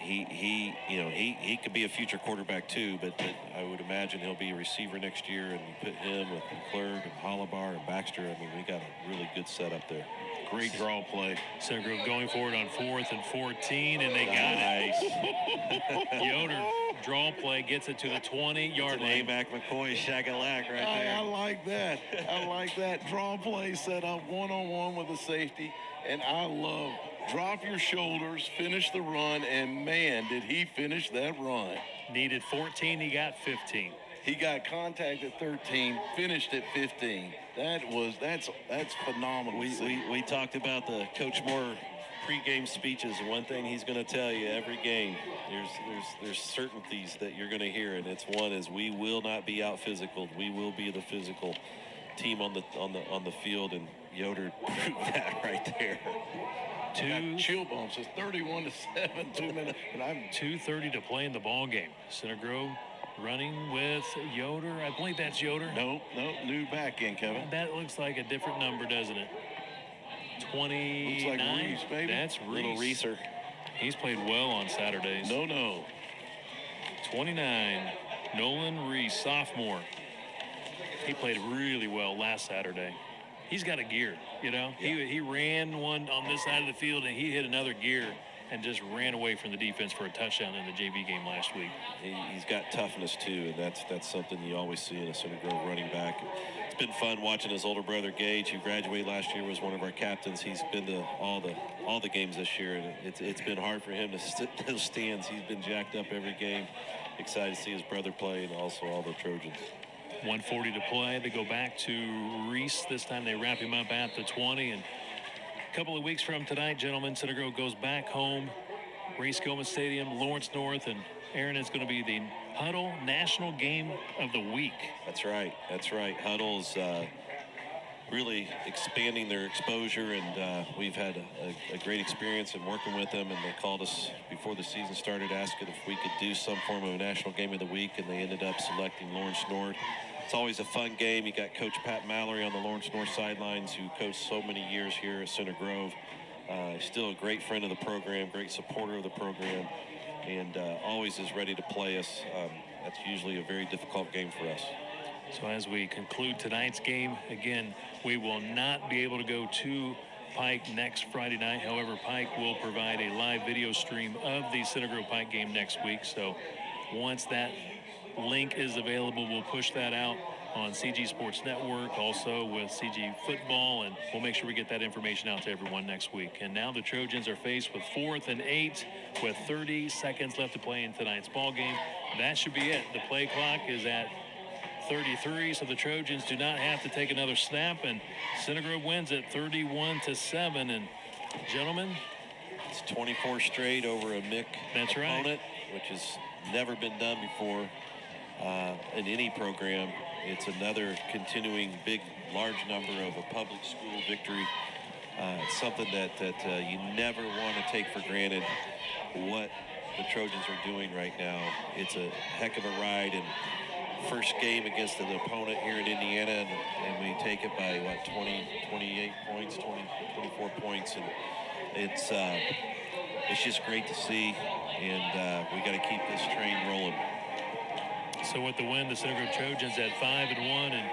He could be a future quarterback too, but I would imagine he'll be a receiver next year, and you put him with Clerk and Hollibar and Baxter. I mean, we got a really good setup there. Great draw play. Center Grove going for it on 4th and 14, and they got it. Yoder draw play gets it to the 20-yard line. AMAC McCoy Shagalak right there. I like that. I like that. Draw play set up one-on-one with a safety, and I love drop your shoulders, finish the run, and man, did he finish that run. Needed 14, he got 15. He got contact at 13, finished at 15. That's phenomenal. We talked about the Coach Moore pregame speeches, and one thing he's going to tell you every game, there's certainties that you're going to hear, and it's one is we will not be out physical. We will be the physical team on the field, and Yoder proved that right there. Chill bumps. It's 31-7, 2 minutes, and I'm 2:30 to play in the ball game. Center Grove running with Yoder. I believe that's Yoder. No, new back end, Kevin. That looks like a different number, doesn't it? 29. Looks like Reese, baby. That's Reese. Little Reeser. He's played well on Saturdays. No. 29. Nolan Reese, sophomore. He played really well last Saturday. He's got a gear, you know. Yeah. He ran one on this side of the field, and he hit another gear and just ran away from the defense for a touchdown in the JV game last week. He's got toughness too, and that's something you always see in a Center Grove running back. It's been fun watching his older brother Gage, who graduated last year, was one of our captains. He's been to all the games this year, and it's been hard for him to sit in those stands. He's been jacked up every game. Excited to see his brother play, and also all the Trojans. 1:40 to play. They go back to Reese. This time they wrap him up at the 20, and a couple of weeks from tonight, gentlemen, Center Grove goes back home. Reese Gilman Stadium, Lawrence North, and Aaron, is going to be the Huddle National Game of the Week. That's right. Huddle's really expanding their exposure, and we've had a great experience in working with them, and they called us before the season started asking if we could do some form of a National Game of the Week, and they ended up selecting Lawrence North. It's always a fun game. You got Coach Pat Mallory on the Lawrence North sidelines, who coached so many years here at Center Grove. Still a great friend of the program, great supporter of the program, and always is ready to play us. That's usually a very difficult game for us. So as we conclude tonight's game, again, we will not be able to go to Pike next Friday night. However, Pike will provide a live video stream of the Center Grove Pike game next week. So once that link is available, we'll push that out on CG Sports Network, also with CG Football, and we'll make sure we get that information out to everyone next week. And now the Trojans are faced with 4th and 8 with 30 seconds left to play in tonight's ball game. That should be it. The play clock is at 33, so the Trojans do not have to take another snap, and Center Grove wins at 31-7. And gentlemen, it's 24 straight over a MIC opponent, which has never been done before in any program. It's another continuing large number of a public school victory. It's something that you never want to take for granted. What the Trojans are doing right now, it's a heck of a ride, and first game against an opponent here in Indiana, and we take it by 28 points, 24 points, and it's just great to see, and we got to keep this train rolling. So with the win, the Center Grove Trojans at 5-1, and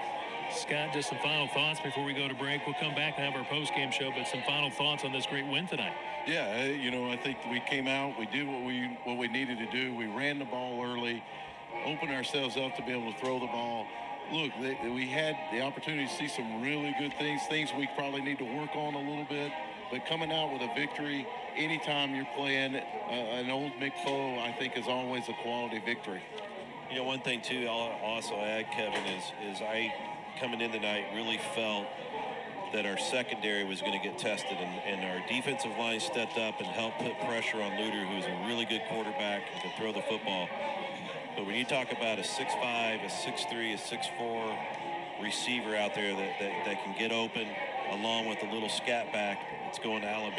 Scott, just some final thoughts before we go to break. We'll come back and have our post-game show, but some final thoughts on this great win tonight. Yeah, I think we came out, we did what we needed to do. We ran the ball early, opened ourselves up to be able to throw the ball. Look, we had the opportunity to see some really good things we probably need to work on a little bit, but coming out with a victory anytime you're playing an old MIC foe, I think is always a quality victory. One thing too, I'll also add, Kevin, is I, coming in tonight, really felt that our secondary was going to get tested, and our defensive line stepped up and helped put pressure on Luter, who's a really good quarterback and can throw the football. But when you talk about a 6'5", a 6'3", a 6'4" receiver out there that can get open, along with a little scat back, it's going to Alabama.